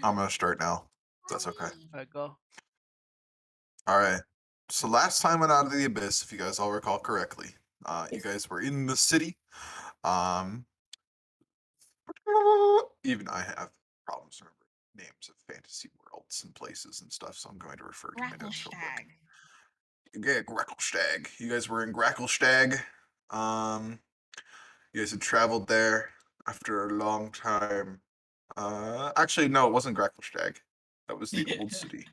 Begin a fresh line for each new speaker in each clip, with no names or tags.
I'm gonna start now. That's okay.
Alright, go.
All right. So last time went out of the abyss, if you guys all recall correctly, you
Yes.
guys were in the city. Um, even I have problems remembering names of fantasy worlds and places and stuff, so I'm going to refer to my notes real quick. Yeah, Gracklestag. You guys were in Gracklestag. You guys had traveled there after a long time. Actually, no, it wasn't Gracklestag. That was the old city.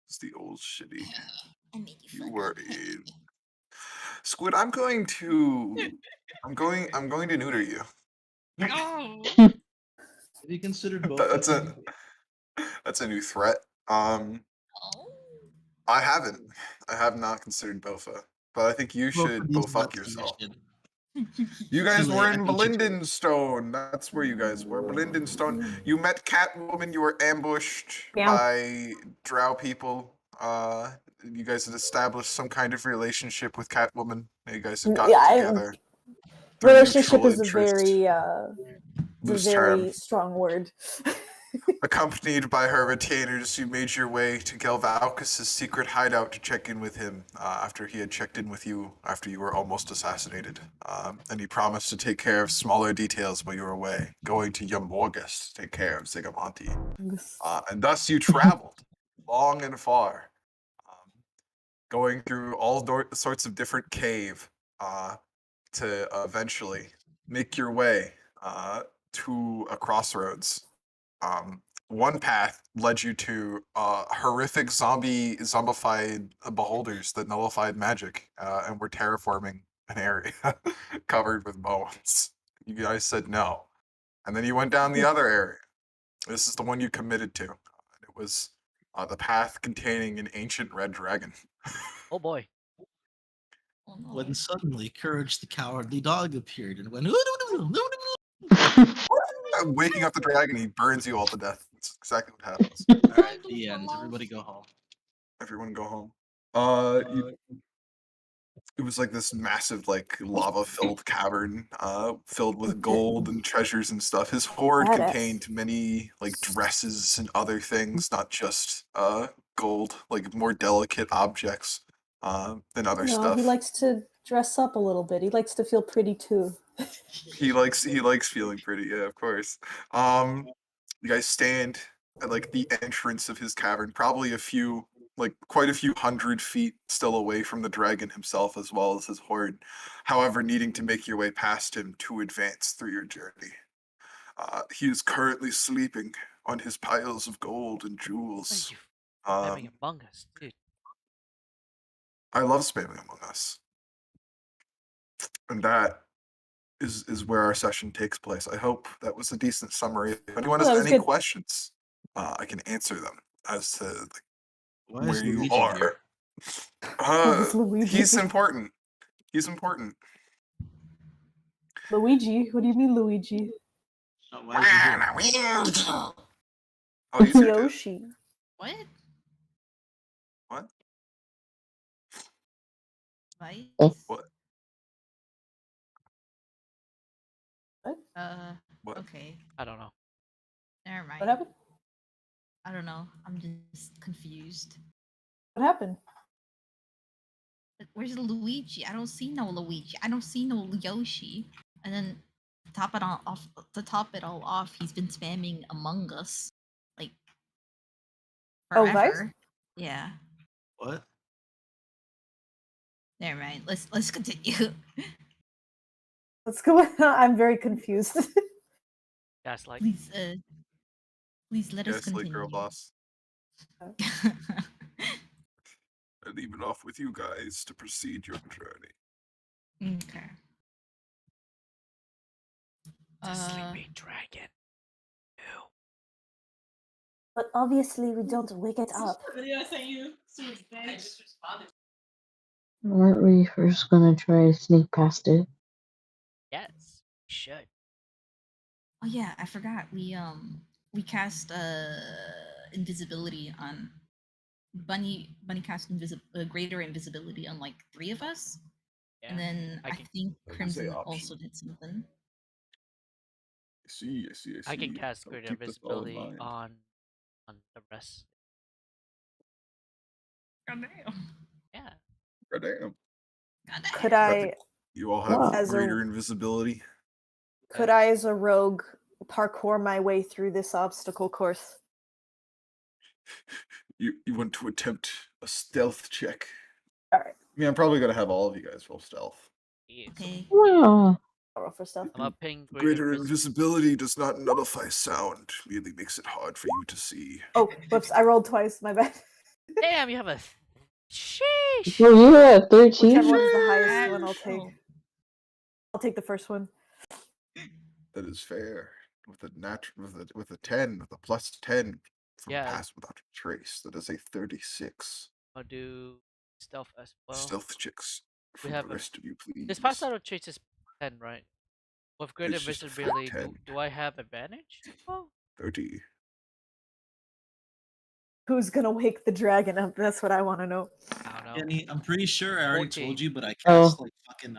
It's the old city.
I made
You
fun
were
of.
in Squid. I'm going to neuter you.
No!
Have you considered both?
That's a new threat.
Oh.
I haven't. I have not considered Bofa, but I think you should go fuck yourself. You guys
Too
were
late, I
in
beat you to it.
Blindenstone. That's where you guys were. Blindenstone. You met Catwoman. You were ambushed
Meow.
by drow people. You guys had established some kind of relationship with Catwoman. You guys had gotten together. through
Relationship
mutual
is a
interest. Loose term.
strong word.
Accompanied by her retainers, you made your way to Galvaucus' secret hideout to check in with him after he had checked in with you after you were almost assassinated. And he promised to take care of smaller details while you were away, going to Yumborgus to take care of Zigamonti. And thus you traveled long and far, going through all sorts of different cave to eventually make your way to a crossroads. One path led you to horrific zombified beholders that nullified magic and were terraforming an area covered with bones. You guys said no. And then you went down the other area. This is the one you committed to. It was the path containing an ancient red dragon.
Oh boy.
Oh, no.
When suddenly Courage the Cowardly Dog appeared and went.
Waking up the dragon, he burns you all to death. That's exactly what happens.
Alright, the end. Everybody go home.
Everyone go home. It was like this massive, like lava-filled cavern, filled with gold and treasures and stuff. His hoard
Badass.
contained many like dresses and other things, not just gold, like more delicate objects than other stuff.
He likes to dress up a little bit. He likes to feel pretty too.
He likes feeling pretty, yeah, of course. You guys stand at like the entrance of his cavern, probably quite a few 100 feet still away from the dragon himself as well as his horde. However, needing to make your way past him to advance through your journey. He is currently sleeping on his piles of gold and jewels.
Having Among Us, dude.
I love spamming Among Us. And that is where our session takes place. I hope that was a decent summary. If anyone has any questions, I can answer them as to where you are. He's important. He's important.
Luigi? What do you mean, Luigi?
Oh, why is he here?
Oh, he's here too.
Yoshi.
What?
What?
Right?
What?
What?
What?
Okay.
I don't know.
Never mind.
What happened?
I don't know. I'm just confused.
What happened?
Where's Luigi? I don't see no Luigi. I don't see no Yoshi. And then to top it all off, he's been spamming Among Us like forever.
Oh, Vice?
Yeah.
What?
Never mind. Let's continue.
What's going on? I'm very confused.
Gaslight.
Please let us
Gaslight
continue.
girl boss. I leave it off with you guys to proceed your journey.
Okay.
The sleeping dragon. Ew.
But obviously we don't wake it up.
Video I sent you.
Aren't we first gonna try to sneak past it?
Yes, we should.
Oh yeah, I forgot. We cast invisibility on Bunny cast greater invisibility on like 3 of us.
Yeah.
And then I think
I can say
Crimson
option.
also did something.
see. I see.
I can cast
I'll
greater
keep this all in
invisibility
mind.
on the rest.
Goddamn.
Yeah.
Goddamn.
Goddamn.
Could
Got
I,
the- You all have
Wow.
As a-
greater invisibility.
could I, as a rogue, parkour my way through this obstacle course?
You want to attempt a stealth check.
All right,
I mean, I'm probably gonna have all of you guys roll stealth.
Yes.
Okay.
Wow.
I'll roll for stuff.
I'm up ping
Greater invisibility does not nullify sound, merely makes it hard for you to see.
Oh, whoops! I rolled twice. My bad.
Damn, you have a. Sheesh.
Well, you have 13.
Whichever one's the highest one, I'll take.
Oh.
I'll take the first one.
That is fair. With a with a 10, with a plus 10 from
Yeah.
pass without a trace, that is a 36.
I'll do stealth as well.
Stealth checks
We
from
have
the rest of you, please.
This pass out of trace is 10, right? With greater
It's just a flat
invisibility,
10.
do I have advantage? Oh,
30.
Who's gonna wake the dragon up? That's what I want to know.
I don't know.
Kenny, I'm pretty sure I already
14.
told you, but I
Oh.
cast like fucking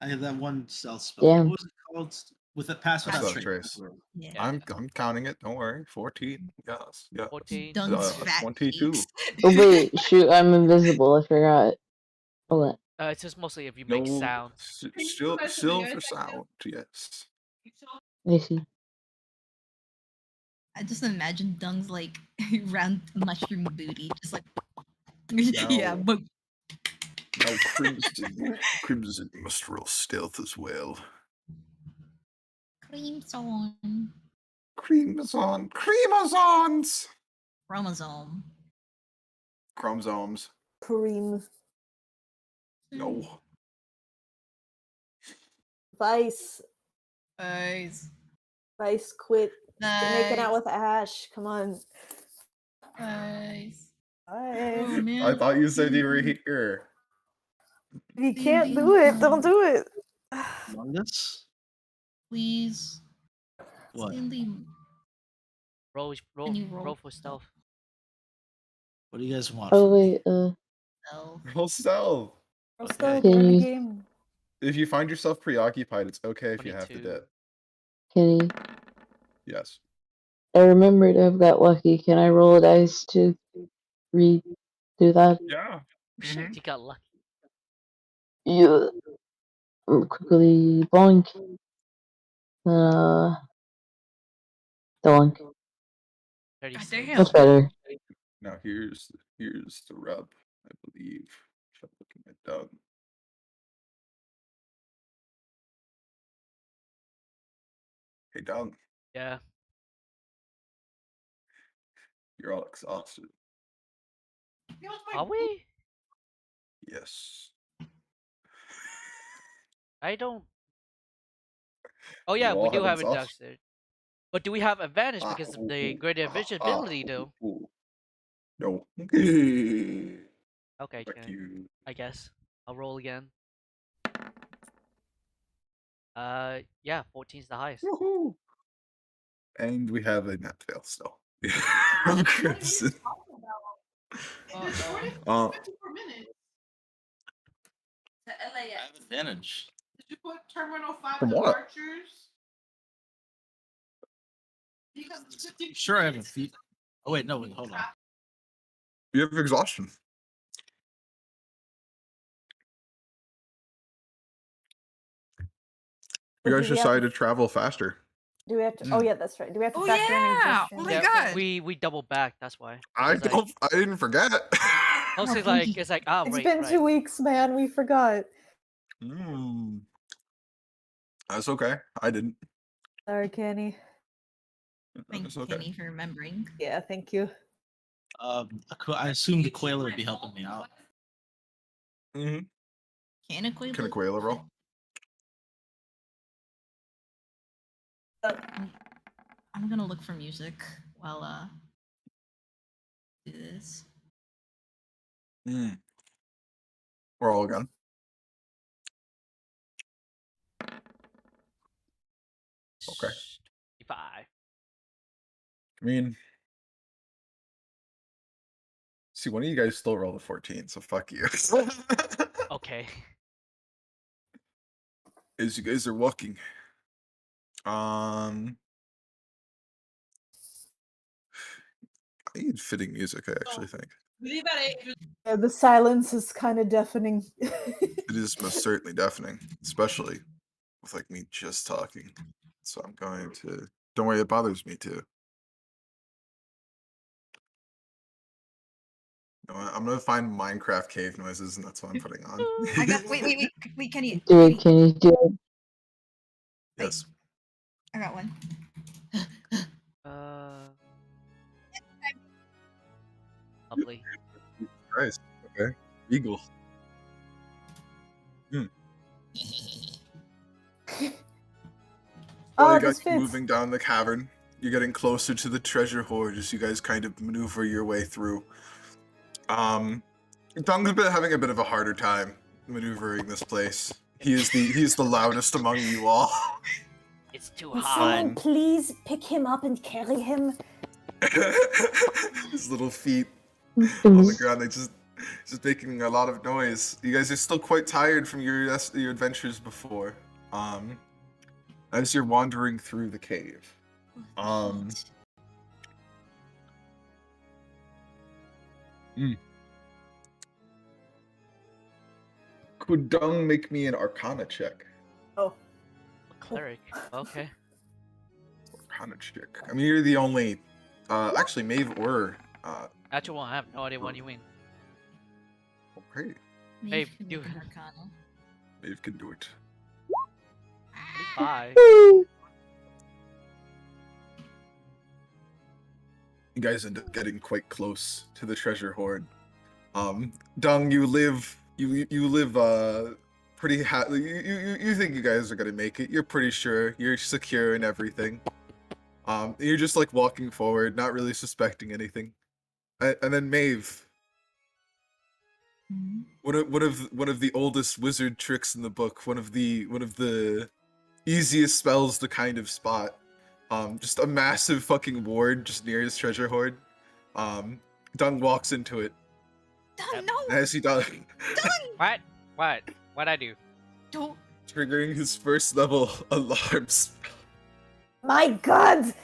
I have that one stealth spell.
Damn.
What was it called? With a pass without
Without
trace.
trace.
Yeah.
Yeah.
I'm counting it. Don't worry. 14. Yes. Yeah.
14.
Dunk's
Uh,
fat
22.
cheeks.
Oh wait, shoot! I'm invisible. I forgot. Hold on.
It's just mostly if you make
No.
sounds.
Still for sound. Yes.
I see.
I just imagine Dung's like round mushroom booty, just like yeah,
No.
but
Now Crimson must roll stealth as well.
cream on
Creamazons!
chromosome.
Chromosomes.
Kareem,
No.
Vice,
Guys,
Vice, quit making out
guys,
with Ash. Come on,
guys.
Vice.
Oh man,
I thought you said you were here.
If you can't do it, don't do it.
Among Us?
please.
What?
Cindy,
Roll,
Can you roll?
for stealth.
What do you guys want?
Oh
from me?
wait.
no.
Roll stealth.
I'll
Okay.
still
Can
learn the
you-
game.
If you find yourself preoccupied, it's okay if you have to
22.
dip.
Kenny,
Yes.
I remembered I've got lucky. Can I roll a dice to redo that?
Yeah.
Shit, you got lucky.
Yeah. Quickly bonk. Donk.
36.
Goddamn.
That's better.
Now here's the rub, I believe. If I'm looking at Doug. Hey Doug,
Yeah.
you're all exhausted.
Are we?
Yes.
I don't. Oh yeah,
You
we
all
do have
exhaustion.
inducted. But do we have advantage
Ah,
because of
ooh,
the
ooh,
greater
ah,
invisibility,
ah,
though?
ooh, ooh. No. Okay.
Okay,
Back to
Ken,
you.
I guess I'll roll again. Yeah, 14's the highest.
Woohoo! And we have a net fail still. From Crimson.
Uh-oh.
I have advantage.
Did you put Terminal 5
From what?
departures? Because it's 15
Sure, I have a
minutes.
feat. Oh wait, no, wait, hold on.
You have exhaustion. You
Do
guys
we have
decided
to-
to travel faster.
Do we have to? Oh yeah, that's right. Do we have to
Oh,
factor in
yeah!
exhaustion?
Oh my
Yeah,
God.
we double back. That's why.
I
Because, like,
don't. I didn't forget.
mostly
Oh,
like
Pinky.
it's like
It's
right,
been
right.
2 weeks, man. We forgot.
That's okay. I didn't.
Sorry, Kenny.
Thank
That's
you,
okay.
Kenny, for remembering.
Yeah, thank you.
I assume the Quailer would be helping me out.
Mm-hmm.
Can a Quaalude?
Can a Quailer roll?
I'm gonna look for music while do this.
We're all gone. Okay.
5.
I mean, see, one of you guys still rolled a 14, so fuck you.
Okay.
As you guys are walking I need fitting music, I actually think.
Leave at 8.
Yeah, the silence is kind of deafening.
It is most certainly deafening, especially with like me just talking. So I'm going to. Don't worry, it bothers me too. You know what, I'm gonna find Minecraft cave noises, and that's what I'm putting on.
I got. Wait, Kenny.
Do it, can you do it?
Yes.
I got one.
Lovely.
Christ. Okay. Eagle. Well,
Oh,
you
this
guys
fits.
moving down the cavern. You're getting closer to the treasure hoard as you guys kind of maneuver your way through. Dong's been having a bit of a harder time maneuvering this place. He's the loudest among you all.
It's too
Will
hot.
someone please pick him up and carry him?
His little feet
It
on the
was
ground, they just making a lot of noise. You guys are still quite tired from your adventures before. As you're wandering through the cave. Could Dung make me an Arcana check?
Oh,
A cleric. Okay.
Arcana check. I mean, you're the only. Actually, Maeve or.
Actual one, I have no idea what you mean.
Oh, great.
Maeve
Hey,
can
you-
make an Arcana.
Maeve can do it.
25.
You guys end up getting quite close to the treasure hoard. Dung, you live pretty you think you guys are gonna make it. You're pretty sure. You're secure and everything. You're just like walking forward, not really suspecting anything. And then Maeve,
Mhm.
one of the oldest wizard tricks in the book, one of the easiest spells to kind of spot. Just a massive fucking ward just near his treasure hoard. Dung walks into it.
Dung, no!
As he does,
What? What? What'd I do?
Don't.
triggering his first level alarm spell.
my God!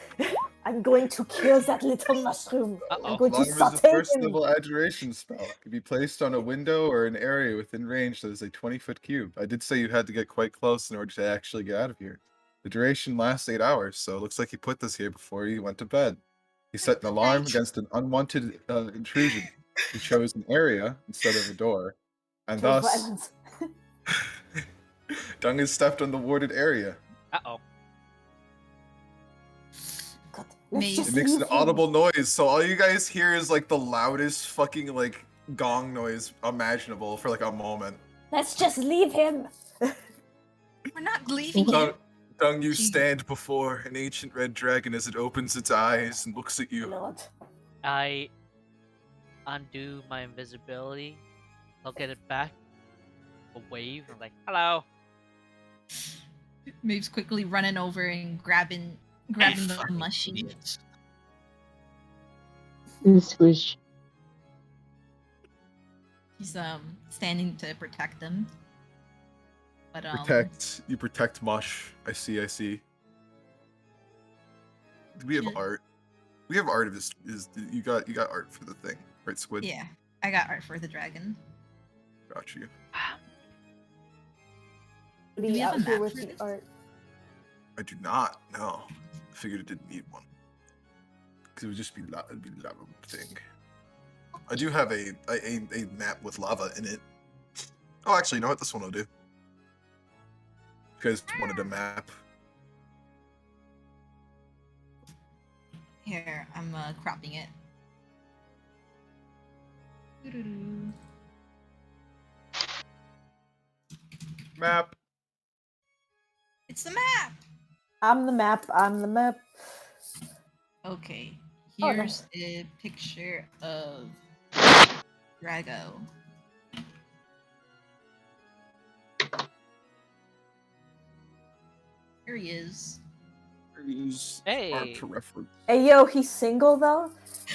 I'm going to kill that little mushroom. I'm
Uh-oh.
going to
Alarm is a
saute
first
him.
level adoration spell. It can be placed on a window or an area within range that is a 20-foot cube. I did say you had to get quite close in order to actually get out of here. The duration lasts 8 hours, so it looks like he put this here before he went to bed. He set an alarm against an unwanted intrusion. He chose an area instead of a door, and
Too
thus
violent.
Dung has stepped on the warded area.
Uh-oh.
God, let's
Maeve.
just
It makes
leave
an
him.
audible noise, so all you guys hear is like the loudest fucking like gong noise imaginable for like a moment.
Let's just leave him.
We're not leaving
Dung,
you.
Dung, you
Gee.
stand before an ancient red dragon as it opens its eyes and looks at you.
Lord.
I undo my invisibility. I'll get it back. A wave. I'm like, hello.
Maeve's quickly running over and grabbing the
Fucking
mushy.
idiots.
squish.
He's standing to protect them. But
You protect Mush. I see. Do we have
Should-
art? We have art of this. You got art for the thing, right, Squid?
yeah, I got art for the dragon.
Got you.
Be
we have
out
a
here
map
with
for
the
this?
art.
I do not. No, I figured it didn't need one because it would just be it'd be lava thing. I do have a map with lava in it. Oh, actually, you know what? This one will do. You guys wanted a map.
Here, I'm cropping it. Doo-doo-doo.
Map.
It's the map.
I'm the map. I'm the map.
Okay,
Oh,
here's
nice.
a picture of Drago. Here he is.
Use
Hey.
art for reference.
Hey, yo, he's single though.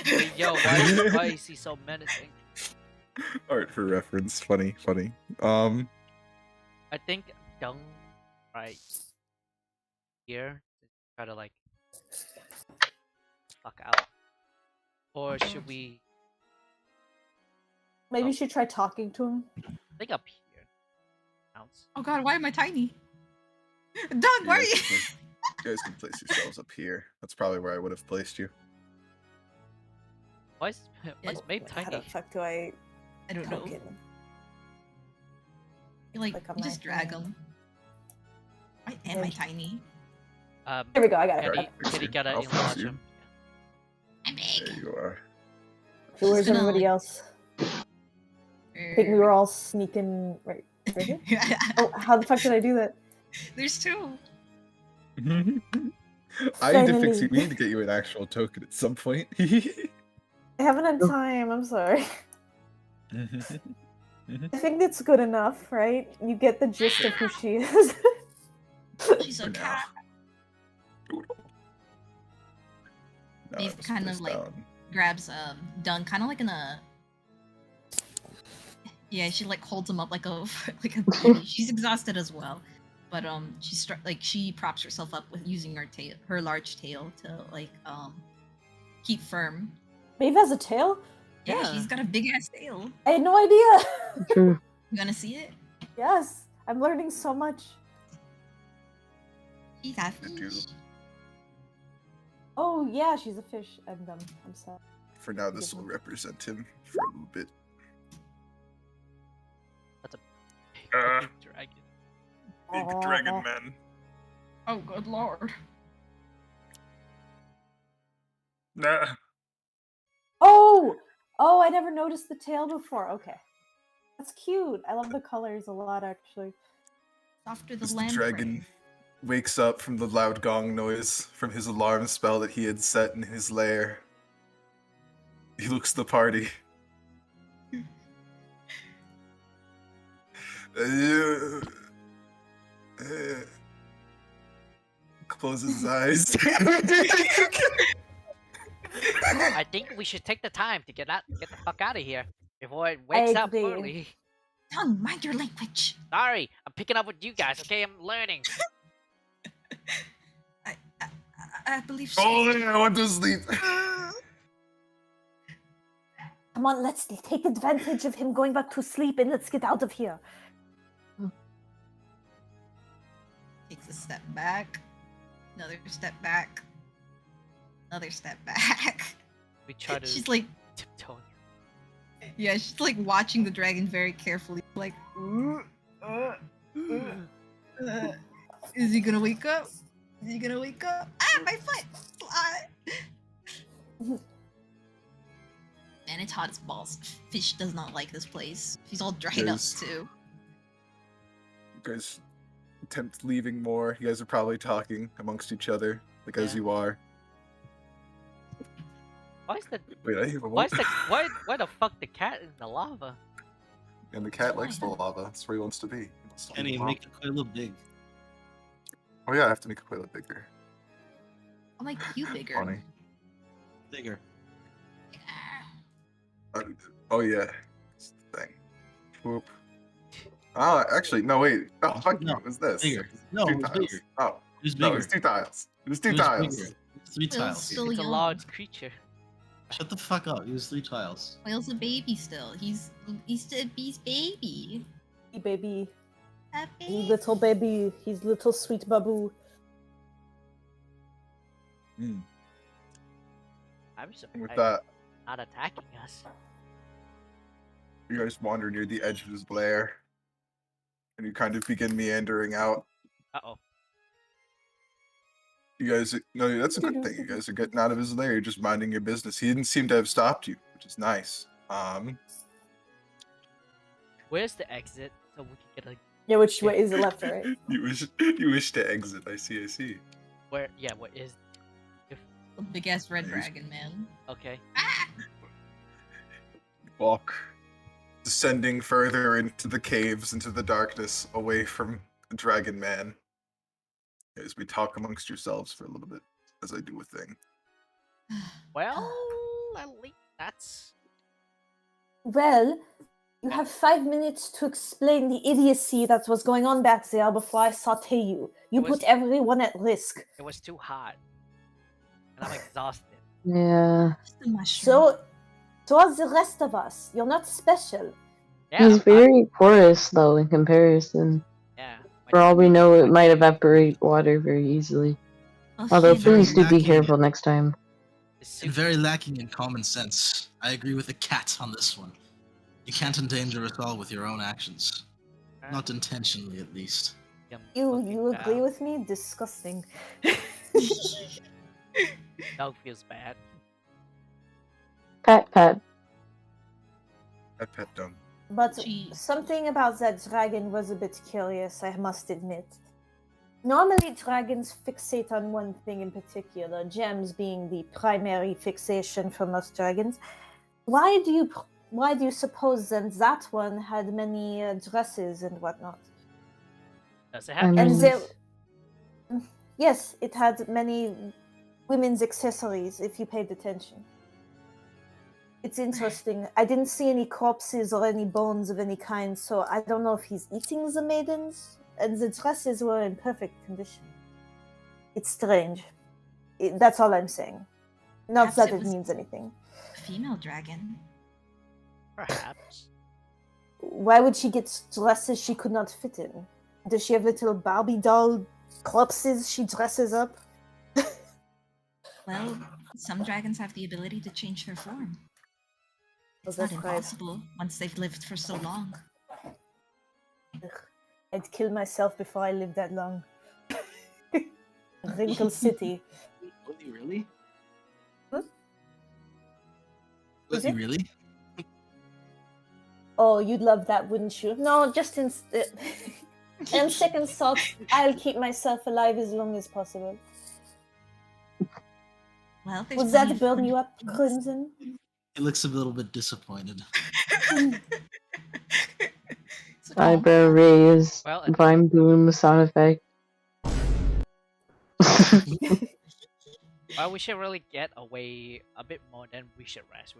Wait, yo, why is he so menacing?
Art for reference. Funny.
I think Dung right here try to like fuck out, or should we?
Maybe
Oh.
you should try talking to him.
I think up here. Counts.
Oh god, why am I tiny? Doug,
You
why are
guys,
you?
can place, you guys can place yourselves up here. That's probably where I would have placed you.
Why is Maeve
How the
tiny?
fuck do I
I don't know.
talk him?
You like,
Like on
you just
my
drag
phone.
him. Why am I tiny?
There we go. I got it.
Kitty gotta
I'll fix
enlarge
you.
him.
I'm big.
There you are.
So where's
gonna,
everybody
like-
else? I think we were all sneaking right here. Oh, how the fuck did I do that?
There's two.
I need to fix you.
Finally.
We need to get you an actual token at some point.
I haven't had time. I'm sorry. I think that's good enough, right? You get the gist of who she is.
She's a
For now.
cat.
No,
They've
it was
kind of,
placed
like,
down.
Grabs Dung, kind of like in a. Yeah, she like holds him up like a like a baby. She's exhausted as well, but she props herself up with using her large tail to like keep firm.
Maeve has a tail?
Yeah,
Yeah.
she's got a big ass tail.
I had no idea.
True.
You wanna see it?
Yes, I'm learning so much.
She's a
do.
fish.
Oh yeah, she's a fish. I'm dumb. I'm sorry.
For now, this will represent him for a little bit.
Fucking dragon.
Big dragon man.
Oh good lord.
Nah.
Oh, I never noticed the tail before. Okay, that's cute. I love the colors a lot, actually.
After the
As the
land
dragon wakes up from the loud gong noise from his alarm spell that he had set in his lair, he looks at the party. Closes his eyes.
I think we should take the time to get the fuck out of here before it wakes up
agree.
fully.
Dung, mind your language.
Sorry, I'm picking up with you guys. Okay, I'm learning.
I believe so.
Oh, I want to sleep.
Come on, let's take advantage of him going back to sleep and let's get out of here.
Takes a step back. Another step back. Another step back.
We try to
She's like,
tiptoe.
yeah, she's like watching the dragon very carefully. Like, is he gonna wake up? Is he gonna wake up? Ah, my foot! Man, it's hot as balls. Fish does not like this place. She's all dried up
Yes.
too.
You guys attempt leaving more. You guys are probably talking amongst each other, like as
Yeah.
you are.
Why is the
Wait, I have a
why the fuck the cat in the lava?
And the cat likes the lava. That's where he wants to be. He wants to
Can
be
you
lava.
make it quite a little big?
Oh yeah, I have to make it quite a little bigger.
I'll make you bigger.
Funny.
Bigger.
Oh yeah, that's the thing. Whoop. Ah, actually, no wait. Oh fuck
No,
you. It was this.
Bigger. No,
Two
it was
tiles.
bigger.
Oh
It was
no,
bigger.
it's 2 tiles. It was 2
It was
tiles.
bigger. It was 3
Will's
tiles.
still
It's a
young.
large creature.
Shut the fuck up. It was 3 tiles.
Whale's a baby still. He's Beast baby.
Hey, baby.
A
Hey,
baby.
little baby. He's little sweet babu.
Mm.
I'm
And with
surprised
that,
not attacking us.
you guys wander near the edge of his lair, and you kind of begin meandering out.
Uh-oh.
You guys, no, that's a good thing. You guys are getting out of his lair. You're just minding your business. He didn't seem to have stopped you, which is nice.
Where's the exit so we can get a
Yeah, which way is it, left or right?
you wish to exit. I see.
where? Yeah, what is?
A big ass red
Nice.
dragon, man.
Okay.
Ah!
Walk, descending further into the caves, into the darkness, away from the Dragon Man. As we talk amongst yourselves for a little bit, as I do a thing.
Well, at least that's
Well, You have 5 minutes to explain the idiocy that was going on back there before I saute you. You
It was-
put everyone at risk.
It was too hot, and I'm exhausted.
Yeah.
Just a mushroom.
So are the rest of us. You're not special.
Yeah,
He's
I'm not-
very porous, though, in comparison.
Yeah. my
For all we
skin-
know, it
my
might
skin
evaporate water very easily.
Well,
Although
he and I
please
are-
do be
lacking.
careful next time.
is
And
super-
very lacking in common sense. I agree with the cat on this one. You can't endanger us all with your own actions. Not intentionally, at least.
I'm
You
looking
agree
down.
with me? Disgusting.
Dog feels bad.
Pat, pat.
That pet done.
But
Jeez.
something about that dragon was a bit curious, I must admit. Normally, dragons fixate on one thing in particular, gems being the primary fixation for most dragons. Why do you suppose then that one had many dresses and whatnot?
Does it
I
have
mean-
And
dresses?
there, yes, it had many women's accessories. If you paid attention, it's interesting. I didn't see any corpses or any bones of any kind, so I don't know if he's eating the maidens. And the dresses were in perfect condition. It's strange. That's all I'm saying. Not
Perhaps
that
it
it
was-
means anything.
A female dragon.
Perhaps.
Why would she get dresses she could not fit in? Does she have little Barbie doll corpses she dresses up?
Well, some dragons have the ability to change their form. It's
that's
not
right.
impossible once they've lived for so long.
Ugh. I'd kill myself before I lived that long. Wrinkle City.
Would he really?
Hmm?
Would
Is
he
it?
really?
Oh, you'd love that, wouldn't you? No, just and second thought, I'll keep myself alive as long as possible.
Well, there's
Would
plenty
that
of
burn
fun
you up,
things.
Crimson?
He looks a little bit disappointed.
It's like, "Oh,
Eyebrow raise.
Well,
Vine boom sound effect.
Well, we should really get away a bit more than we should rest.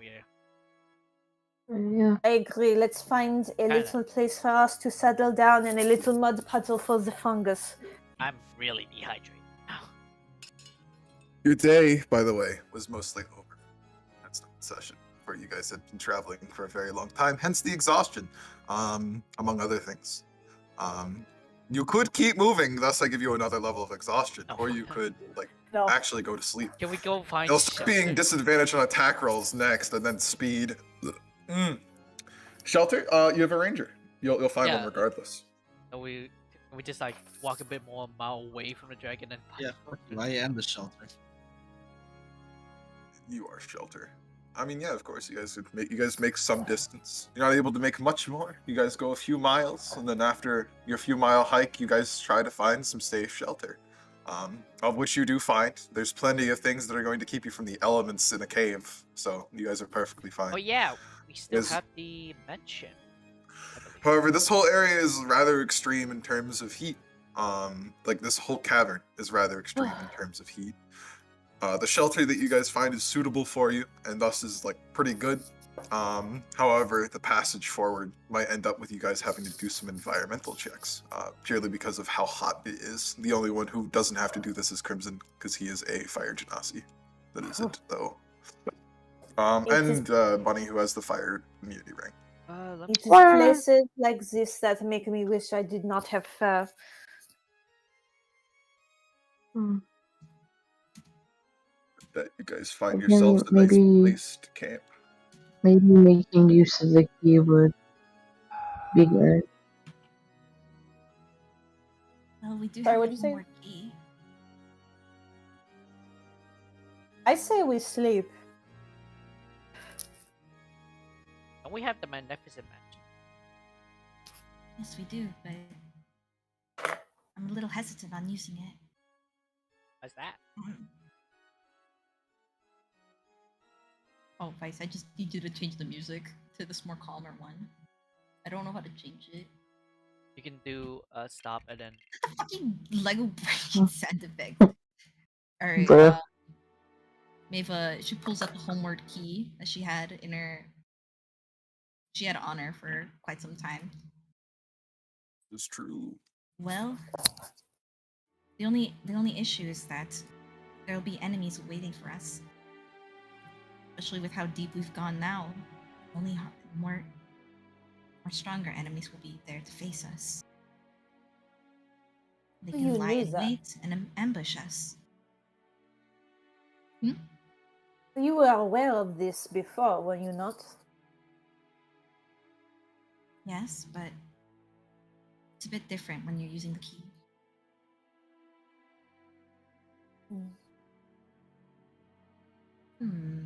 Yeah.
I agree. Let's find a
Kinda.
little place for us to settle down and a little mud puddle for the fungus.
I'm really dehydrated now.
Your day, by the way, was mostly over. That's the session where you guys had been traveling for a very long time, hence the exhaustion, among other things. You could keep moving, thus I give you another level of exhaustion, or you could
No.
actually go to sleep.
Can we go find
You'll start being
shelter?
disadvantaged on attack rolls next, and then speed. Shelter, you have a ranger. You'll find
Yeah.
one regardless.
So we just like walk a bit more a mile away from the dragon and
Yeah, fuck you. I am the shelter.
You are shelter. I mean, yeah, of course. You guys make some distance. You're not able to make much more. You guys go a few miles, and then after your few mile hike, you guys try to find some safe shelter. Of which you do find. There's plenty of things that are going to keep you from the elements in a cave. So you guys are perfectly fine.
Oh yeah, we still
Yes.
have the mansion. I believe.
However, this whole area is rather extreme in terms of heat. Like this whole cavern is rather extreme in terms of heat. The shelter that you guys find is suitable for you, and thus is like pretty good. However, the passage forward might end up with you guys having to do some environmental checks, purely because of how hot it is. The only one who doesn't have to do this is Crimson, because he is a fire genasi. That isn't though. And Bunny, who has the fire immunity ring.
Let
It is
Wah.
places like this that make me wish I did not have fur.
Hmm.
That you guys find
Again,
yourselves a nice
maybe-
place to camp.
Maybe making use of the key would be good.
Well, we do
Sorry,
have
what'd you
one
say?
more key.
I say we sleep.
And we have the magnificent mansion.
Yes, we do, but I'm a little hesitant on using it.
What's that?
Oh, Vice, I just need you to change the music to this more calmer one. I don't know how to change it.
You can do stop and then
The fucking Lego breaking sound effect. Alright,
Bruh.
Mava, she pulls out the homeward key that she had in her. She had honor for quite some time.
It's true.
Well, the only issue is that there'll be enemies waiting for us. Especially with how deep we've gone now. Only more stronger enemies will be there to face us. They
You
can lie
knew
in
that.
wait and ambush us.
You were aware of this before, were you not?
Yes, but it's a bit different when you're using the key.
Hmm.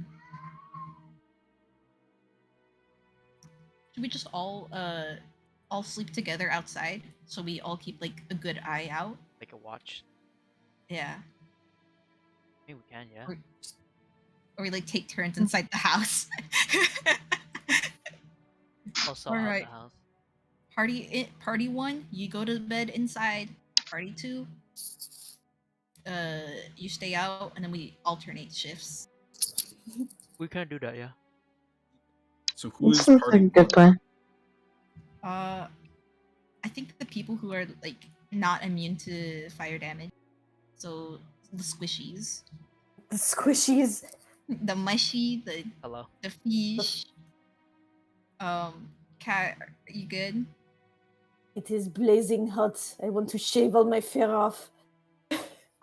Should we just all sleep together outside so we all keep like a good eye out?
Like a watch.
Yeah.
I mean, we can, yeah.
Or we like take turns inside the house.
Also
All
out
right.
the house.
Party 1, you go to bed inside. Party 2, you stay out, and then we alternate shifts.
We can do that, yeah.
So who
It
is
sounds
party
like a good
one?
plan.
I think the people who are like not immune to fire damage. So the squishies,
The squishies.
the mushy,
Hello.
the fish. Cat, are you good?
It is blazing hot. I want to shave all my fur off.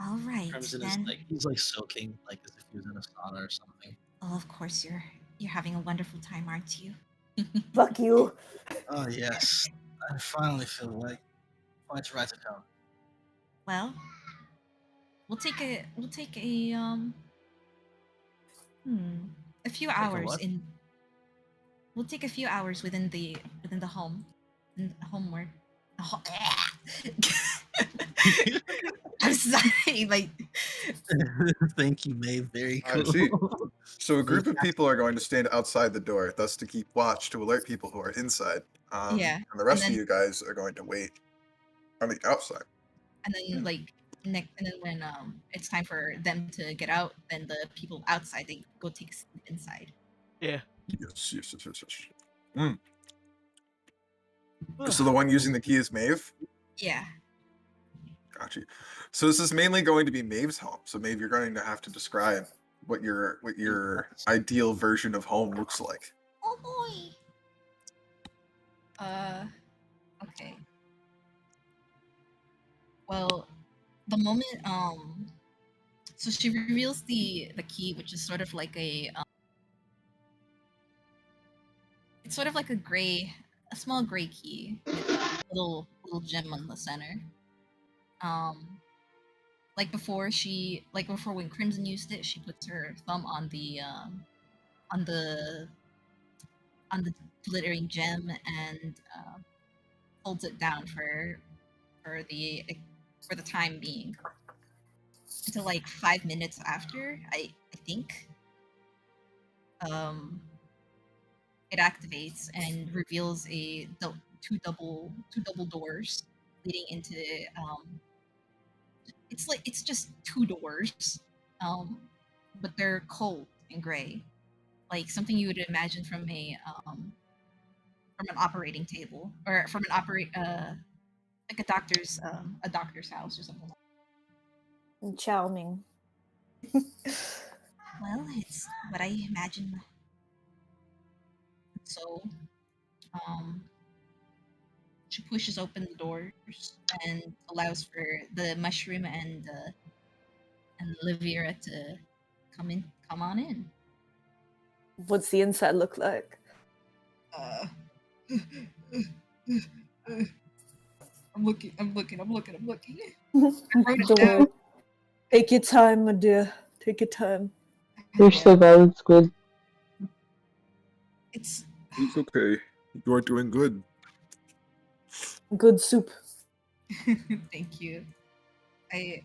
All right,
Crimson is
then.
like he's like soaking, like as if he was in a sauna or something.
Oh, of course you're having a wonderful time, aren't you?
Fuck you.
Oh yes, I finally feel like quite right at home.
Well, we'll take a a few
Take a
hours
what?
in. We'll take a few hours within the home, in homeward. I'm sorry, like
Thank you, May. Very
I
cool.
see. So a group of people are going to stand outside the door, thus to keep watch to alert people who are inside.
Yeah,
And the rest
and
of
then-
you guys are going to wait on the outside.
and then like next, and then when it's time for them to get out, then the people outside they go take a sleep inside.
Yeah.
Yes. So the one using the key is Maeve?
Yeah.
Got you. So this is mainly going to be Maeve's home. So Maeve, you're going to have to describe what your ideal version of home looks like.
Oh boy. Okay. Well, the moment so she reveals the key, which is sort of like a it's sort of like a small gray key with a little gem on the center. Like before when Crimson used it, she puts her thumb on the on the on the glittering gem and holds it down for the for the time being. Until like 5 minutes after, I think. It activates and reveals two double doors leading into it's just two doors, but they're cold and gray, like something you would imagine from an operating table or from an like a doctor's house or something.
Charming.
Well, it's what I imagine. So, she pushes open the doors and allows for the mushroom and Livira to come on in.
What's the inside look like?
I'm looking. I wrote it
Don't
down.
worry. Take your time, my dear. Take your time.
You're so bad at squid.
It's
It's okay. You are doing good.
Good soup.
thank you. I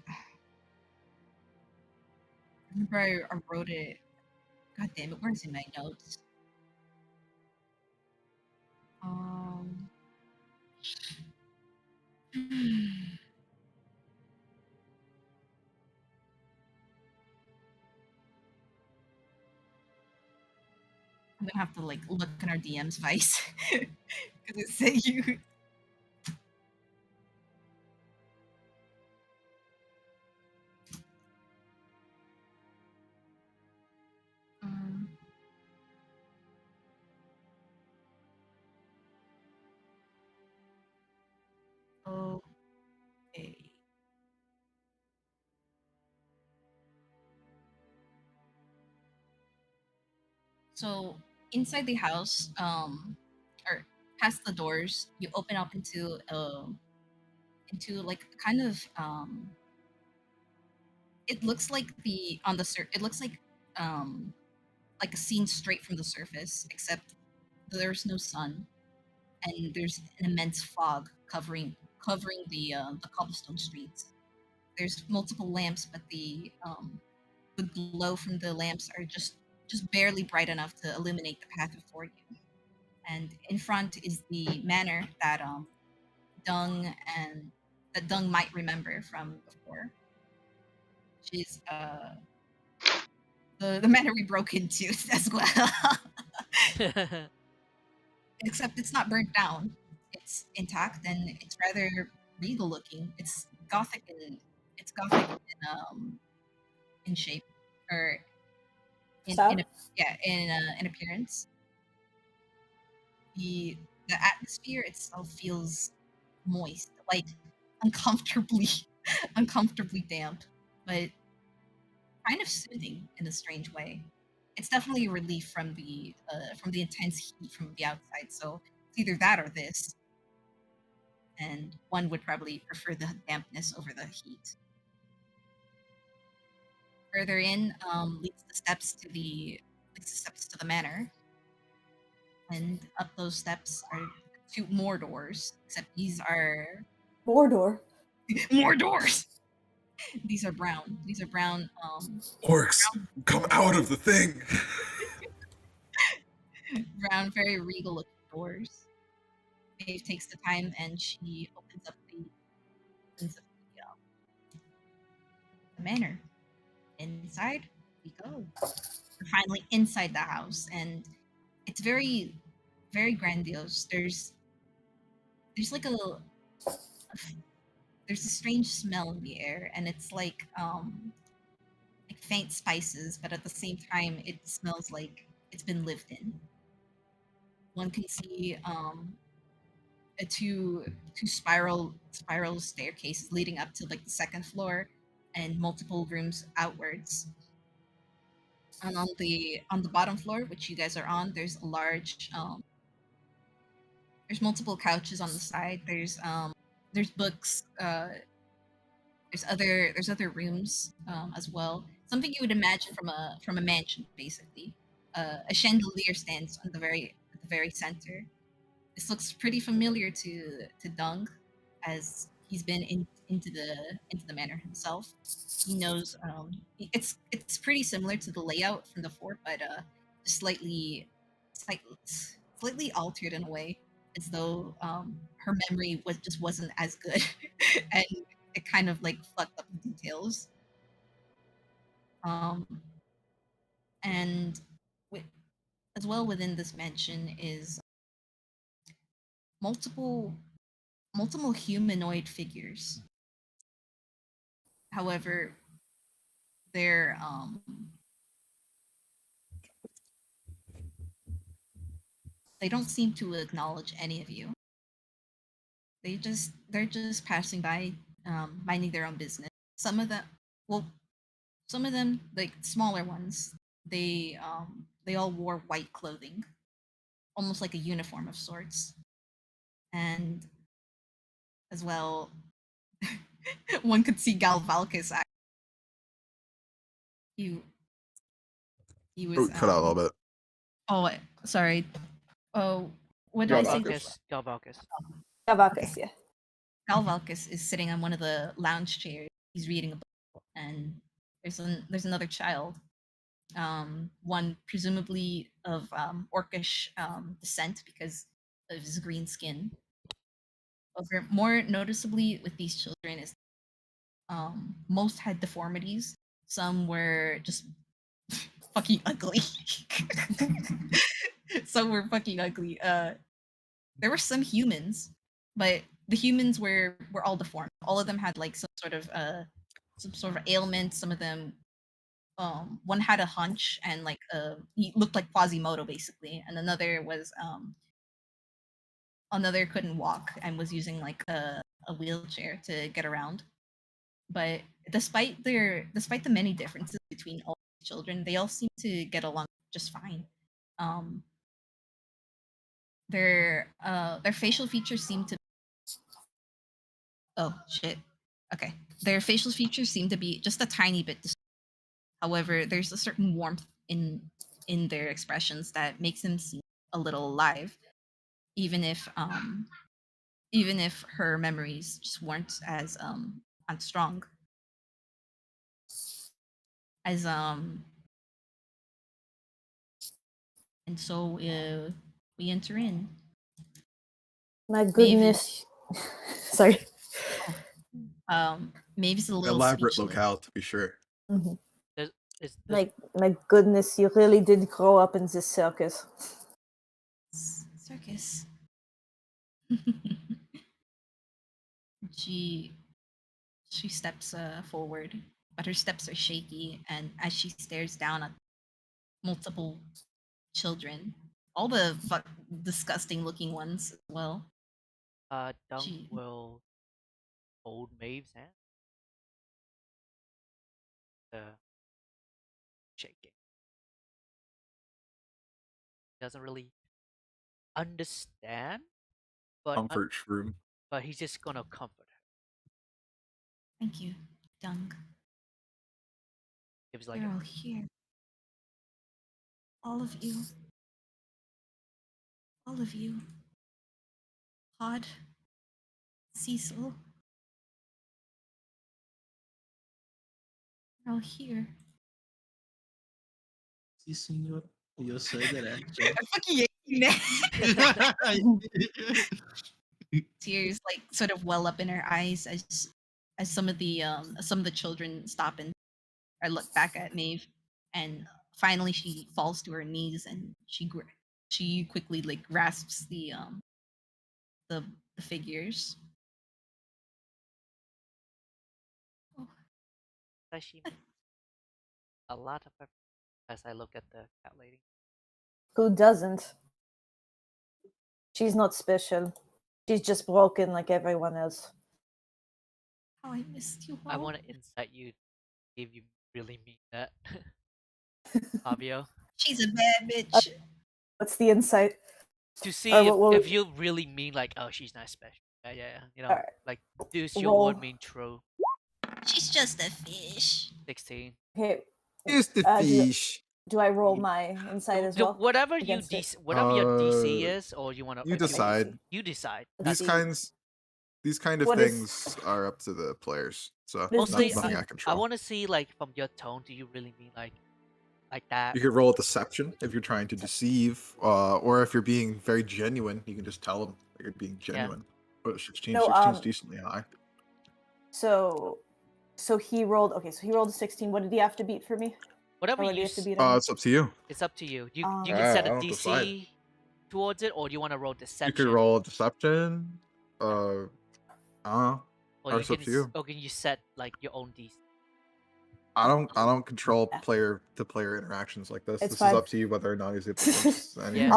remember I wrote it. God damn it! Where's in my notes? I'm gonna have to like look in our DM's Vice because it said you. Um, okay. So inside the house, or past the doors, you open up into like kind of it looks like it looks like a scene straight from the surface, except there's no sun and there's an immense fog covering the cobblestone streets. There's multiple lamps, but the glow from the lamps are just barely bright enough to illuminate the path before you. And in front is the manor that Dung and that Dung might remember from before. Which is the manor we broke into as well. Except it's not burnt down. It's intact and it's rather regal looking. It's gothic in shape or
Style?
in appearance. The atmosphere itself feels moist, like uncomfortably uncomfortably damp, but kind of soothing in a strange way. It's definitely a relief from the intense heat from the outside. So it's either that or this, and one would probably prefer the dampness over the heat. Further in leads the steps to the manor, and up those steps are two more doors. Except these are
Mordor.
more doors. These are brown. These are brown.
Orcs, come out of the thing!
Brown, very regal looking doors. Dave takes the time and she opens up the manor. Inside we go. We're finally inside the house, and it's very, very grandiose. There's like there's a strange smell in the air, and it's like faint spices, but at the same time, it smells like it's been lived in. One can see two spiral staircases leading up to like the second floor, and multiple rooms outwards. And on the bottom floor, which you guys are on, there's a large there's multiple couches on the side. There's books. There's other rooms as well. Something you would imagine from a mansion, basically. A chandelier stands on at the very center. This looks pretty familiar to Dung, as he's been into the manor himself. He knows it's pretty similar to the layout from the fort, but just slightly altered in a way, as though her memory wasn't as good, and it kind of like fucked up the details. Um, and with, as well within this mansion is multiple humanoid figures. However, they're they don't seem to acknowledge any of you. They're just passing by, minding their own business. Some of them, well, some of them, like smaller ones, they all wore white clothing, almost like a uniform of sorts, and as well, one could see Galvalkis. He he was
Cut out a little bit.
Oh, sorry. Oh, what did I say?
Galvalkis.
Gavakas, yeah.
Galvalkis is sitting on one of the lounge chairs. He's reading a book, and there's another child, one presumably of orcish descent because of his green skin. Over more noticeably with these children is most had deformities. Some were just fucking ugly. Some were fucking ugly. There were some humans, but the humans were all deformed. All of them had like some sort of ailment. Some of them, one had a hunch and like he looked like Quasimodo basically, and another couldn't walk and was using like a wheelchair to get around. But despite the many differences between all the children, they all seem to get along just fine. Um, their facial features seem to oh shit okay their facial features seem to be just a tiny bit however, there's a certain warmth in their expressions that makes them seem a little alive, even if her memories just weren't as strong as and so we enter in.
My
Maeve
goodness. Sorry.
Maeve's a little
Elaborate
speechless.
locale, to be sure.
Mhm.
Is
My goodness, you really did grow up in this circus.
Circus. she steps forward, but her steps are shaky, and as she stares down at multiple children, all the disgusting looking ones as well.
Dunk
She
will hold Maeve's hand. Shaking. Doesn't really understand, but
Comfort shroom.
but he's just gonna comfort her.
thank you, Dung.
Gives like
You're
a
all here. All of you. All of you. Pod. Cecil. You're all here.
Sí, señor. Yo soy derecho.
I fucking hate you, man. Tears like sort of well up in her eyes as some of the children stop and I look back at Maeve, and finally she falls to her knees and she quickly like grasps the figures. Oh,
that she means a lot of her. As I look at the cat lady.
Who doesn't? She's not special. She's just broken like everyone else.
how I missed you all.
I want to insight you if you really mean that. Fabio.
She's a bad bitch.
What's the insight?
To see
what
if you really mean like, oh, she's not special. Yeah. You know,
Alright.
like, does your
Roll.
word mean true?
She's just a fish.
16.
Okay.
Here's the
do,
fish.
do I roll my insight as well?
Whatever
against it?
whatever your DC is, or you want to.
You decide.
You decide.
Let's
That's
see.
These kind of
What is-
things are up to the players. So
What is
mostly.
nothing I
I
control.
want to see like from your tone. Do you really mean like that?
You could roll a deception if you're trying to deceive, or if you're being very genuine, you can just tell them that you're being genuine. But 16
No,
16 is decently high.
So he rolled. Okay, so he rolled a 16. What did he have to beat for me?
Whatever
Or what do
you.
you have to beat on?
It's up to you.
It's up to you. You
Um,
can set
I
a
don't decide.
DC towards it, or do you want to roll deception?
You could roll a deception. I don't know.
Or
It's up to you.
Or can you set like your own DC?
I don't control
Yeah.
player to player interactions like this.
It's
This
fine.
is up to you whether or not he's able to punch anyone.
Yeah.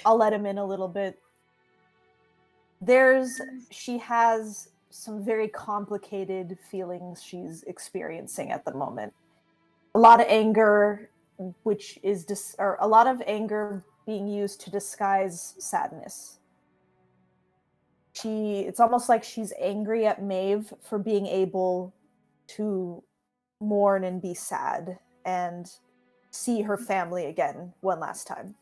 I'll let him in a little bit. She has some very complicated feelings she's experiencing at the moment. A lot of anger, which is or a lot of anger being used to disguise sadness. It's almost like she's angry at Maeve for being able to mourn and be sad and see her family again one last time.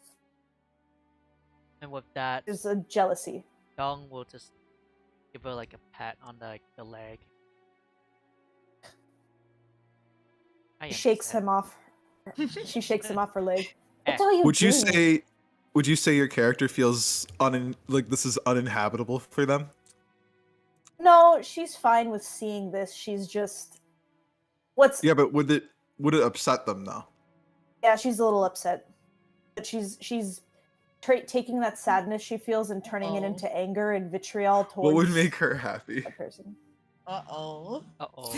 And with that,
There's a jealousy.
Dong will just give her like a pat on the leg.
She shakes him off. She shakes him off her leg.
Eh.
What are you
Would you
doing?
say your character feels like this is uninhabitable for them?
No, she's fine with seeing this. She's just
Yeah, but would it upset them though?
Yeah, she's a little upset. But she's taking that sadness she feels and turning it
Uh-oh.
into anger and vitriol towards
What would make her happy?
that person.
Uh-oh.
Uh-oh.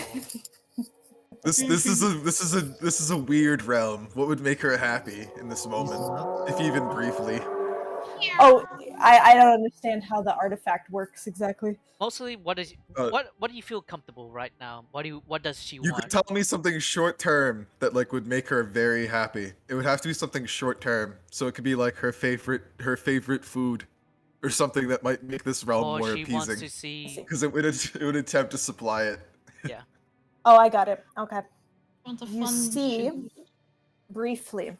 This is a weird realm. What would make her happy in this moment, if even briefly?
Oh, I don't understand how the artifact works exactly.
Mostly, what
Uh,
do you feel comfortable right now? What does she
You
want?
could tell me something short term that like would make her very happy. It would have to be something short term, so it could be like her favorite food, or something that might make this realm
Oh,
more
she wants
appeasing.
to see.
Because it would attempt to supply it.
Yeah.
Oh, I got it. Okay.
Want a
You
fun
see
shoot.
briefly.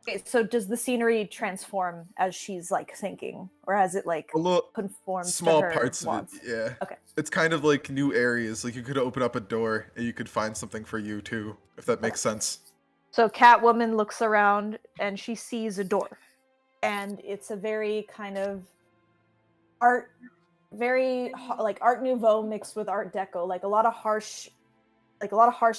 Okay, so does the scenery transform as she's like thinking, or has it like
A little
conforms
small
to her
parts
wants?
of it, yeah.
Okay.
It's kind of like new areas. Like you could open up a door and you could find something for you too, if that makes sense.
So Catwoman looks around and she sees a door, and it's a very kind of like Art Nouveau mixed with Art Deco, like a lot of harsh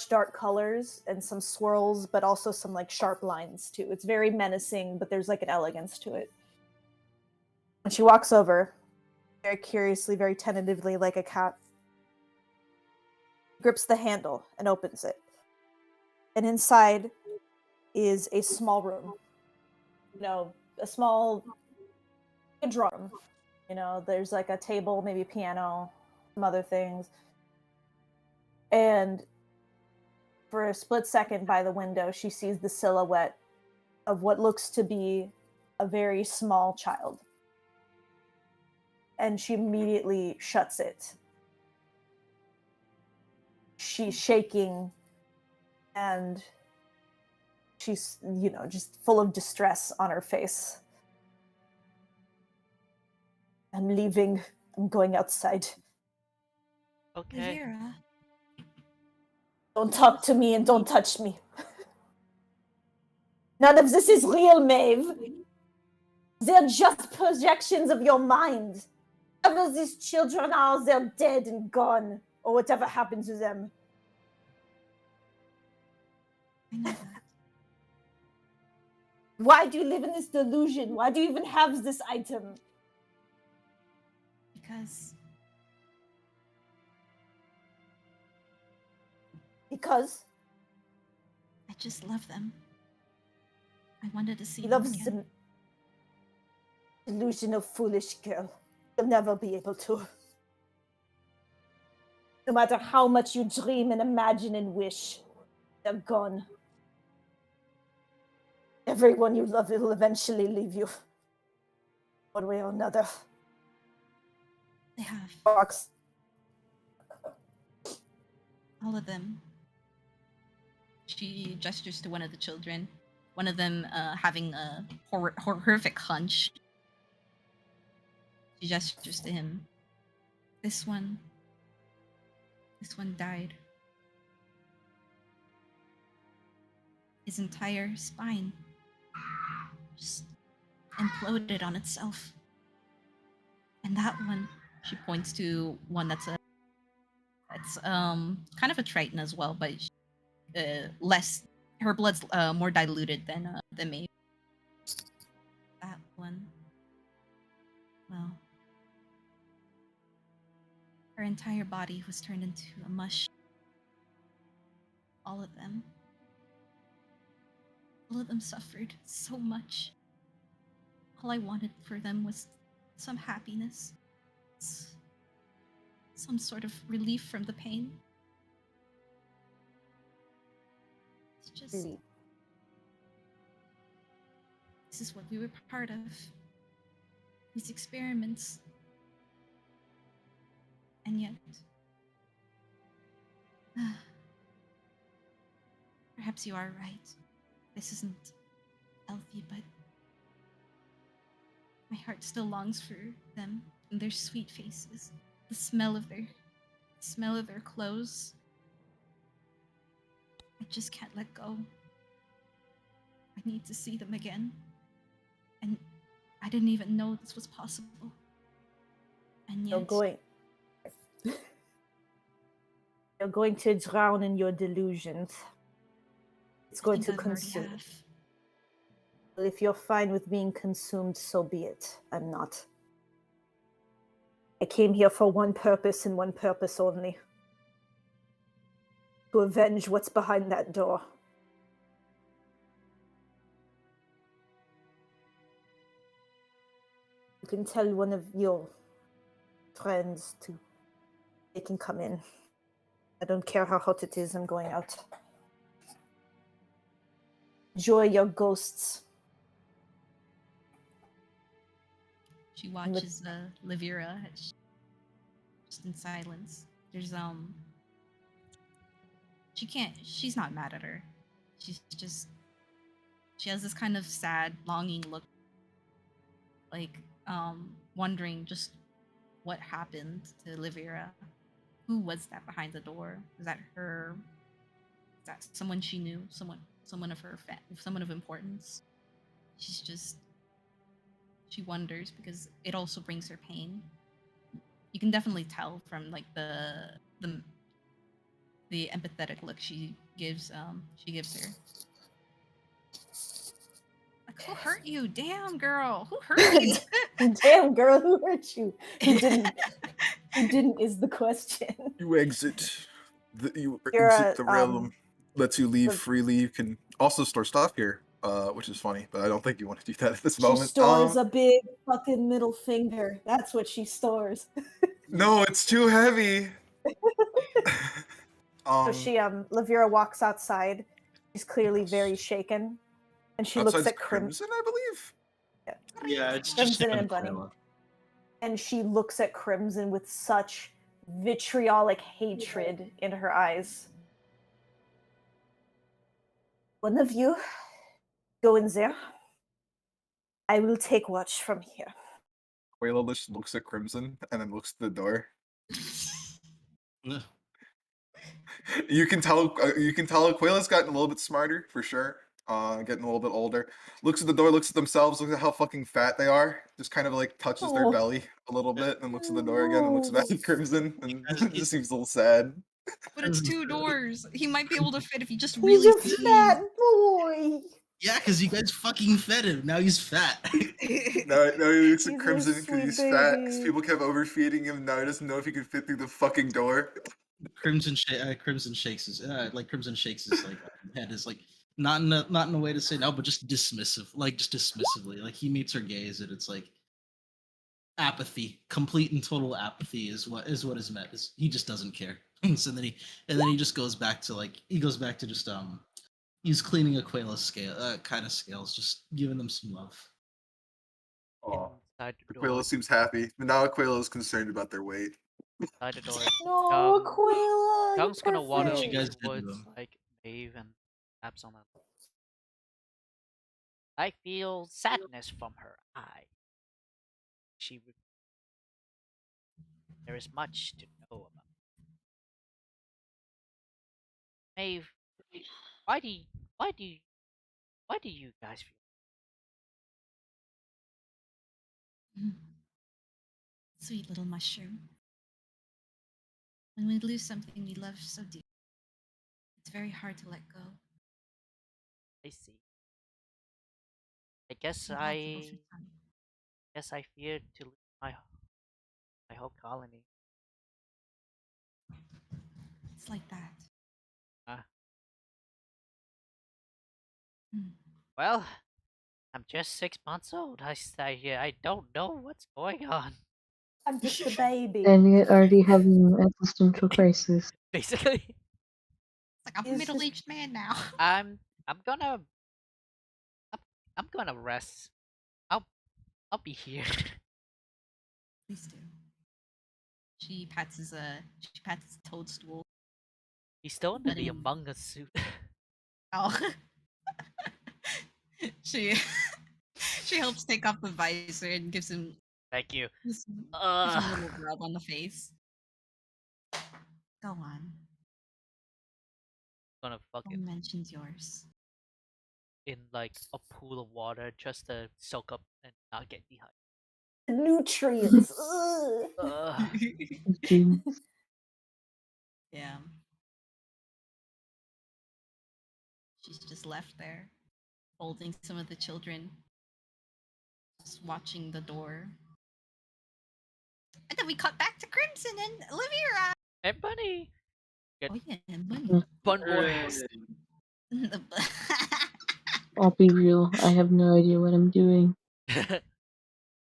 dark colors and some swirls, but also some like sharp lines too. It's very menacing, but there's like an elegance to it. And she walks over, very curiously, very tentatively, like a cat, grips the handle and opens it. And inside is a small room. A small drawing room. There's like a table, maybe a piano, some other things. And for a split second by the window, she sees the silhouette of what looks to be a very small child. And she immediately shuts it. She's shaking and she's, just full of distress on her face. I'm leaving. I'm going outside.
Okay.
Lyra.
Don't talk to me and don't touch me. None of this is real, Maeve. They're just projections of your mind. Whatever these children are, they're dead and gone. Or whatever happened to them.
I know that.
Why do you live in this delusion? Why do you even have this item?
Because
Because
I just love them. I wanted to see
he
them
loves
again.
the delusional, foolish girl. You'll never be able to. No matter how much you dream and imagine and wish, they're gone. Everyone you love will eventually leave you. One way or another.
They have.
Fox.
All of them. She gestures to one of the children. One of them having a horrific hunch. She gestures to him. This one died. His entire spine just imploded on itself. And that one, she points to one that's kind of a Triton as well, but less. Her blood's more diluted than me. That one. Well, her entire body was turned into a mush. All of them. All of them suffered so much. All I wanted for them was some happiness. Some sort of relief from the pain. It's just... This is what we were part of. These experiments. And yet... Perhaps you are right. This isn't healthy, but... My heart still longs for them and their sweet faces. The smell of their clothes. I just can't let go. I need to see them again. And I didn't even know this was possible. And yet...
You're going to drown in your delusions. It's going to consume. If you're fine with being consumed, so be it. I'm not. I came here for one purpose and one purpose only. To avenge what's behind that door. You can tell one of your friends to... They can come in. I don't care how hot it is, I'm going out. Enjoy your ghosts.
She watches Livira just in silence. There's she's not mad at her. She's just, she has this kind of sad, longing look, like wondering just what happened to Livira. Who was that behind the door? Was that her? Is that someone she knew? Someone of her someone of importance? She wonders because it also brings her pain. You can definitely tell from like the empathetic look she gives her. Like, who hurt you? Damn, girl, who hurt you?
Damn, girl, who hurt you? Who didn't? Who didn't is the question.
You exit. You
You're
exit the
a,
realm. Lets you leave
the-
freely. You can also store stuff here, which is funny, but I don't think you want to do that at this
She
moment.
stores a big fucking middle finger. That's what she stores.
No, it's too heavy.
So she Lavira walks outside. She's clearly very shaken. And she looks
outside's
at
Crimson, I believe.
Yeah, it's just
Crimson
him
and Bunny.
Aquila.
And she looks at Crimson with such vitriolic hatred in her eyes. One of you go in there. I will take watch from here.
Quayla just looks at Crimson and then looks at the door.
Ugh.
You can tell Quayla's gotten a little bit smarter for sure. Getting a little bit older. Looks at the door, looks at themselves, looks at how fucking fat they are. Just kind of like touches their
Oh.
belly a little bit, and looks at the door again, and looks back at Crimson, and
Guys,
just seems a little sad.
But it's 2 doors. He might be able to fit if he just
He's
really
a fat boy.
Yeah, because you guys fucking fed him. Now he's fat.
Now he looks
He's
at
a
Crimson because
sweet
he's fat. Because
baby.
people kept overfeeding him. Now he doesn't know if he can fit through the fucking door.
Crimson shakes his like head is like not in a way to say no, but just dismissive, like just dismissively. Like he meets her gaze and it's like apathy, complete and total apathy is what is met. Is he just doesn't care. So then he just goes back to just he's cleaning Aquela's kind of scales, just giving them some love.
Oh,
Inside the door.
Aquila seems happy, but now Aquila is concerned about their weight.
Inside the door.
No, Aquila.
Young's gonna wander
What you
over
guys
the
did to
woods
him?
like Maeve and taps on it. I feel sadness from her eye. There is much to know about. Maeve, why do you, why do you, why do you guys feel?
Sweet little mushroom. When we lose something we love so deep, it's very hard to let go.
I see. I guess
We've had to go through
I
time.
guess I feared to lose my whole colony.
It's like that.
Ah.
Hmm.
Well, I'm just 6 months old. I don't know what's going on.
I'm just a baby.
And yet already having an existential crisis.
Basically,
It's like I'm a
It's just-
middle-aged man now.
I'm gonna I'm gonna rest. I'll be here.
Please do. She pats his toadstool.
He's still in the
Letting him-
Among Us suit.
Oh. she she helps take off the visor and gives him
Thank you.
gives him a
Ugh.
little rub on the face. Go on.
Gonna
Don't
fucking
mention yours.
in like a pool of water just to soak up and not get dehydrated.
Nutrients. Ugh.
Ugh.
Gee.
Yeah. She's just left there. holding some of the children, just watching the door. And then we cut back to Crimson and Olivia.
Hey, bunny.
Oh yeah, and Bunny.
Mm.
Bun boy.
I'll be real. I have no idea what I'm doing.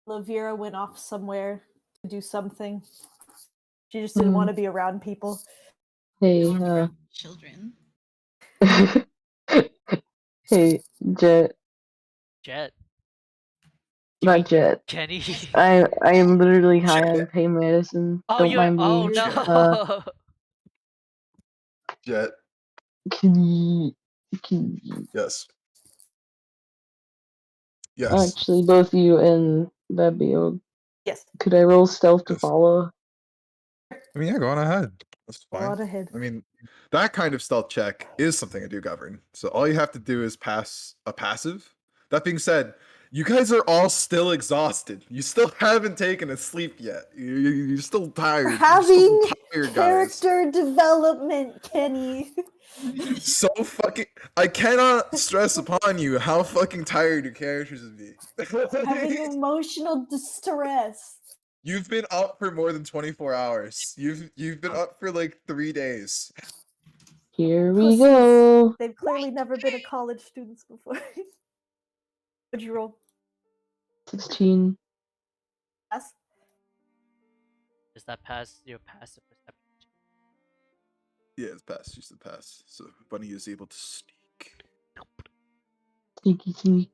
Lavira went off somewhere to do something. She just didn't want to be around people.
Hey,
Children.
hey, Jet.
Jet.
Not Jet.
Kenny.
I am literally high on pain medicine.
Oh,
Don't mind me.
oh no.
Jet.
Can
Yes. Yes.
actually, both you and Babio,
Yes.
could I roll stealth to
Yes.
follow?
I mean, yeah, go on ahead. That's
Go
fine.
on ahead.
I mean, that kind of stealth check is something I do govern. So all you have to do is pass a passive. That being said, you guys are all still exhausted. You still haven't taken a sleep yet. You're still tired.
We're
You're
having
still tired, guys.
character development, Kenny.
So fucking. I cannot stress upon you how fucking tired your characters would be.
Having emotional distress.
You've been up for more than 24 hours. You've been up for like 3 days.
Here we
Pussies.
go.
They've clearly never been a college students before. What'd you roll?
16.
Yes?
Does that pass your passive perception?
Yeah, it's pass. Just a pass. So Bunny is able to sneak.
Sneaky sneak.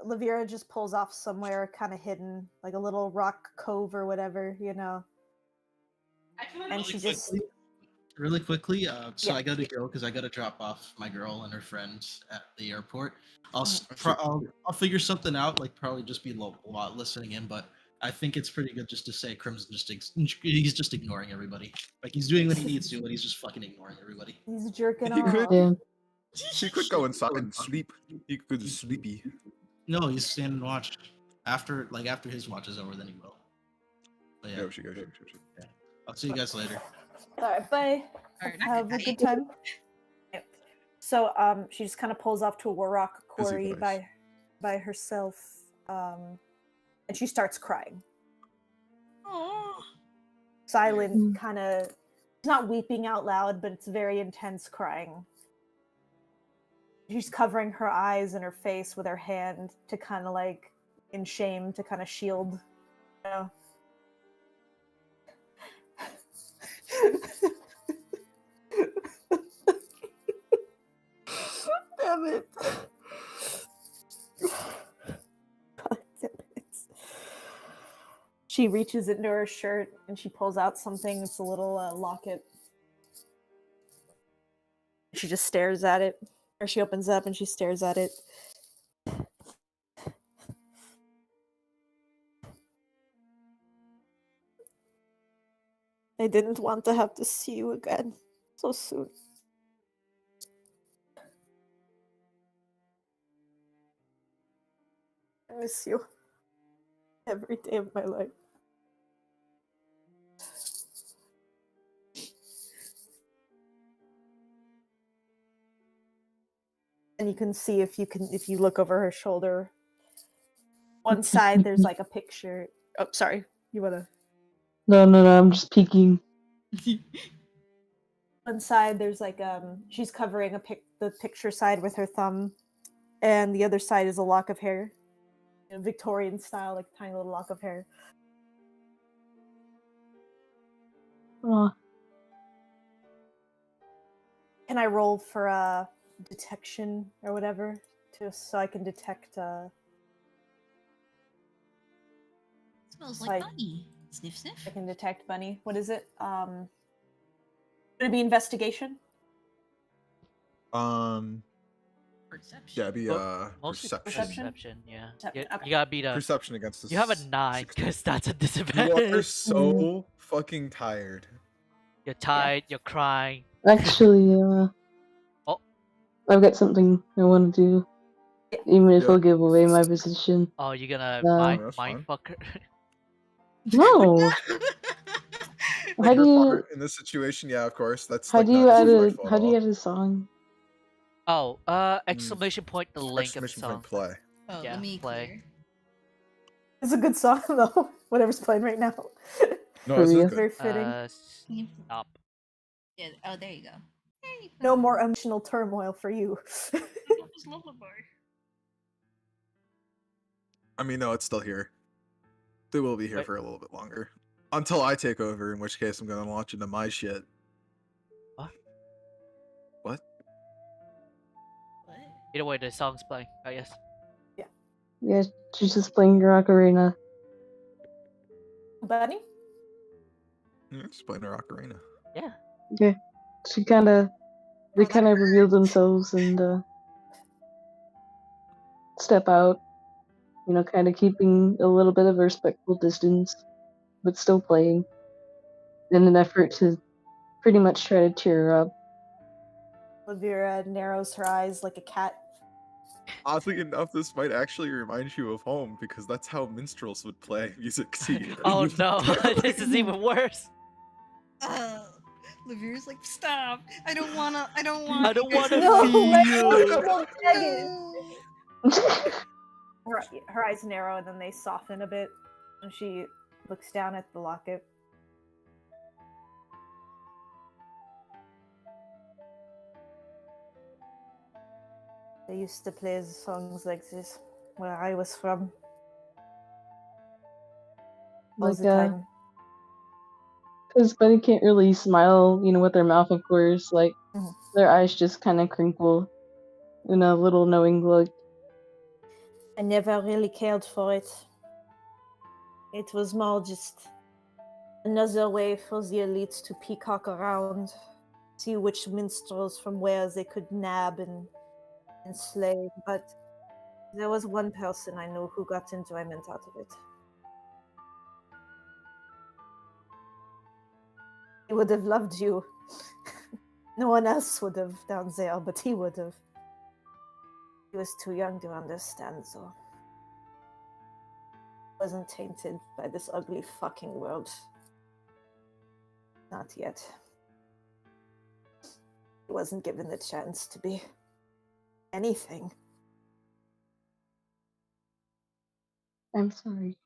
Lavira just pulls off somewhere kind of hidden, like a little rock cove or whatever, you know. And she just
Really quickly, so
Yeah.
I gotta go because I gotta drop off my girl and her friends at the airport. I'll figure something out, like probably just be a lot listening in, but I think it's pretty good just to say Crimson he's just ignoring everybody. Like he's doing what he needs to, but he's just fucking ignoring everybody.
he's jerking
He could-
off.
Yeah.
He could go inside and sleep. He could be sleepy.
No, he's standing watch. After his watch is over, then he will. But yeah,
Go.
I'll see you guys later.
Alright, bye.
Alright,
Have a
bye.
good time. Yeah. So she just kind of pulls off to a warrock quarry
voice.
by herself, and she starts crying.
Aw.
Silent, kind of, not weeping out loud, but it's very intense crying. She's covering her eyes and her face with her hand to kind of like, in shame, to kind of shield, you know. Damn it. God damn it. She reaches into her shirt and she pulls out something. It's a little locket. She just stares at it. Or she opens up and she stares at it. I didn't want to have to see you again so soon. I miss you every day of my life. And you can see if you look over her shoulder. One side there's like a picture. Oh, sorry. You wanna?
No, I'm just peeking.
One side there's like she's covering the picture side with her thumb, and the other side is a lock of hair, Victorian style, like tiny little lock of hair.
Aw.
Can I roll for detection or whatever, so I can detect?
Smells
Like-
like bunny. Sniff, sniff.
I can detect bunny. What is it? Would it be investigation?
Perception.
Yeah, be
Mostly
perception.
perception, yeah.
Perception,
You
okay.
gotta beat a.
Perception against this.
You have a 9, because that's a
You are
disadvantage.
so fucking tired.
You're tired, you're crying.
Actually,
Oh.
I've got something I want to do. Even if
Yeah.
I'll give away my position.
Oh, you're gonna
That's fine.
mind fuck her?
No!
Like
How
her
do you
part in this situation, yeah, of course. That's
how
like
do you
not
add a
disrespectful at
how do you
all.
add a song?
Oh, exclamation point the link of the
Exclamation point
song.
play.
Oh,
Yeah,
let me
play.
clear.
It's a good song though. Whatever's playing right now.
No,
For
this is
real.
good.
Very fitting.
Stop.
Yeah. Oh, there you go. There you go.
No more emotional turmoil for you.
Just lullaby.
I mean, no, it's still here. They will be here
Wait.
for a little bit longer. Until I take over, in which case I'm gonna launch into my shit.
What?
What?
What?
Either way, the song's playing, I guess.
Yeah, she's just playing your ocarina.
Bunny?
Just playing her ocarina.
Yeah.
Yeah, she kind of. They
Oh, that
kind of
hurt.
reveal themselves and step out. You know, kind of keeping a little bit of a respectful distance, but still playing in an effort to pretty much try to cheer her up.
Olivia narrows her eyes like a cat.
Oddly enough, this might actually remind you of home because that's how minstrels would play music to you.
Oh no, this is even worse.
Lavier's like, stop! I don't wanna. I don't want.
I don't want to
No, let
feel.
go, Megan.
No.
Her eyes narrow and then they soften a bit. And she looks down at the locket. They used to play songs like this where I was from. All
Like,
the time.
because Bunny can't really smile, you know, with their mouth, of course. Like,
Mhm.
their eyes just kind of crinkle in a little knowing look.
I never really cared for it. It was more just another way for the elites to peacock around, see which minstrels from where they could nab and enslave. But there was one person I knew who got enjoyment out of it. He would have loved you. No one else would have down there, but he would have. He was too young to understand, so wasn't tainted by this ugly fucking world. Not yet. He wasn't given the chance to be anything.
I'm sorry.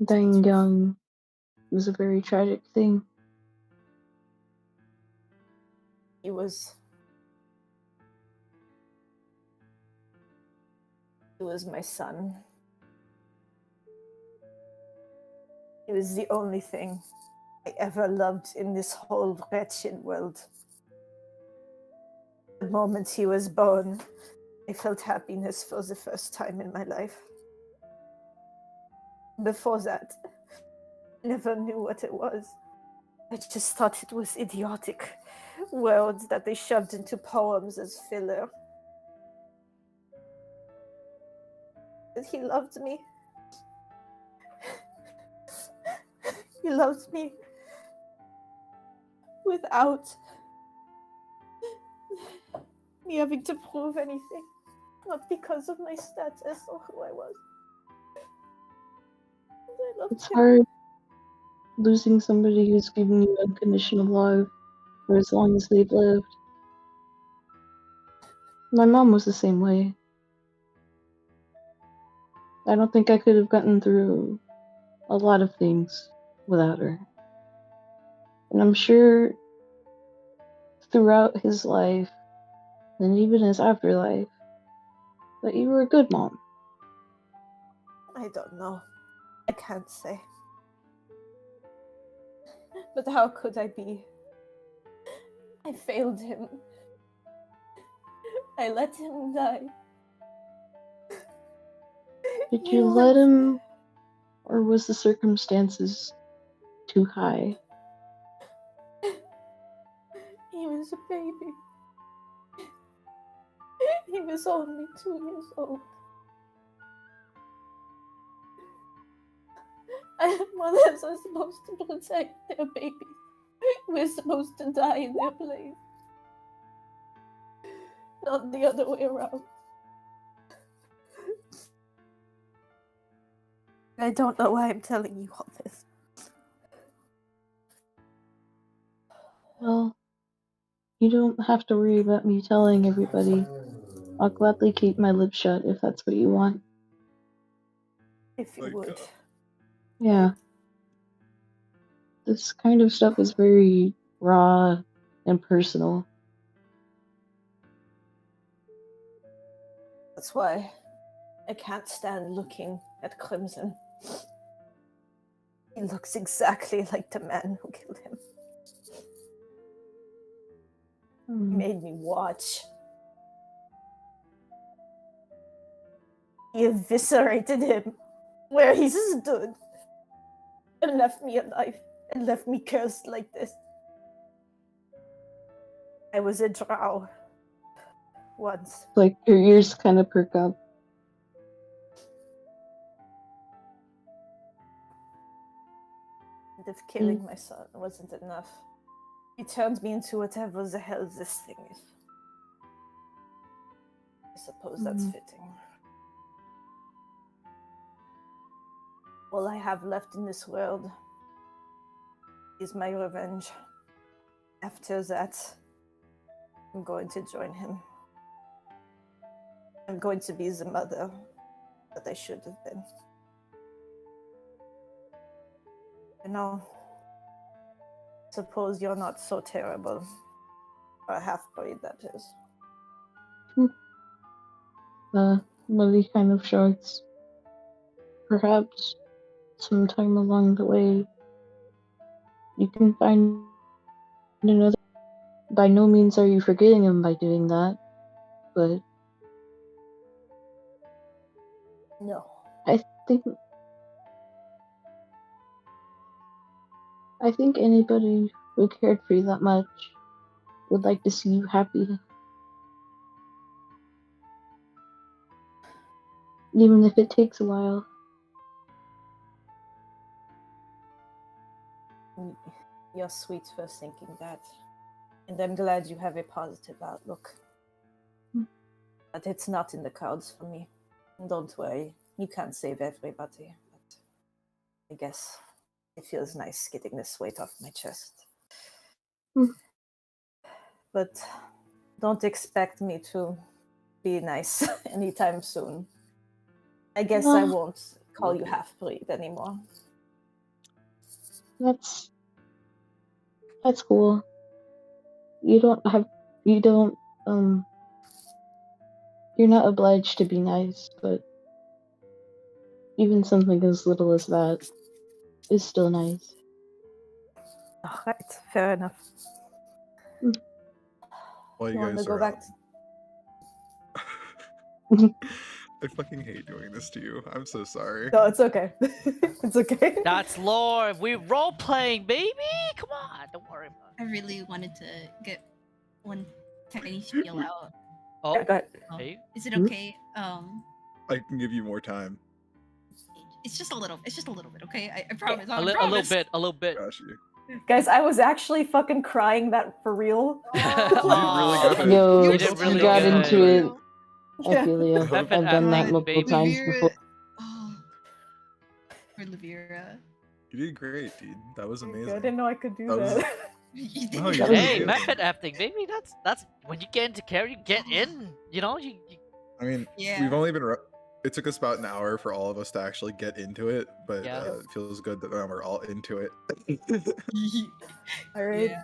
Dying young was a very tragic thing.
He was my son. He was the only thing I ever loved in this whole wretched world. The moment he was born, I felt happiness for the first time in my life. Before that, I never knew what it was. I just thought it was idiotic words that they shoved into poems as filler. But he loved me. He loved me without me having to prove anything. Not because of my status or who I was. I loved
It's
him.
hard losing somebody who's given you unconditional love for as long as they've lived. My mom was the same way. I don't think I could have gotten through a lot of things without her. And I'm sure throughout his life, and even his afterlife, that you were a good mom.
I don't know. I can't say. But how could I be? I failed him. I let him die.
Did
He
you let
was-
him, or was the circumstances too high?
He was a baby. He was only 2 years old. Mothers are supposed to protect their babies. We're supposed to die in their place. Not the other way around. I don't know why I'm telling you all this.
Well, You don't have to worry about me telling everybody. I'll gladly keep my lips shut if that's what you want.
If you
Like,
would.
Yeah. This kind of stuff is very raw and personal.
That's why I can't stand looking at Crimson. He looks exactly like the man who killed him. He
Hmm.
made me watch. He eviscerated him where he stood and left me alive and left me cursed like this. I was a drow once.
Like your ears kind of perk up.
And if killing my son wasn't enough, he turned me into whatever the hell this thing is. I suppose that's fitting. All I have left in this world is my revenge. After that, I'm going to join him. I'm going to be the mother that I should have been. You know, suppose you're not so terrible. Or a half-breed, that is.
Movie kind of shorts. Perhaps sometime along the way, you can find another. By no means are you forgetting him by doing that, but
No.
I think anybody who cared for you that much would like to see you happy, even if it takes a while.
You're sweet for thinking that. And I'm glad you have a positive outlook. But it's not in the cards for me. And don't worry, you can't save everybody. But I guess it feels nice getting this weight off my chest. But don't expect me to be nice anytime soon. I guess I won't call you half-breed anymore.
That's cool. You don't you're not obliged to be nice, but even something as little as that is still nice.
Alright, fair enough.
While
You
you
want to
guys
go
are
back?
I fucking hate doing this to you. I'm so sorry.
No, it's okay. It's okay.
That's lore. We're role playing, baby. Come on, don't worry about
I really wanted to get one tiny spiel out.
Oh,
Yeah, go ahead.
hey.
Is it okay?
I can give you more time.
It's just a little. It's just a little bit. Okay, I promise.
A
I
little
promise.
bit, a little bit.
Gosh, you.
Guys, I was actually fucking crying that for real.
Aw,
good.
Yo,
You
you
did really
got
good.
into it. I feel you.
Method
I've done that
acting,
multiple
baby.
times before.
Oh, for Levira.
You did great, dude. That was
I
amazing.
didn't know I could do
That was-
that.
You
No,
did
you
That was
Hey,
good.
method acting, baby. That's when you get into character, you get in. You know, you
I mean,
Yeah.
we've only been. It took us about an hour for all of us to actually get into it, but
Yeah.
it feels good that now we're all into it.
Alright.
Yeah.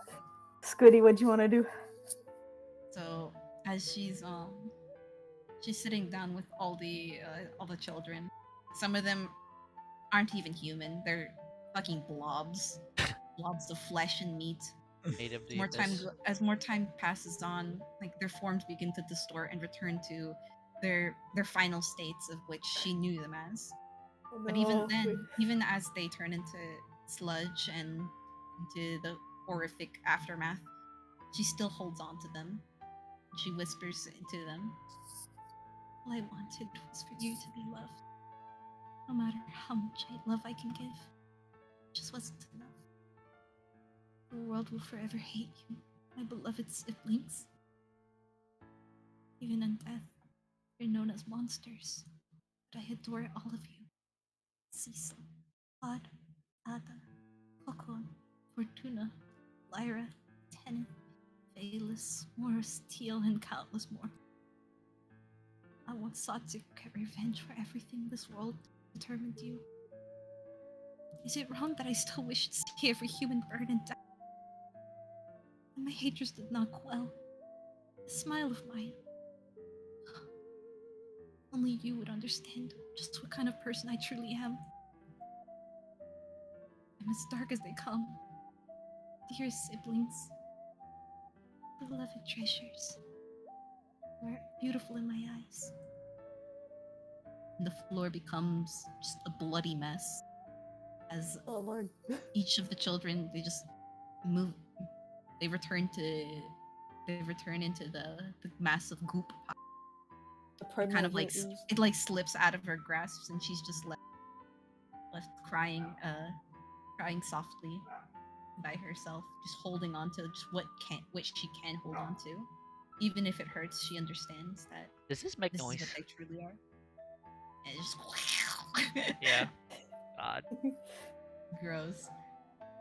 Squiddy, what do you want to do?
So as she's sitting down with all the children. Some of them aren't even human. They're fucking blobs. Blobs of flesh and meat.
made of the
More time
abyss.
as more time passes on, like their forms begin to distort and return to their final states of which she knew them as. But even then, even as they turn into sludge and into the horrific aftermath, she still holds on to them. She whispers into them, all I wanted was for you to be loved. No matter how much love I can give, it just wasn't enough. The world will forever hate you, my beloved siblings. Even in death, you're known as monsters, but I adore all of you. Cecil, Claude, Ada, Coco, Fortuna, Lyra, Tennant, Valus, Morris, Teal, and countless more. I once sought to get revenge for everything this world determined you. Is it wrong that I still wish to see every human burn and die? And my hatred did not quell. The smile of mine. Only you would understand just what kind of person I truly am. I'm as dark as they come. Dear siblings, beloved treasures, you are beautiful in my eyes. And the floor becomes just a bloody mess as
Oh lord.
each of the children they just move. They return into the massive goop.
The
Kind of like
permanent
it like slips out of her grasp, and she's just left crying softly by herself, just holding on to just what she can hold on to. Even if it hurts, she understands that
Does this make
this is
noise?
what they truly are. And it just
Yeah. God.
gross.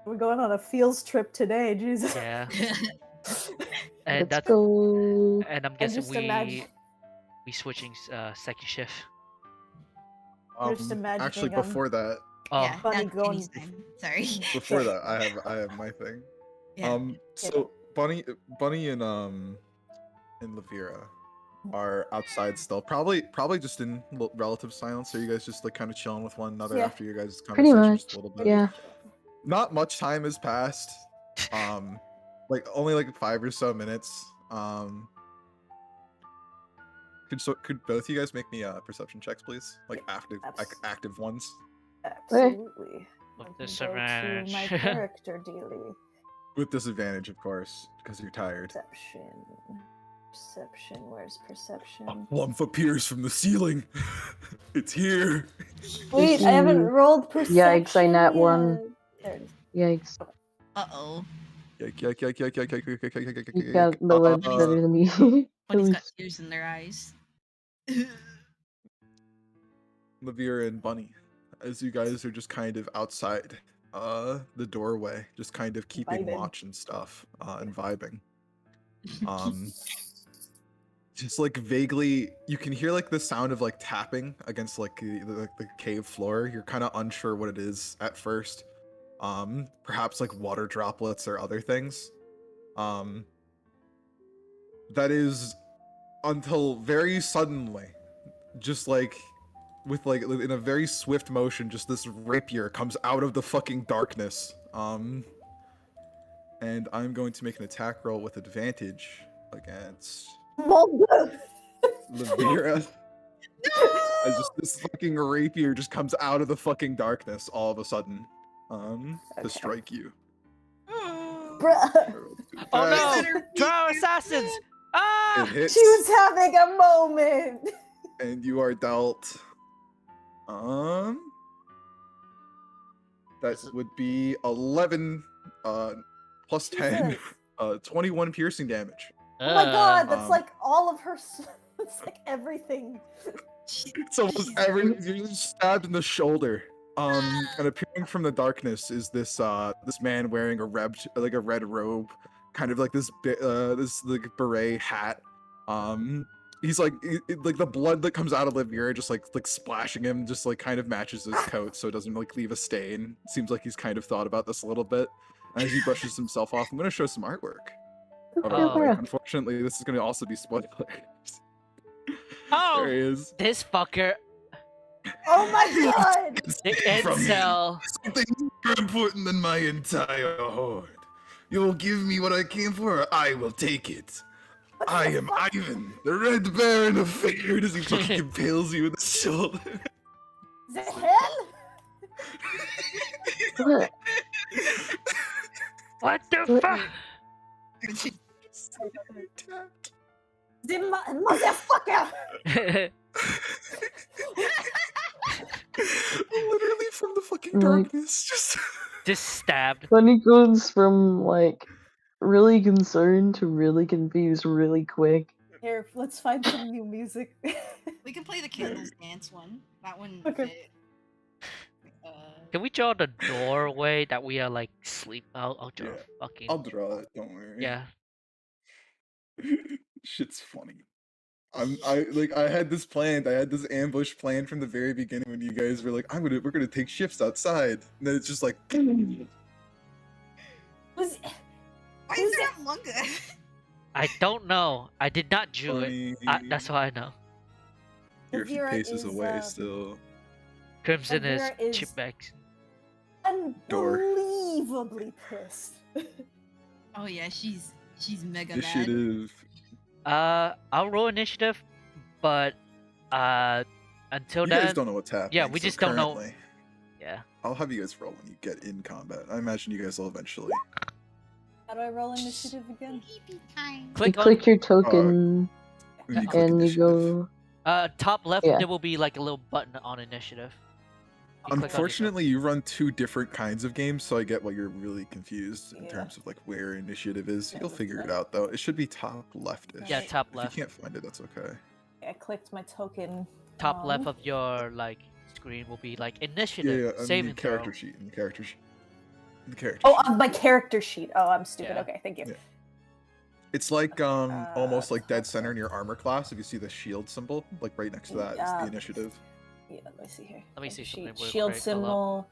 We're going on a fields trip today, Jesus.
Yeah. And
Let's
that's
go.
and I'm
I
guessing
just imagine.
we switching second shift.
Just imagining,
Actually, before that,
Oh,
Yeah,
Bunny
that's
going-
Kenny's time. Sorry.
before that, I have my thing.
Yeah.
So Bunny and Levira are outside still, probably just in relative silence. Are you guys just like kind of chilling with one another
Yeah.
after your guys'
Pretty
conversation just
much.
a little bit?
Yeah.
Not much time has passed. Like only like 5 or so minutes. Could both you guys make me perception checks, please? Like active ones.
Absolutely.
With
I can
this
go to my
advantage.
character dealy.
With disadvantage, of course, because you're tired.
Perception. Where's perception?
Lump appears from the ceiling. It's here.
Wait, I haven't rolled perception.
Yikes, I nat one.
There it is.
Yikes.
Uh-oh.
Yike, yike, yike, yike, yike, yike, yike, yike, yike,
You
yike,
got the webs
uh,
better than me.
Bunny's got
Please.
tears in their eyes.
Levira and Bunny, as you guys are just kind of outside the doorway, just kind of keeping
Vibing.
watch and stuff, and vibing. Just like vaguely, you can hear like the sound of like tapping against like the cave floor. You're kind of unsure what it is at first. Perhaps like water droplets or other things. That is until very suddenly, just like with like in a very swift motion, just this rapier comes out of the fucking darkness. And I'm going to make an attack roll with advantage against Levira. As just this fucking rapier just comes out of the fucking darkness all of a sudden, to
Okay.
strike you.
Bruh.
Oh
Fast.
no! Drow assassins!
It
Ah!
hits,
She was having a moment.
and you are dealt. That would be 11 plus 10,
Jesus.
21 piercing damage.
Oh my god, that's
Um,
like all of her. It's like everything.
It's almost every you're stabbed in the shoulder. And appearing from the darkness is this man wearing a red robe, kind of like this like beret hat. He's like like the blood that comes out of Levira just like splashing him, just like kind of matches his coat, so it doesn't like leave a stain. Seems like he's kind of thought about this a little bit. And as he brushes himself off, I'm gonna show some artwork.
Oh.
Like, unfortunately, this is gonna also be spoilers.
Oh!
There he is.
This fucker.
Oh my god!
The
From me.
incel.
Something more important than my entire horde. You'll give me what I came for, or I will take it. I am Ivan, the Red Baron of Fate, as he fucking impales you with his shoulder.
The hell?
What?
What the
What?
fuck?
The motherfucker!
Literally from the fucking
Like-
darkness, just
Just stabbed.
Bunny goes from like really concerned to really confused really quick.
Here, let's find some new music.
We can play the candles dance one. That one
Okay.
fit.
Can we draw the doorway that we are like sleep? I'll draw
Yeah,
a fucking.
I'll draw it. Don't worry.
Yeah.
Shit's funny. I had this planned. I had this ambush planned from the very beginning when you guys were like, we're gonna take shifts outside. And then it's just like
Was
Why
Who's
is there Among Us?
I don't know. I did not do it.
funny.
That's all I know.
You're a few
Vera
paces
is,
away still.
Crimson is
Vera is-
chipbacks.
unbelievably pissed.
Oh yeah, she's mega mad.
Initiative.
I'll roll initiative, but until
You guys
then,
don't know what's happening.
yeah, we
so
just don't know.
currently,
yeah.
I'll have you guys roll when you get in combat. I imagine you guys will eventually.
How do I roll initiative again?
Baby time.
You
Click on
click your token
When you click
and you
initiative.
go.
top left.
Yeah.
There will be like a little button on initiative. You click on
Unfortunately, you run two different kinds of games, so I get why you're really confused in
Yeah.
terms of like where initiative is.
Yeah,
You'll
that's
figure it
fine.
out though. It should be top leftish.
Yeah, top
If
left.
you can't find it, that's okay.
I clicked my token.
Top left
wrong.
of your like screen will be like
Yeah,
initiative,
on
save
the
and throw.
character sheet. In the character sheet. In the character
Oh,
sheet.
on my character sheet. Oh, I'm stupid.
Yeah.
Okay, thank you.
Yeah. It's like almost like dead
top
center in
left.
your armor class. If you see the shield symbol, like right next to that is
Yeah.
the initiative.
Yeah, let me see here.
Let me see
Sheet,
something real
shield
quick, hold up.
symbol.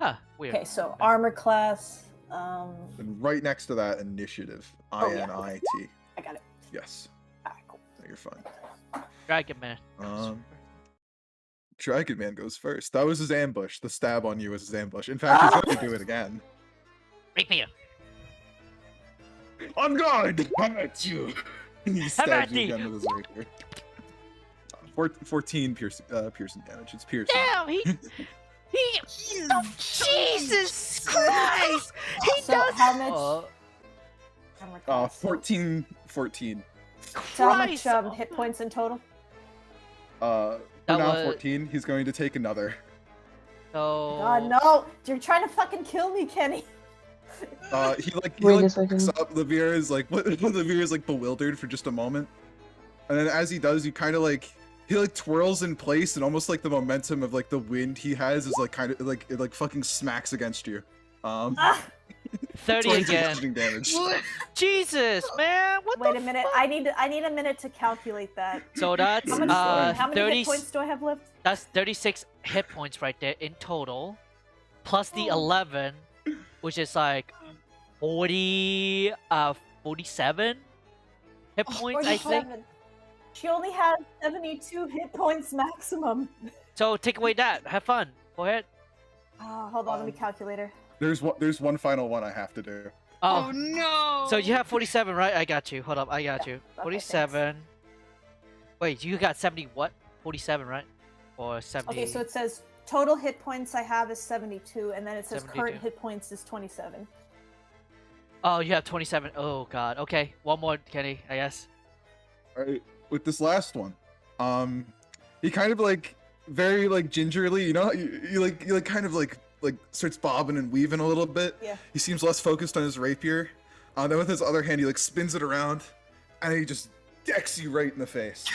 Huh, weird.
Okay, so armor class.
And right next to that, initiative.
Oh, yeah.
INIT.
I got it.
Yes.
Alright, cool.
No, you're fine.
Dragon Man.
Dragon Man goes first. That was his ambush. The stab on you was his ambush. In fact, he's going to do it again.
Rapier.
On guard! I'm at you! He stabs you
you.
again with his rapier. 14 piercing damage. It's piercing.
Damn, he. Oh, Jesus Christ! He
So
does.
how much?
Oh,
Armor class.
14.
So how much
Christ.
hit points in total?
For
That
now
was-
14. He's going to take another.
So.
God no! You're trying to fucking kill me, Kenny.
He
Wait a
looks
second.
up. Levere is like Levere is like bewildered for just a moment, and then as he does, you kind of like he like twirls in place, and almost like the momentum of like the wind he has is like kind of like it like fucking smacks against you.
Ah,
30
22
again.
bludgeoning damage.
Jesus, man. What
wait
the
a minute.
fuck?
I need a minute to calculate that.
So that's
How much-
How many
30.
hit points do I have left?
That's 36 hit points right there in total, plus the
Oh.
11, which is like 47 hit points, I think.
47. She only has 72 hit points maximum.
So take away that. Have fun. Go ahead.
Hold on, let me calculator.
There's one final one I have to do.
Oh,
no!
so you have 47, right? I got you. Hold up, I got you.
okay,
47. Wait, you got 70 what? 47, right? Or 70?
Okay, so it says total hit points I have is 72, and then it says
72.
current hit points is 27.
Oh, you have 27. Oh god. Okay, one more, Kenny. I guess.
All right, with this last one, he kind of like very like gingerly, you know, you like kind of like starts bobbing and weaving a little bit.
Yeah.
He seems less focused on his rapier. Then with his other hand, he like spins it around, and he just decks you right in the face.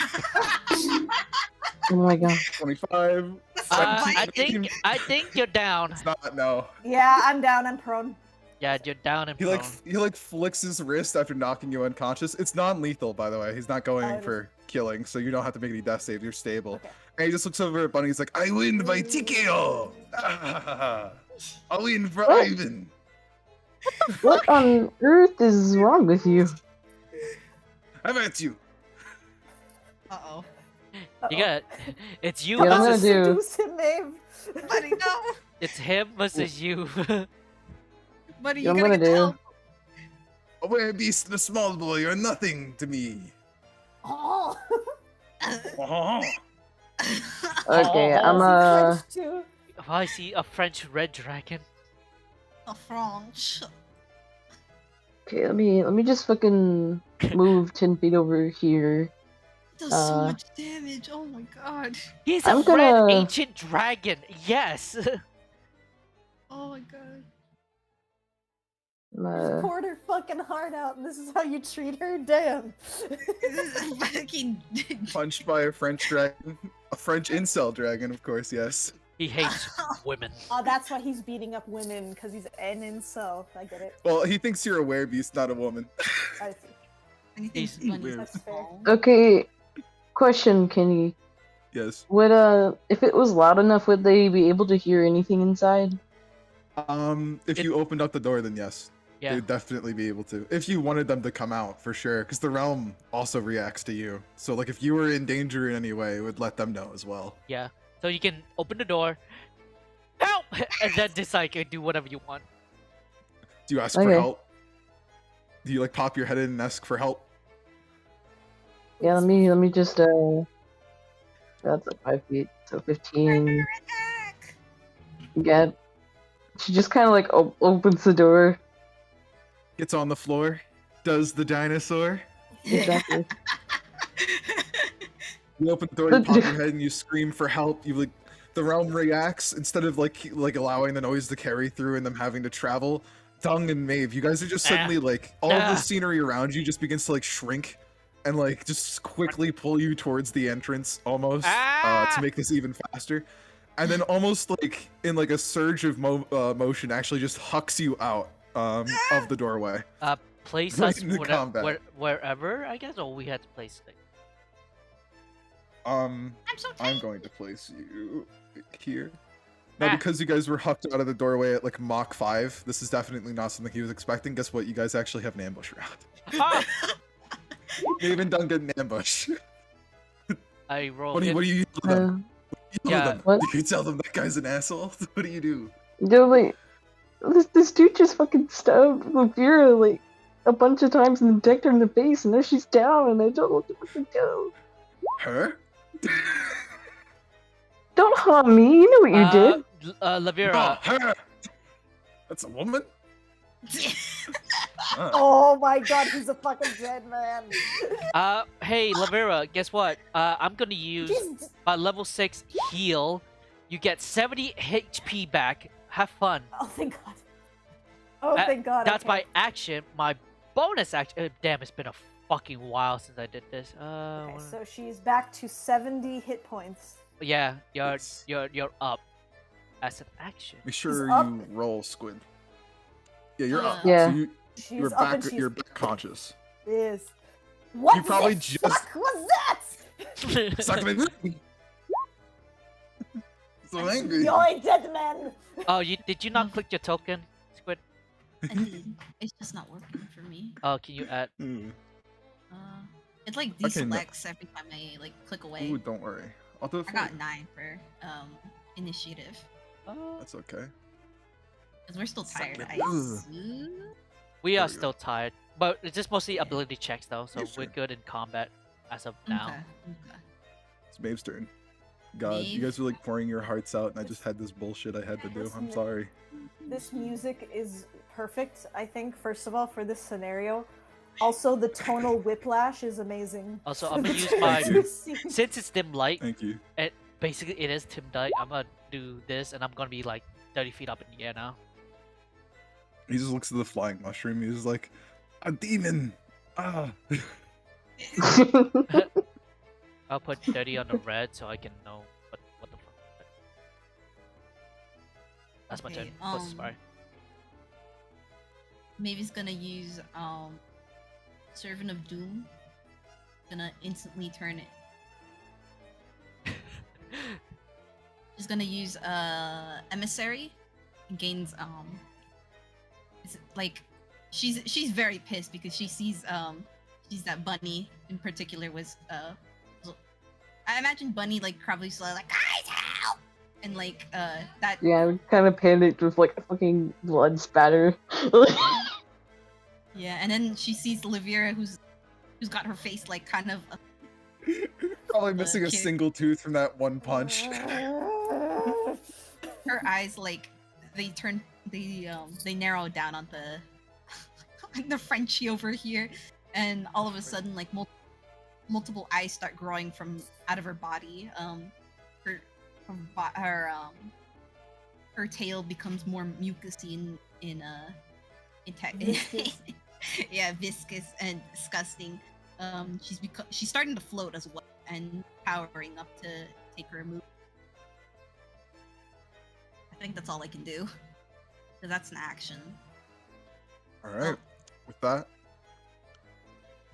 Oh my god.
25.
I
17.
think you're down.
It's not no.
Yeah, I'm down. I'm prone.
Yeah, you're down and
He like flicks his wrist after knocking you unconscious. It's non-lethal, by the way. He's not going
it
for killing, so you don't have to make any death saves. You're stable.
Okay.
And he just looks over at Bunny. He's like, "I win by TKO. I win for
What?
Ivan."
What on earth is wrong with you?
I'm at you.
Uh-oh.
You got. It's you.
Yeah, I'm
versus,
gonna do-
Seduce him, Maeve.
Buddy, no!
It's him versus you.
Buddy,
Yeah,
you
I'm
gotta
gonna
get the
do-
help.
A were beast and a small boy are nothing to me.
Oh.
Okay,
Oh,
I'm
French too.
Oh, I see a French red dragon.
A French.
Okay, let me just fucking move 10 feet over here.
Does so
Uh,
much damage. Oh my god.
He's a
I'm
red
gonna-
ancient dragon. Yes.
Oh my god.
You poured her fucking heart out, and this is how you treat her? Damn.
Fucking.
Punched by a French dragon. A French incel dragon, of course, yes.
He hates women.
Oh, that's why he's beating up women, because he's an incel. I get it.
Well, he thinks you're a werebeast, not a woman.
I see.
Anything
He's-
bunny
That's fair.
small.
Okay, question, Kenny.
Yes.
Would if it was loud enough, would they be able to hear anything inside?
If you opened up the door, then yes.
Yeah.
They'd definitely be able to. If you wanted them to come out, for sure. Because the realm also reacts to you. So, like, if you were in danger in any way, it would let them know as well.
Yeah. So you can open the door, help, and then decide to do whatever you want.
Do you ask for
Okay.
help? Do you, like, pop your head in and ask for help?
Yeah, let me just that's at 5 feet, so 15.
Attack!
Yeah, she just kind of like opens the door.
Gets on the floor. Does the dinosaur.
Exactly.
You open the door, you pop your head, and you scream for help. You, like, the realm reacts. Instead of, like allowing the noise to carry through and them having to travel, Dung and Maeve, you guys are just suddenly, like, all of the scenery around you just begins to, like, shrink and, like, just quickly pull you towards the entrance, almost, to make this even faster. And then almost, like, in, like, a surge of motion, actually just hucks you out of the doorway.
Place
Right
us
into combat.
wherever, I guess, or we had to place it.
I'm so
I'm
tight.
going to place you here. Now, because you guys were hucked out of the doorway at, like, Mach 5, this is definitely not something he was expecting. Guess what? You guys actually have an ambush round.
Ah!
Maeve and Dung get an ambush.
I roll.
What do you yell at them? You yell at
yeah.
them.
What?
Do you tell them that guy's an asshole? What do you do?
Yo, like, this dude just fucking stabbed Levira like a bunch of times and decked her in the face, and now she's down, and I don't know what to fucking do.
Her?
Don't harm me. You know what you did.
Lavira.
Oh, her! That's a woman? Ah.
Oh my god, he's a fucking dead man.
Hey, Lavira, guess what? I'm gonna use
He's...
level 6 heal. You get 70 HP back. Have fun.
Oh, thank god. Oh, thank god.
That's
okay.
my action. My bonus action. Damn, it's been a fucking while since I did this.
Okay, so she's back to 70 hit points.
Yeah,
Yes.
you're up as an action.
Make sure
up.
you roll, Squid. Yeah, you're up.
Yeah.
So
She's
you're
up and
back.
she's
You're back conscious.
is. What
You probably
the
just-
fuck was that?
Suck it in. So angry.
You're a dead man.
Oh, did you not click your token, Squid?
I did. It's just not working for me.
Oh, can you add?
Hmm.
It like
Okay, no.
deselects every time I like click away.
Ooh, don't worry. I'll do it
I
for
got
you.
9 for initiative.
Oh.
That's okay.
Because we're still tired. I
Ugh.
assume.
We
There
are
we go.
still tired, but it's just mostly ability checks though, so
Yeah,
we're
sure.
good in combat as of now.
Okay.
It's Maeve's turn. God, you
Maeve?
guys were like pouring your hearts out, and I just had this bullshit I had to do. I'm sorry.
This music is perfect, I think, first of all, for this scenario. Also, the tonal whiplash is amazing.
Also, I'm gonna use
Thank
my
you.
since it's dim light.
Thank you.
Basically, it is dim light. I'm gonna do this, and I'm gonna be like 30 feet up in the air now.
He just looks at the flying mushroom. He's just like, a demon. Ah.
I'll put 30 on the red so I can know what the fuck. That's my turn.
Okay,
Plus inspire.
Maybe's gonna use Servant of Doom. Gonna instantly turn it. She's gonna use Emissary. Gains it's like she's very pissed because she sees that Bunny in particular was I imagine Bunny like probably like guys help and like that
Yeah, I kind of panicked with like a fucking blood spatter.
yeah, and then she sees Livira who's got her face like kind of
Probably missing a
kid.
single tooth from that one punch.
her eyes like they narrow down on the on the Frenchie over here, and all of a sudden like multiple eyes start growing from out of her body. Her tail becomes more mucousy
Viscous.
yeah, viscous and disgusting. She's starting to float as well and powering up to take her move. I think that's all I can do. So that's an action.
All right. With that,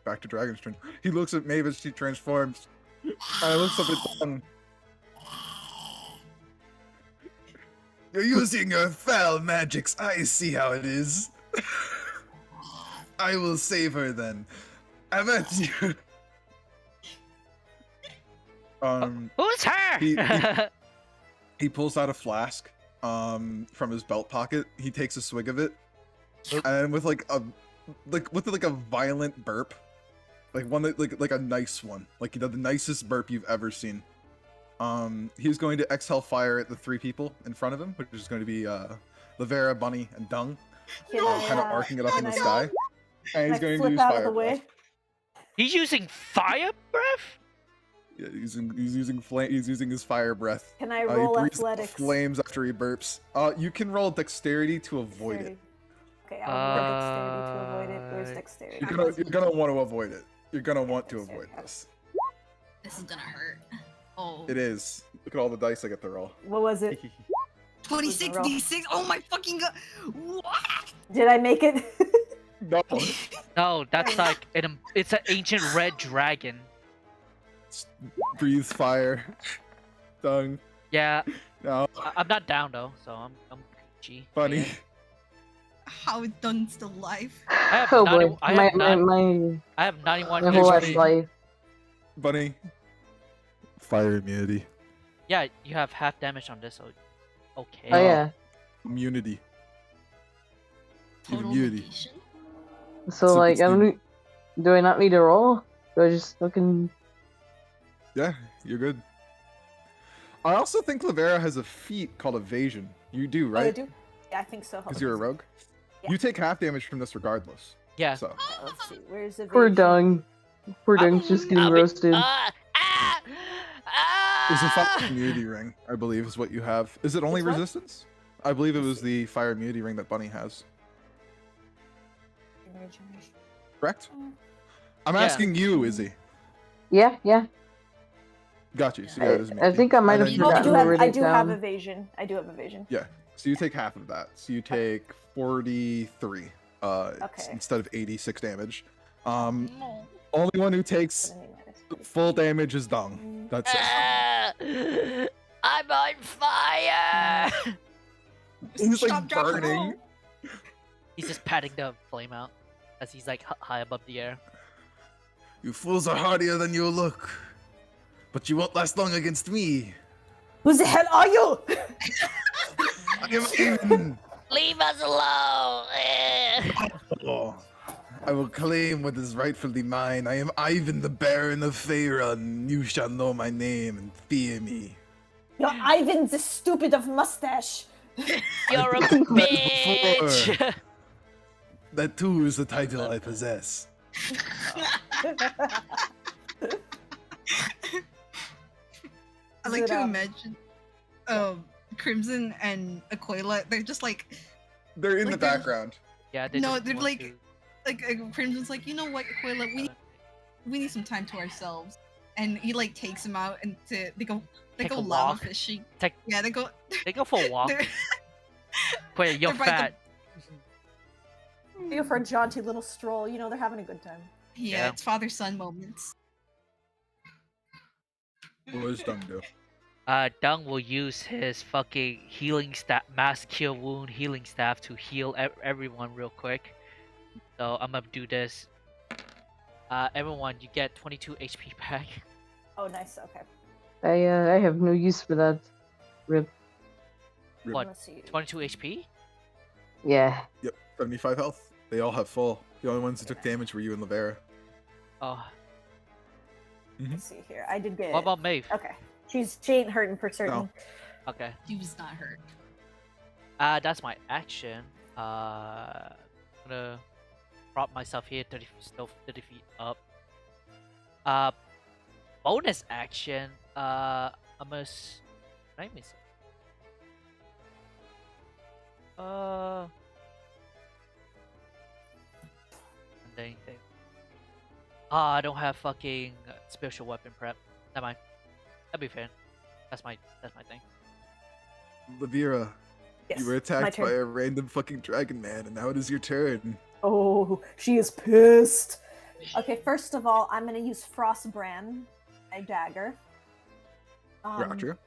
back to Dragon's turn. He looks at Maeve as she transforms. And looks up at Dung. You're using your foul magics. I see how it is. I will save her then. I'm at you.
Who's her?
He pulls out a flask from his belt pocket. He takes a swig of it, and with like a violent burp, like one that like a nice one, like the nicest burp you've ever seen. He's going to exhale fire at the three people in front of him, which is going to be Lavera, Bunny, and Dung, kind of arcing it up in the sky. And he's going to
flip
use
out of
fire
the way?
breath.
He's using fire breath?
Yeah, he's using his fire breath.
Can I
He
roll
breathes
athletics?
flames after he burps. You can roll dexterity to avoid it.
Okay, I'll roll dexterity to avoid it. Where's dexterity?
You're gonna want to avoid it. You're gonna want to avoid this.
This is gonna hurt. Oh.
It is. Look at all the dice I get to roll.
What was it?
26
roll?
d6. Oh my fucking god. What?
Did I make it?
No.
No, that's like it's an ancient red dragon.
Breathe fire. Dung.
Yeah,
No.
I'm not down though, so I'm G.
Bunny.
How is Dunn still alive?
I have
Oh
90
boy,
I have
my
I have 91
whole
Bunny.
HP.
life.
Bunny. Fire immunity.
Yeah, you have half damage on this, so okay.
Oh yeah.
Immunity.
Total
Immunity.
negation?
So
So
like,
it's
I don't need, do I not need to roll? Do I just fucking?
Yeah, you're good. I also think Lavera has a feat called evasion. You do,
Oh, I
right?
do? Yeah, I think so.
Because you're a rogue.
Yeah.
You take half damage from this regardless.
Yeah.
So
Okay, let's see. Where's the
Poor Dung. Poor Dung's just getting roasted.
it's a fire immunity ring, I believe, is what you have. Is it only
It's what?
resistance? I believe it was the fire immunity ring that Bunny has. Correct? I'm
Yeah.
asking you, Izzy.
Yeah, yeah.
Got you. So yeah, it is
I
immunity.
think I might
And
have
then
Oh, I
forgotten
do
to
have.
write
I
it
do have
down.
evasion. I do have evasion.
Yeah. So you take half of that. So you take 43
Okay.
instead of 86 damage.
No.
Only one who takes
70 minus
full damage is Dung. That's it.
I'm on fire!
He's like
Stop, drop, and
burning.
roll.
He's just patting the flame out as he's like high above the air.
You fools are hardier than you look. But you won't last long against me.
Who the hell are you?
I am Ivan.
Leave us alone!
Oh, I will claim what is rightfully mine. I am Ivan the Baron of Faerun. You shall know my name and fear me.
You're Ivan the stupid of mustache.
You're a bitch!
That too is the title I possess.
I like
Is
to
it,
imagine Crimson and Aquila, they're just like
They're in
Like
the
they're-
background.
Yeah, they
No,
just
they're
want
like-
to-
Crimson's like, you know what, Aquila, we need some time to ourselves. And he like takes him out and they go
Take a
lava
walk.
fishing.
Take-
Yeah, they go
They go for a walk.
they're-
Wait, you're
they're by the-
fat.
They go for a jaunty little stroll. You know, they're having a good time.
yeah,
Yeah.
it's father-son moments.
What does Dung do?
Dung will use his fucking healing staff, mass cure wound healing staff to heal everyone real quick. So I'm gonna do this. Everyone, you get 22 HP back.
Oh, nice. Okay.
I have no use for that. Rip.
What?
Let's see.
22 HP?
Yeah.
Yep, 75 health. They all have full. The only ones who took damage were you and Lavera.
Oh,
Let's see here. I did get.
what about Maeve?
Okay. She ain't hurting for certain.
Okay.
He was not hurt.
That's my action. I'm gonna prop myself here, 30 feet up. Bonus action. I'm gonna. Can I miss? And anything. I don't have fucking spiritual weapon prep. Never mind. That'd be fair. That's my thing.
Lavera,
Yes.
you were
my
attacked
turn.
by a random fucking dragon man, and now it is your turn.
Oh, she is pissed. Okay, first of all, I'm gonna use Frostbrand, my dagger.
Roger.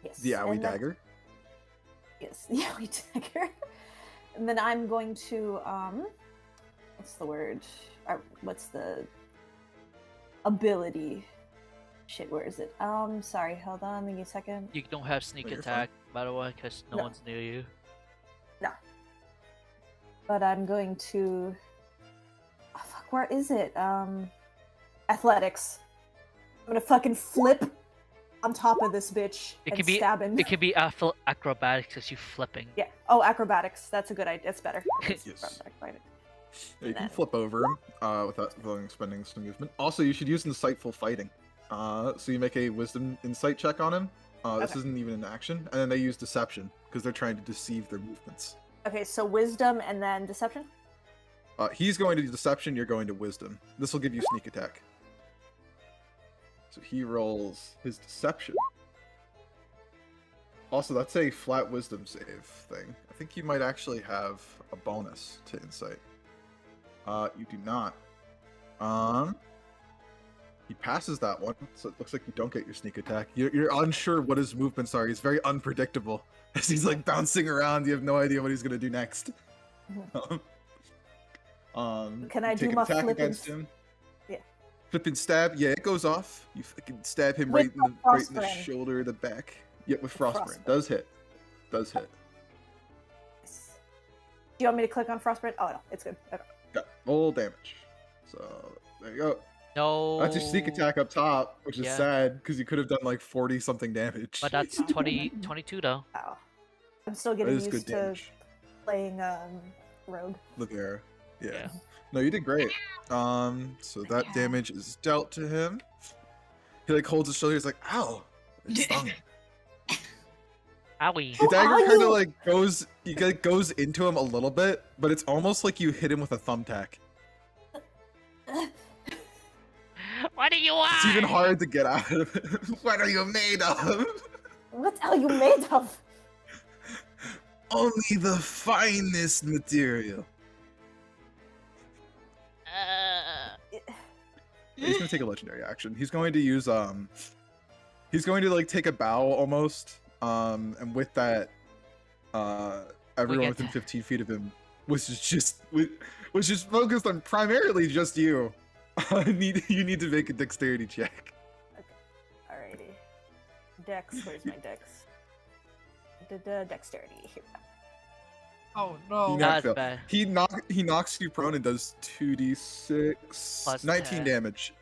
Yes.
The Owie
and then-
dagger.
Yes, the Owie dagger. And then I'm going to what's the word? What's the ability? Shit, where is it? Sorry, hold on, give me a second.
You don't have sneak
No, you're
attack, by the way, because no
No.
one's near you.
No. But I'm going to. Oh, fuck, where is it? Athletics. I'm gonna fucking flip on top of this bitch
It
and
could be
stab him.
it could be acrobatics because you flipping.
Yeah. Oh, acrobatics. That's a good idea. That's better. It's
Yes.
acrobatic.
Yeah, you can
Then-
flip over him without spending some movement. Also, you should use insightful fighting. So you make a wisdom insight check on him. This
Okay.
isn't even an action, and then they use deception because they're trying to deceive their movements.
Okay, so wisdom and then deception.
He's going to deception. You're going to wisdom. This will give you sneak attack. So he rolls his deception. Also, that's a flat wisdom save thing. I think you might actually have a bonus to insight. You do not. He passes that one, so it looks like you don't get your sneak attack. You're unsure what his movements are. He's very unpredictable. As he's like bouncing around, you have no idea what he's gonna do next.
Can I
you
do
take an
my
attack
flip and
against
s-
him?
Yeah.
Flip and stab. Yeah, it goes off. You fucking stab him
With
right in the
Frostbrand.
shoulder, the back. Yep, with
With
Frostbrand.
Frostbrand.
Does hit. Does hit.
Yes. Do you want me to click on Frostbrand? Oh no, it's good. Okay.
Got full damage. So there you go.
No.
That's your sneak attack up top, which is
Yeah.
sad because you could have done like 40 something damage.
But that's 22 though.
Wow. I'm still
That
getting
is good
used to
damage.
playing rogue.
Livera. Yeah.
Yeah.
No, you did great. So that damage is dealt to him. He like holds his shoulder. He's like, "Ow, it stung."
Owie.
The dagger
are
kind of
you?
like goes into him a little bit, but it's almost like you hit him with a thumbtack.
What do you want?
It's even hard to get out of it. What are you made of?
What are you made of?
Only the finest material. He's gonna take a legendary action. He's going to use he's going to like take a bow almost. And with that, everyone
get
within 15 feet of him was just focused on primarily just you. You need to make a dexterity check.
Alrighty. Dex, where's my dex? Dexterity. Here.
Oh
He
no.
knocked
That's
out.
bad.
He knocks you prone and does 2d6
Plus
19
10.
damage.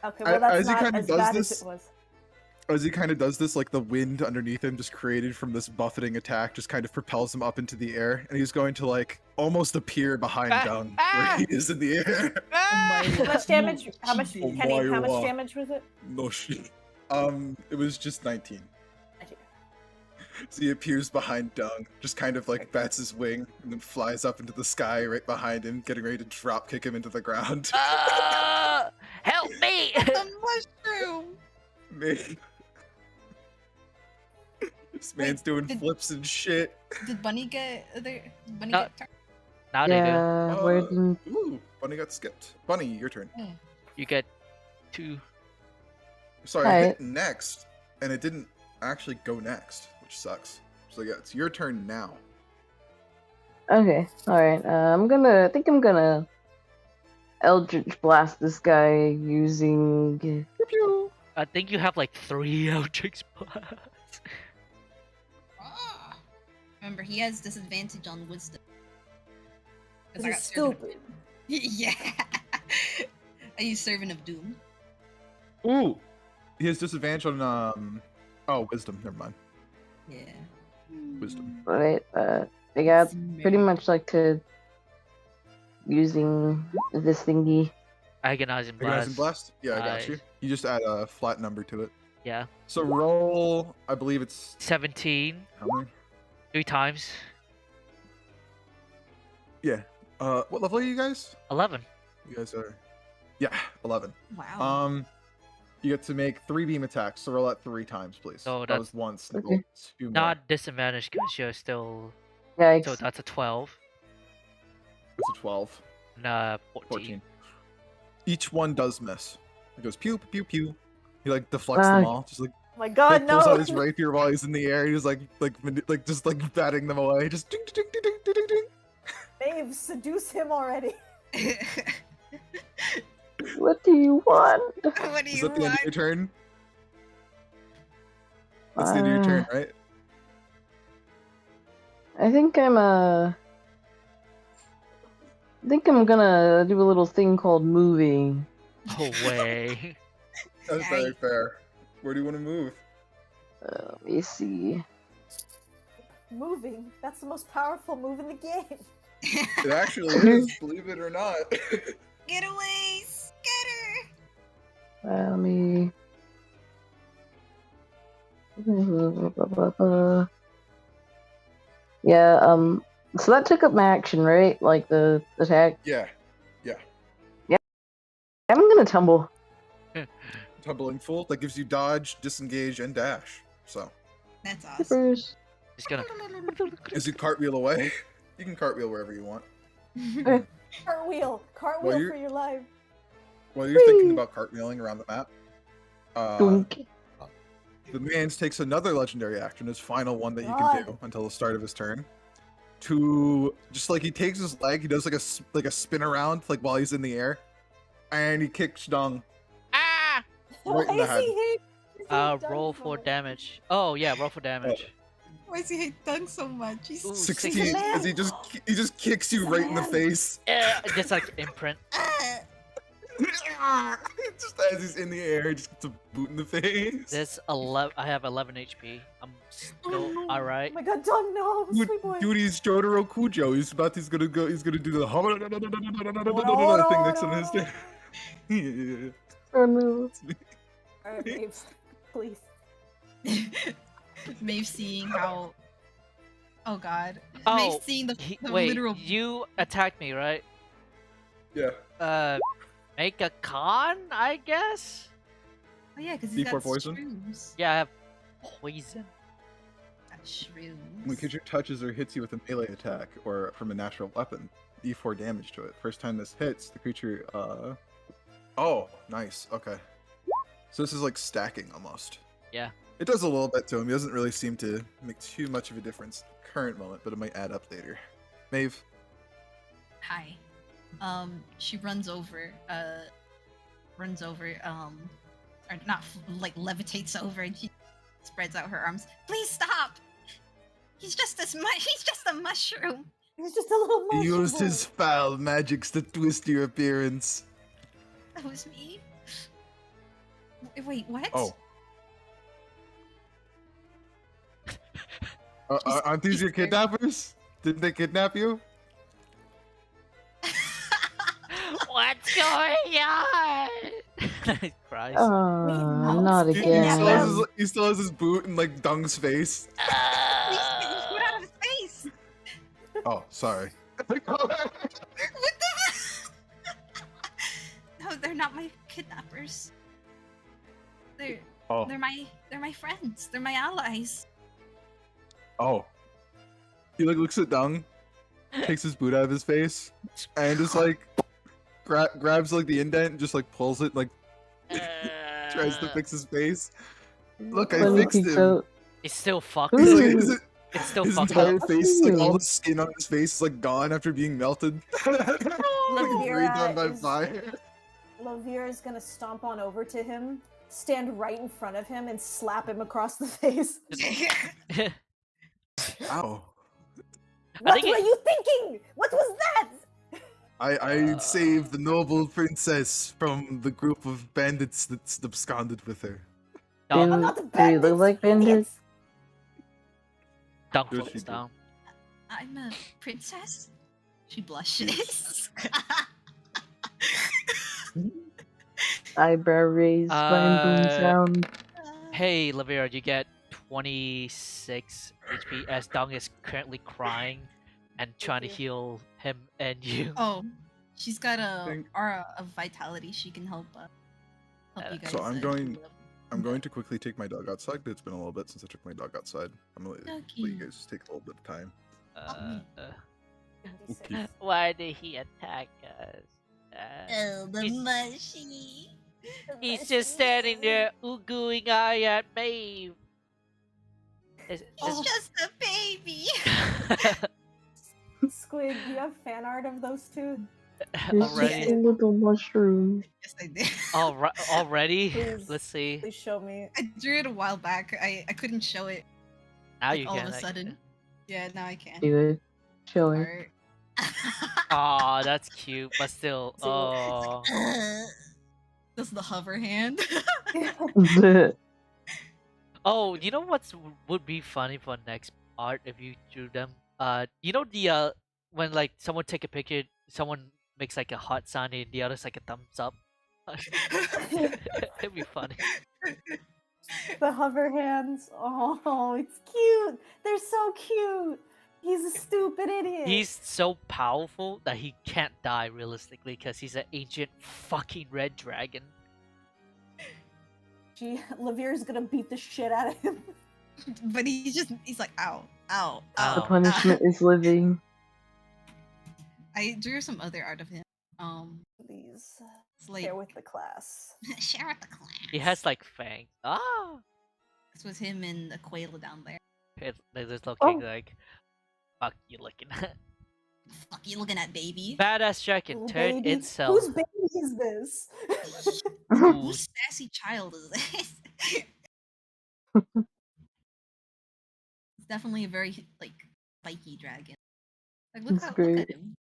Okay, well that's
as he
not
kinda
as
does
bad
this-
as it was.
As he kind of does this, like the wind underneath him just created from this buffeting attack just kind of propels him up into the air, and he's going to like almost appear behind Dung where he is in the air.
How much damage? How much?
Oh
Kenny,
my
how much
wa-
damage was it?
No shit. It was just 19.
Okay.
So he appears behind Dung, just kind of like bats his wing, and then flies up into the sky right behind him, getting ready to drop kick him into the ground.
Help me!
The mushroom.
Man. This man's doing
did-
flips and shit.
Did Bunny get there? Did Bunny
No.
get turned?
Now they do.
Yeah, where
Uh,
didn't
Ooh, Bunny got skipped. Bunny, your turn.
You get 2.
Sorry, I hit
Alright.
next, and it didn't actually go next, which sucks. So yeah, it's your turn now.
Okay, alright. I think I'm gonna Eldritch Blast this guy using.
Pew pew.
I think you have like 3 Eldritch Blasts.
Ah. Remember, he has disadvantage on wisdom. 'Cause
This
I
is
got Servant of
stupid.
yeah. I use Servant of Doom.
Ooh, he has disadvantage on wisdom. Never mind.
Yeah.
Wisdom.
Right, they got pretty much like to using this thingy.
Agonizing Blast.
Agonizing blast. Yeah, I got
Nice.
you. You just add a flat number to it.
Yeah.
So roll. I believe it's
17.
how many?
3 times.
Yeah. What level are you guys?
11.
You guys are. Yeah, 11.
Wow.
You get to make 3 beam attacks. So roll that 3 times, please.
So
that
that's-
was once.
Okay.
Roll 2 more.
Not disadvantage because you're still.
Yikes.
So that's a 12.
That's a 12.
And 14.
14. Each one does miss. It goes pew pew pew. He like deflects them all, just like
Oh my god,
like, pulls out
no!
his rapier while he's in the air. He's like just like batting them away. Just ding ding ding ding ding ding ding.
Dave, seduce him already.
What do you want?
What do
Is
you
that the end of your
want?
turn? That's the end of your turn, right?
I think I'm gonna do a little thing called moving.
No way.
That's very fair. Where do you want to move?
Let me see.
Moving. That's the most powerful move in the game.
It actually is, believe it or not.
Get away, Skitter!
Let me. Yeah. So that took up my action, right? Like the attack.
Yeah.
I'm gonna tumble.
Tumbling full, that gives you dodge, disengage, and dash. So,
That's awesome.
Zippers.
Just gonna.
as you cartwheel away, you can cartwheel wherever you want.
Cartwheel
Well,
for
you're-
your life.
While you're thinking
Whee!
about cartwheeling around the map,
Doink.
the man takes another legendary action, his final one that you can
God.
do until the start of his turn. To just like he takes his leg, he does like a spin around like while he's in the air, and he kicks Dung.
Ah!
Right in the head.
Roll for damage. Oh yeah, roll for damage.
Why does he hate Doug so much? He's
Ooh,
16
16.
as he just kicks you right in the
Man.
face.
Just like imprint.
Just as he's in the air, he just gets a boot in the face.
This 11. I have 11 HP. I'm still
Oh
alright.
my god, Dong, no,
Dude,
sweet boy.
dude, he's Jotaro Kujo. He's gonna do the thing next on his turn. Yeah.
Or move.
Alright, babes, please.
Maeve seeing how. Oh god.
Oh,
Maeve seeing the
Wait,
literal.
you attacked me, right?
Yeah.
Make a con, I guess.
Oh yeah, because he's
D4
got
poison?
shrooms.
Yeah, I have poison.
Got shrooms.
When a creature touches or hits you with a melee attack or from a natural weapon, d4 damage to it. First time this hits, the creature. Oh, nice. Okay. So this is like stacking almost.
Yeah.
It does a little bit to him. He doesn't really seem to make too much of a difference at the current moment, but it might add up later. Maeve.
Hi. She runs over, or not, like, levitates over, and she spreads out her arms. Please stop! He's just a mushroom!
He's just a little
He
mushroom
used
boy.
his foul magics to twist your appearance.
That was me? Wait, what?
Oh. Aren't these
he's
your
very-
kidnappers? Didn't they kidnap you?
What's going on? Christ.
Not
He still,
again.
has he still has his boot in like Dung's face.
Please get your foot out of his face!
Oh, sorry.
What the No, they're not my kidnappers. They're
Oh,
they're my friends. They're my allies.
oh. He like looks at Dung, takes his boot out of his face, and just like grabs like the indent and just like pulls it, like tries to fix his face. Look, I
When he
fixed
peeks
him.
out,
It's still fucked.
He's like,
Ooh.
It's still
his
fucked
entire
up.
face, like all
Ooh.
the skin on his face is like gone after being melted. like breathed on by
is-
fire.
Lovira is gonna stomp on over to him, stand right in front of him, and slap him across the face.
Ow.
What
think
were
it-
you thinking? What was that?
I saved the noble princess from the group of bandits that's absconded with her.
Dunk,
I'm not the
Do you look
bandits,
like bandits?
idiots.
dunk
Good
floats
she did.
down.
I'm a princess. She blushes.
Eyebrow raised, fine boom sound.
Hey, Lavera, you get 26 HP as Dong is currently crying and trying to
you.
heal him and you.
Oh, she's got a
Think-
aura of vitality. She can help you guys.
So I'm
do
going-
the-
I'm going to quickly take my dog outside, but it's been a little bit since I took my dog outside. I'm gonna let you
Doggy.
guys take a little bit of time.
Uh,
Okay.
why did he attack us?
Oh, the
He's,
mushy.
he's just standing there ooh-gooing eye at Maeve.
He's
Oh.
just a baby.
Squid, do you have fan art of those two?
It's just
Already?
a little mushroom.
Yes, I did.
Already?
Please.
Let's see.
Please show me.
I drew it a while back. I couldn't show it
Now
like
you
all
can.
of a sudden. Yeah, now I can.
Do it. Show it.
Art.
Aw, that's cute, but still.
See what-
Oh.
That's the hover hand.
Oh, you know what's would be funny for next art if you drew them? You know the when like someone take a picture, someone makes like a heart sign and the other's like a thumbs up. It'd be funny.
The hover hands. Oh, it's cute. They're so cute. He's a stupid idiot.
He's so powerful that he can't die realistically because he's an ancient fucking red dragon.
Lavier's gonna beat the shit out of him.
But he's like, ow, ow,
The
Ow.
ow.
punishment is living.
I drew some other art of him.
Please
It's like
share with the class.
share with the class.
He has like fangs. Ah,
This was him and Aquila down there.
There's this looking
Oh.
like, fuck you looking.
Fuck you looking at, baby?
Badass dragon
Little
turned
baby.
itself.
Whose baby is this?
Ooh,
Whose sassy child is this? It's definitely a very like spiky dragon. Like look
It's
look
great.
at him.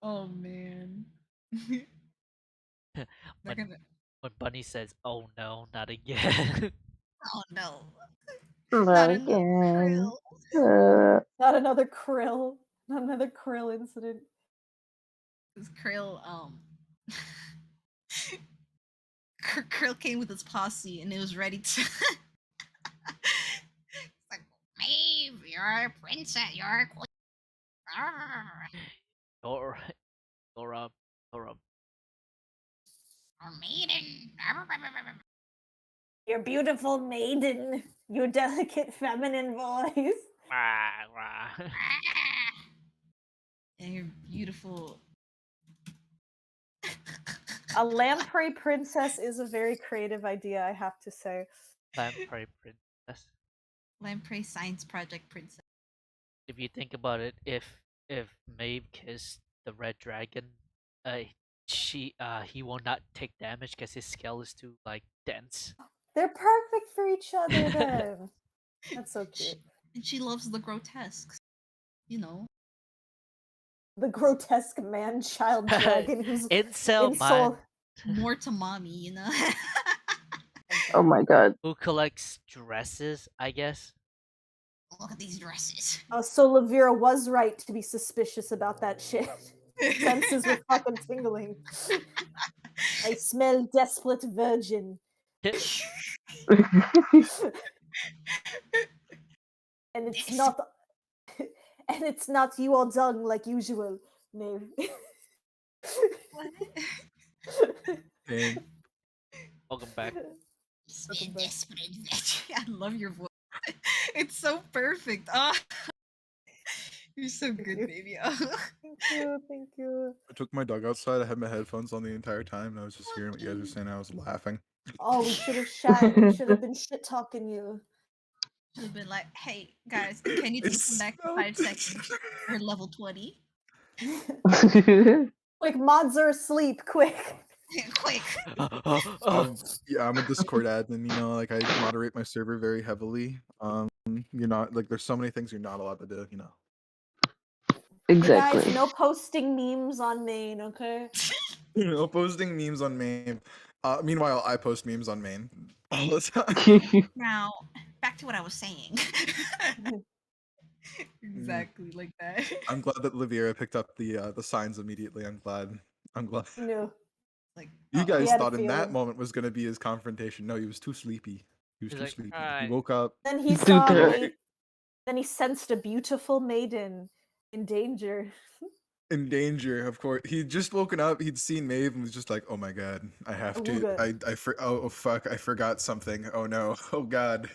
Oh man. They're
when,
gonna.
when Bunny says, "Oh no, not again."
Oh no.
Not
Not another
again.
krill.
Not another krill. Not another krill incident.
This krill Krill came with his posse and it was ready to it's like Maeve, you're a princess, you're a queen.
or
Or maiden.
Your beautiful maiden. Your delicate feminine voice.
rah, rah.
And you're beautiful.
A lamprey princess is a very creative idea, I have to say.
Lamprey princess.
Lamprey Science Project Princess.
If you think about it, if Maeve kissed the red dragon, he will not take damage because his scale is too like dense.
They're perfect for each other then. That's so cute.
And she loves the grotesques. You know.
The grotesque man-child dragon who's
Incel
in soul.
man
More to mommy, you know.
Oh my god.
who collects dresses, I guess.
Look at these dresses.
Oh, so Lavira was right to be suspicious about that shit. Senses were fucking tingling. I smell desperate virgin. And it's
This-
not and it's not you all dung like usual, Maeve.
What?
Dang.
Welcome back.
Smell
back.
desperate veg. I love your voice. It's so perfect. Oh. You're so good,
you.
baby. Oh.
Thank you, thank you.
I took my dog outside. I had my headphones on the entire time, and I was just hearing what you guys were saying. I was laughing.
Oh, we should have been shit talking you.
Should have been like, hey guys, can you just come back for 5 seconds? We're level 20.
Quick, mods are asleep, quick.
Quick.
Yeah, I'm a Discord admin. You know, like I moderate my server very heavily. You're not like there's so many things you're not allowed to do. You know.
Exactly.
Guys, no posting memes on main, okay?
No posting memes on main. Meanwhile, I post memes on main all the time.
Now, back to what I was saying. Exactly like that.
I'm glad that Livera picked up the signs immediately. I'm glad.
No.
Like,
You
uh-oh.
guys
had a
thought in that
feeling.
moment was gonna be his confrontation. No, he was too sleepy. He was
He's
too
like,
sleepy.
"Alright."
He woke up
Then he
Do
saw
that.
then he sensed a beautiful maiden in danger.
in danger. Of course, he'd just woken up. He'd seen Maeve and was just like, "Oh my god, I have to.
Awooga.
Oh fuck, I forgot something. Oh no. Oh god."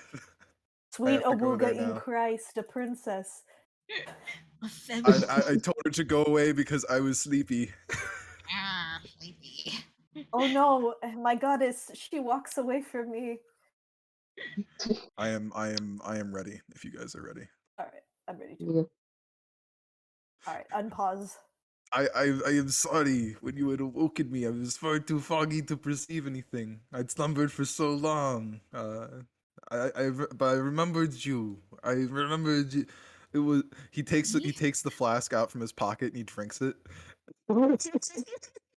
Sweet
have to go there
Awuga in
now.
Christ, a princess.
A
I
feminine.
I told her to go away because I was sleepy.
Sleepy.
Oh no, my goddess, she walks away from me.
I am ready. If you guys are ready.
All right, I'm ready to.
Yep.
All right, unpause.
I am sorry. When you had awoken me, I was far too foggy to perceive anything. I'd slumbered for so long. But I remembered you. I remembered you. It was he takes the flask out from his pocket and he drinks it.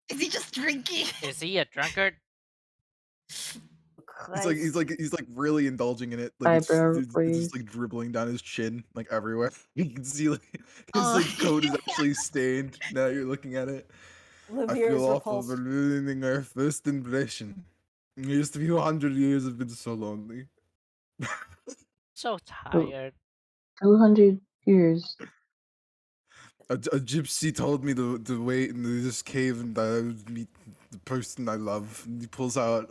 Is he just drinking?
Is he a drunkard?
Christ.
He's like really indulging in it. Like
Eyebrow
it's
raise.
just like dribbling down his chin like everywhere. You can see like his
Oh,
like coat is actually stained now you're looking at it. I
Lavir
feel
is
awful
repulsed.
for ruining our first impression. These few hundred years have been so lonely.
So tired.
200 years.
A gypsy told me to wait in this cave and that I would meet the person I love. And he pulls out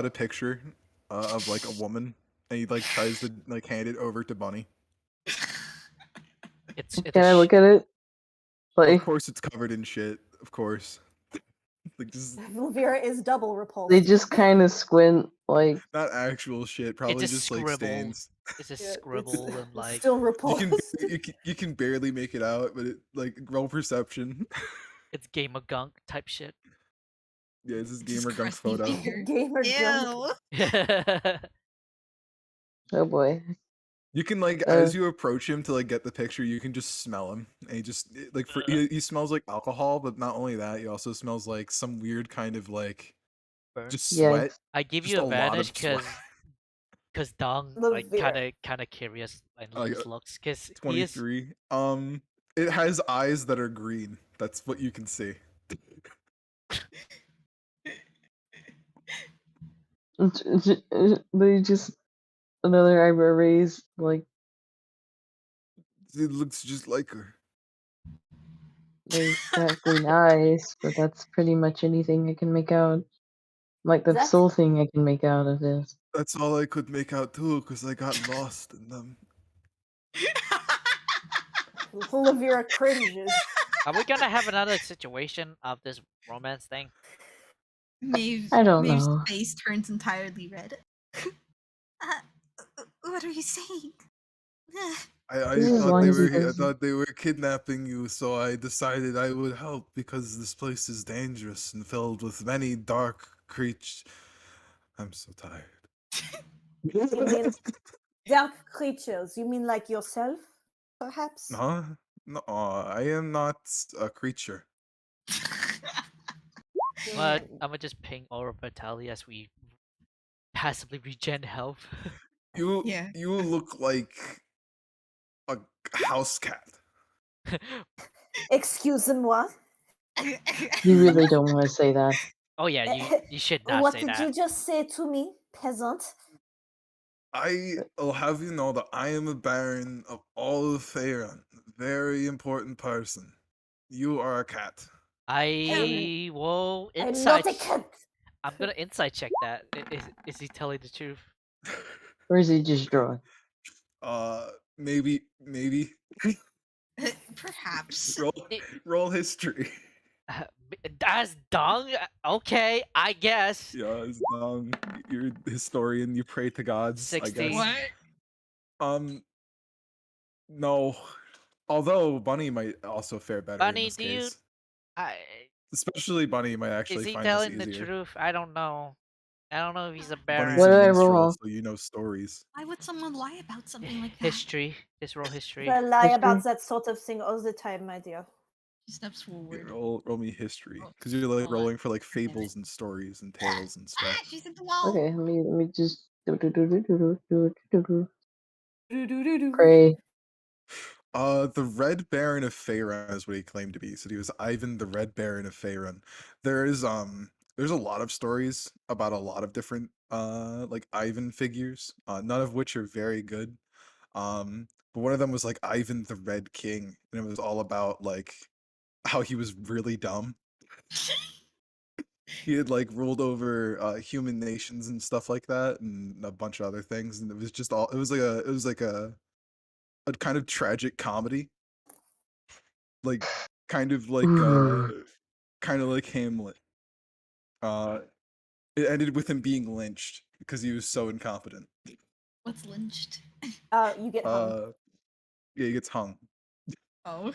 a picture of like a woman and he like tries to like hand it over to Bunny.
It's
Can I look at it?
Of
Like,
course it's covered in shit. Of course. Like just
Lavira is double repulsed.
they just kind of squint, like,
not actual shit, probably
It's a
just like
scribble.
stains.
It's a
Yeah,
scribble and
it's
like
still
You
repulsed.
can you can barely make it out, but it like roll perception.
it's game of gunk type shit.
Yeah, it's this
Just
gamer gunk
crusty
photo.
figure.
Gamer gunk.
Ew.
oh boy.
You can like as you approach him to like get the picture, you can just smell him, and he just like he smells like alcohol, but not only that, he also smells like some weird kind of like
Burn.
just
Yikes.
sweat.
I give
Just
you
a lot of
advantage
sweat.
because Dong like
Lavir.
kind of curious and
Like,
his looks because he is
23. It has eyes that are green. That's what you can see.
They just another eyebrow raise, like
It looks just like her.
they've got green eyes, but that's pretty much anything I can make out. Like the
That's-
soul thing I can make out of this.
That's all I could make out too, because I got lost in them.
Lavira cringes.
Are we gonna have another situation of this romance thing?
Maeve's,
I don't
Maeve's
know.
face turns entirely red. What are you saying?
I
This is
thought they
long
were
because-
I thought they were kidnapping you, so I decided I would help because this place is dangerous and filled with many dark creatures. I'm so tired.
You mean dark creatures? You mean like yourself, perhaps?
Huh? No, I am not a creature.
But I'm gonna just ping Aura Vitality as we passively regen health.
You
Yeah.
you look like a house cat.
Excuse-moi.
You really don't want to say that.
Oh yeah, you should not
What
say
did
that.
you just say to me, peasant?
I'll have you know that I am a baron of all of Faerun. Very important person. You are a cat.
I will
I'm
insight.
not a cat.
I'm gonna insight check that. Is he telling the truth?
Or is he just drawing?
Maybe
Perhaps.
roll history.
That's Dong. Okay, I guess.
Yeah, it's you're a historian. You pray to gods.
60.
I guess.
What?
No. Although Bunny might also fare better in
Bunny,
this
do you?
case.
I,
Especially Bunny might
is
actually
he
find
telling
this
the
easier.
truth? I don't know. I don't know if he's a
Bunny's
baron.
What
a
did I
minstrel,
roll?
so you know stories.
Why would someone lie about something like that?
History. Just roll history.
I lie about
History?
that sort of thing all the time, my dear.
She steps
Yeah,
forward.
roll me history,
Oh,
because you're like
hold on.
rolling for like
Damn it.
fables and stories and tales and stuff.
She's at the wall.
Okay, let me just
Do-do-do-do.
pray.
The Red Baron of Faerun is what he claimed to be. He said he was Ivan the Red Baron of Faerun. There's a lot of stories about a lot of different like Ivan figures, none of which are very good. But one of them was like Ivan the Red King, and it was all about like how he was really dumb. he had like ruled over human nations and stuff like that, and a bunch of other things. And it was just all. It was like a kind of tragic comedy, like kind of like kind of like Hamlet. Uh, it ended with him being lynched because he was so incompetent.
What's lynched?
You get hung.
Yeah, he gets hung.
Oh.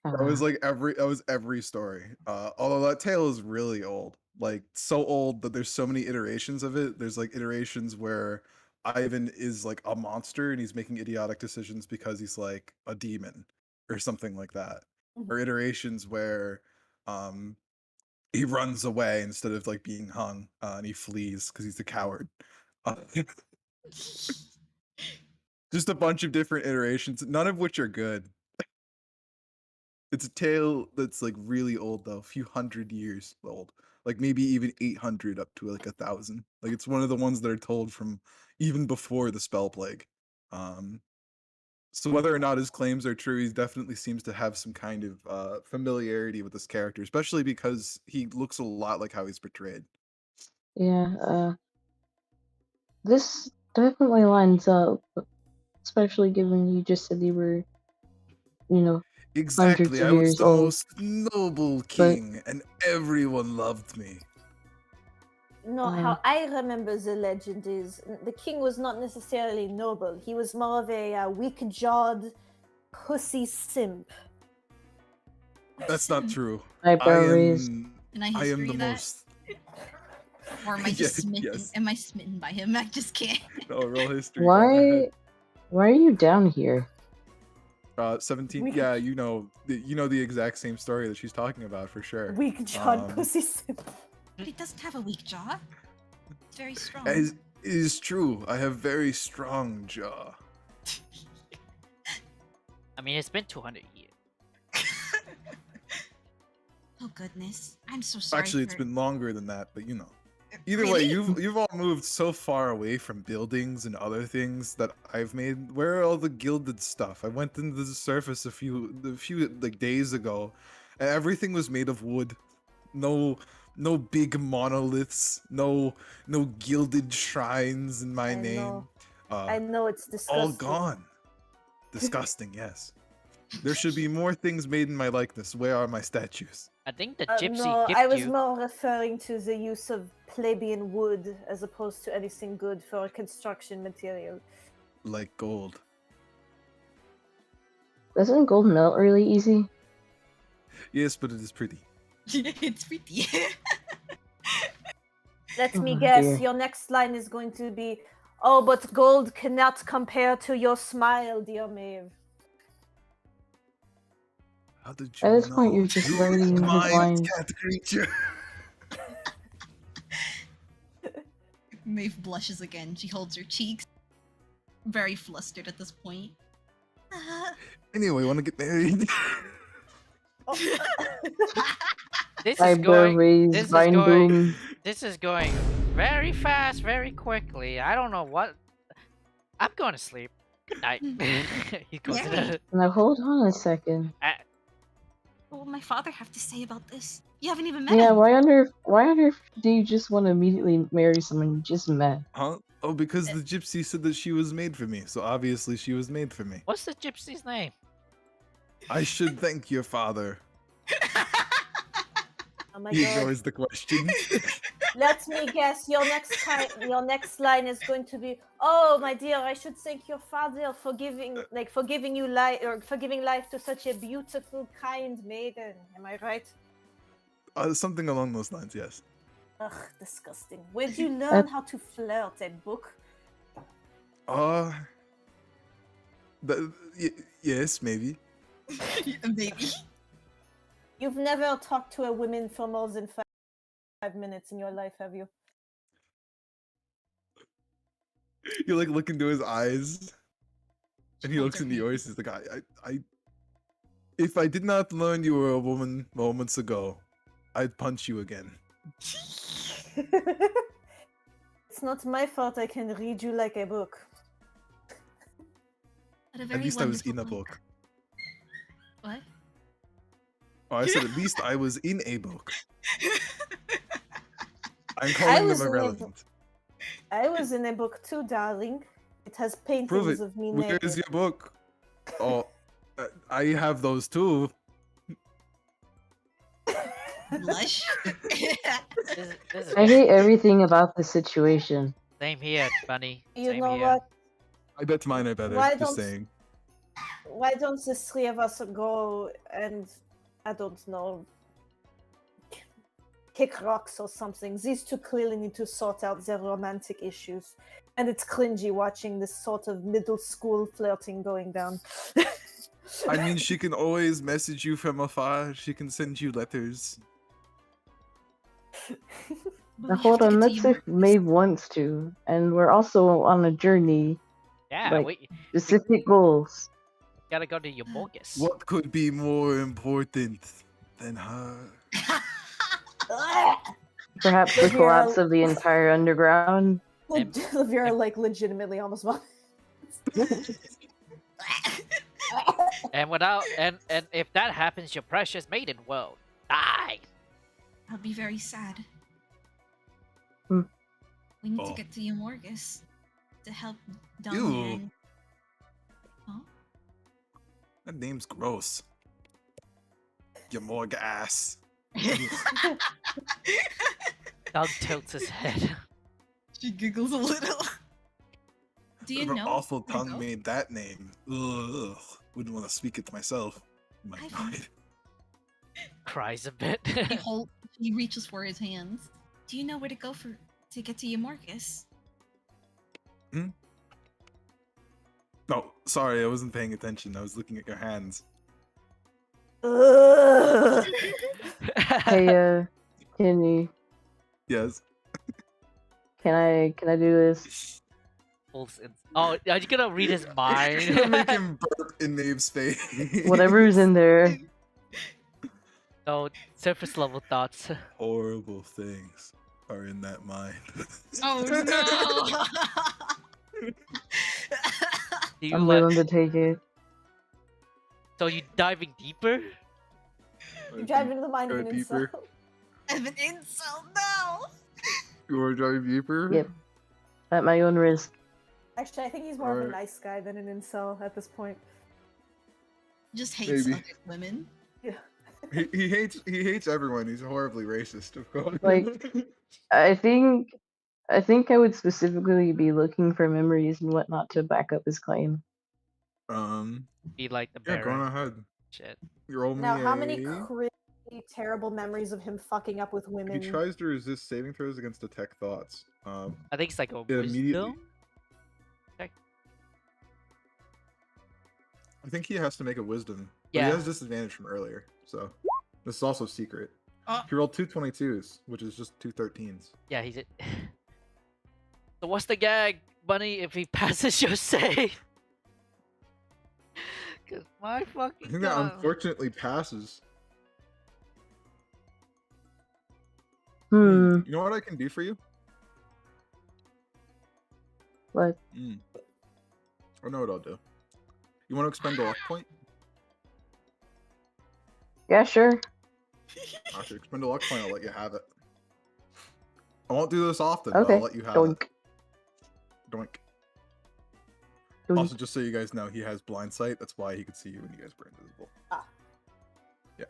That was every story. Although that tale is really old, like so old that there's so many iterations of it. There's like iterations where Ivan is like a monster and he's making idiotic decisions because he's like a demon or something like that.
Mhm.
Or iterations where um he runs away instead of like being hung, and he flees because he's a coward. Just a bunch of different iterations, none of which are good. It's a tale that's like really old though, a few hundred years old, like maybe even 800 up to like 1,000. Like it's one of the ones that are told from even before the spell plague. Um, so whether or not his claims are true, he definitely seems to have some kind of familiarity with this character, especially because he looks a lot like how he's portrayed.
Yeah, this definitely lines up, especially given you just said you were, you know, hundreds
Exactly,
of
I was
years
the
old.
most noble
But
king, and everyone loved me.
No, how I remember the legend is the king was not necessarily noble. He was more of a weak-jawed pussy simp.
That's not true.
eyebrow raised.
Can I
I am
history
the
that?
most.
Or am I just
Yeah,
smitten?
yes.
Am I smitten by him? I just can't.
No, roll history. Go ahead.
Why are you down here?
17.
Weak-
Yeah, you know the exact same story that she's talking about for sure.
Weak-jawed pussy simp.
But he doesn't have a weak jaw. It's very strong.
It is true. I have very strong jaw.
I mean, it's been 200 years.
Oh goodness, I'm so sorry.
Actually, it's been longer than that, but you know. Either
Really?
way, you've all moved so far away from buildings and other things that I've made. Where are all the gilded stuff? I went into the surface a few like days ago, and everything was made of wood. No big monoliths, no gilded shrines in my
I
name.
know. I know it's disgusting.
All gone. Disgusting, yes. There should be more things made in my likeness. Where are my statues?
I think the gypsy
No,
gift
I was
you.
more referring to the use of plebeian wood as opposed to anything good for a construction material.
Like gold.
Doesn't gold melt really easy?
Yes, but it is pretty.
It's pretty.
Let me
Oh,
guess,
dear.
your next line is going to be, "Oh, but gold cannot compare to your smile, dear Maeve."
How did you
At this
know?
point, you're just
You
writing his
mind
lines.
cat creature.
Maeve blushes again. She holds her cheeks, very flustered at this point.
Anyway, want to get married?
This is
Eyebrow
going.
raised,
This is
vine
going.
boom.
This is going very fast, very quickly. I don't know what. I'm going to sleep. Good night. He goes to the.
Now hold on a second.
What will my father have to say about this? You haven't even met
Yeah,
him.
why on earth do you just want to immediately marry someone you just met?
Huh? Oh, because the gypsy said that she was made for me, so obviously she was made for me.
What's the gypsy's name?
I should thank your father.
Oh my
He
god.
ignores the question.
Let me guess, your next line is going to be, "Oh, my dear, I should thank your father for giving you life, or for giving life to such a beautiful, kind maiden." Am I right?
Something along those lines, yes.
Ugh, disgusting. Where'd you learn how to flirt? A book?
Yes, maybe.
Maybe.
You've never talked to a woman for more than 5 minutes in your life, have you?
You like look into his eyes, and he
Holds
looks
her
into
hand.
yours. He's like, if I did not learn you were a woman moments ago, I'd punch you again.
It's not my fault I can read you like a book.
But a
At
very
least I was
wonderful
in a book.
What?
Oh, I said at least I was in a book. I'm
I
calling
was
them
in a
irrelevant.
I was in a book too, darling. It has
Prove
paintings
it.
of me
Where
naked.
is your book? Oh, I have those too.
Blush.
This is
I
very
hate everything about the situation.
same here, Bunny.
You
Same
know
here.
what?
I bet mine are better.
Why
Just
don't-
saying.
Why don't the three of us go and I don't know, kick rocks or something? These two clearly need to sort out their romantic issues, and it's cringy watching this sort of middle school flirting going down.
I mean, she can always message you from afar. She can send you letters.
But
Now
we have
hold
to
on,
get to
let's
you,
see if
Marcus.
Maeve wants to, and we're also on a journey,
Yeah,
like
we
specific goals.
gotta go to Yamorgus.
What could be more important than her?
Perhaps the
But you're
collapse
a-
of the entire underground.
Vera like legitimately almost vomits.
And without and if that happens, your precious maiden will die.
I'll be very sad.
Hmm.
We need
Oh.
to get to Yamorgus to help
Ew.
Dongyang. Oh?
That name's gross. You morgue ass.
Doug tilts his head.
She giggles a little. Do you
Whatever
know?
awful
where to
tongue
go?
made that name. Ugh. Wouldn't want to speak it myself. My
I've-
God.
Cries a bit.
He reaches for his hands. Do you know where to go to get to Yamorgus?
No, sorry, I wasn't paying attention. I was looking at your hands.
Ugh.
Hey,
Yes.
can I do this?
Oh, are you gonna read his
You're
mind?
gonna make him burp in Nave's face.
Whatever's in there.
No, surface level thoughts.
Horrible things are in that mind.
Oh no!
Do you
I'm
let,
willing to take it.
so you diving deeper?
You're driving the mind of
Go
an
deeper.
incel.
Of an insult, no!
You want to drive deeper?
Yep. At my own risk.
Actually, I think he's more of a
Alright.
nice guy than an incel at this point.
Just hates
Maybe.
other women.
Yeah.
He hates everyone. He's horribly racist, of course.
Like- I think I would specifically be looking for memories and whatnot to back up his claim.
Be like the
Yeah,
Baron.
go on ahead.
Shit.
You roll me
Now, how many
a-
crazy, terrible memories of him fucking up with
If
women?
he tries to resist saving throws against detect thoughts,
I think it's like a
it immediately.
wisdom.
I think he has to make a wisdom. But
Yeah.
he has disadvantage from earlier, so this is also secret.
Oh.
He rolled two 22s, which is just two 13s.
Yeah, he's it. So what's the gag, Bunny? If he passes your save? Cause my
I
fucking
think that
god.
unfortunately passes.
Hmm.
You know what I can do for you?
What?
I know what I'll do. You want to expend a luck point?
Yeah, sure.
Actually, expend a luck point. I'll let you have it. I won't do this often, but
Okay.
I'll let you have
Doink.
it. Doink.
Doink.
Also, just so you guys know, he has blind sight. That's why he could see you when you guys were invisible.
Ah.
Yeah.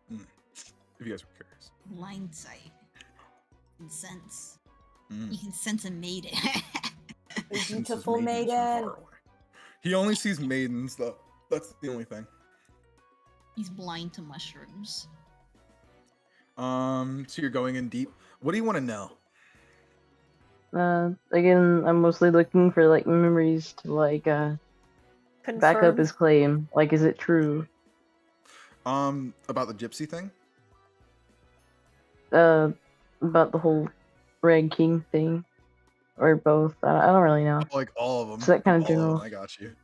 If you guys were curious.
Blind sight. You can sense.
Mm.
You can sense a maiden.
Senses
Beautiful
maidens from
maiden.
far away. He only sees maidens, though. That's the only thing.
He's blind to mushrooms.
So you're going in deep. What do you want to know?
Again, I'm mostly looking for like memories to like back up
Confirm.
his claim. Like, is it true?
About the gypsy thing?
About the whole Red King thing, or both. I don't really know.
Like all of them.
So that kind of
All
general.
them, I got you.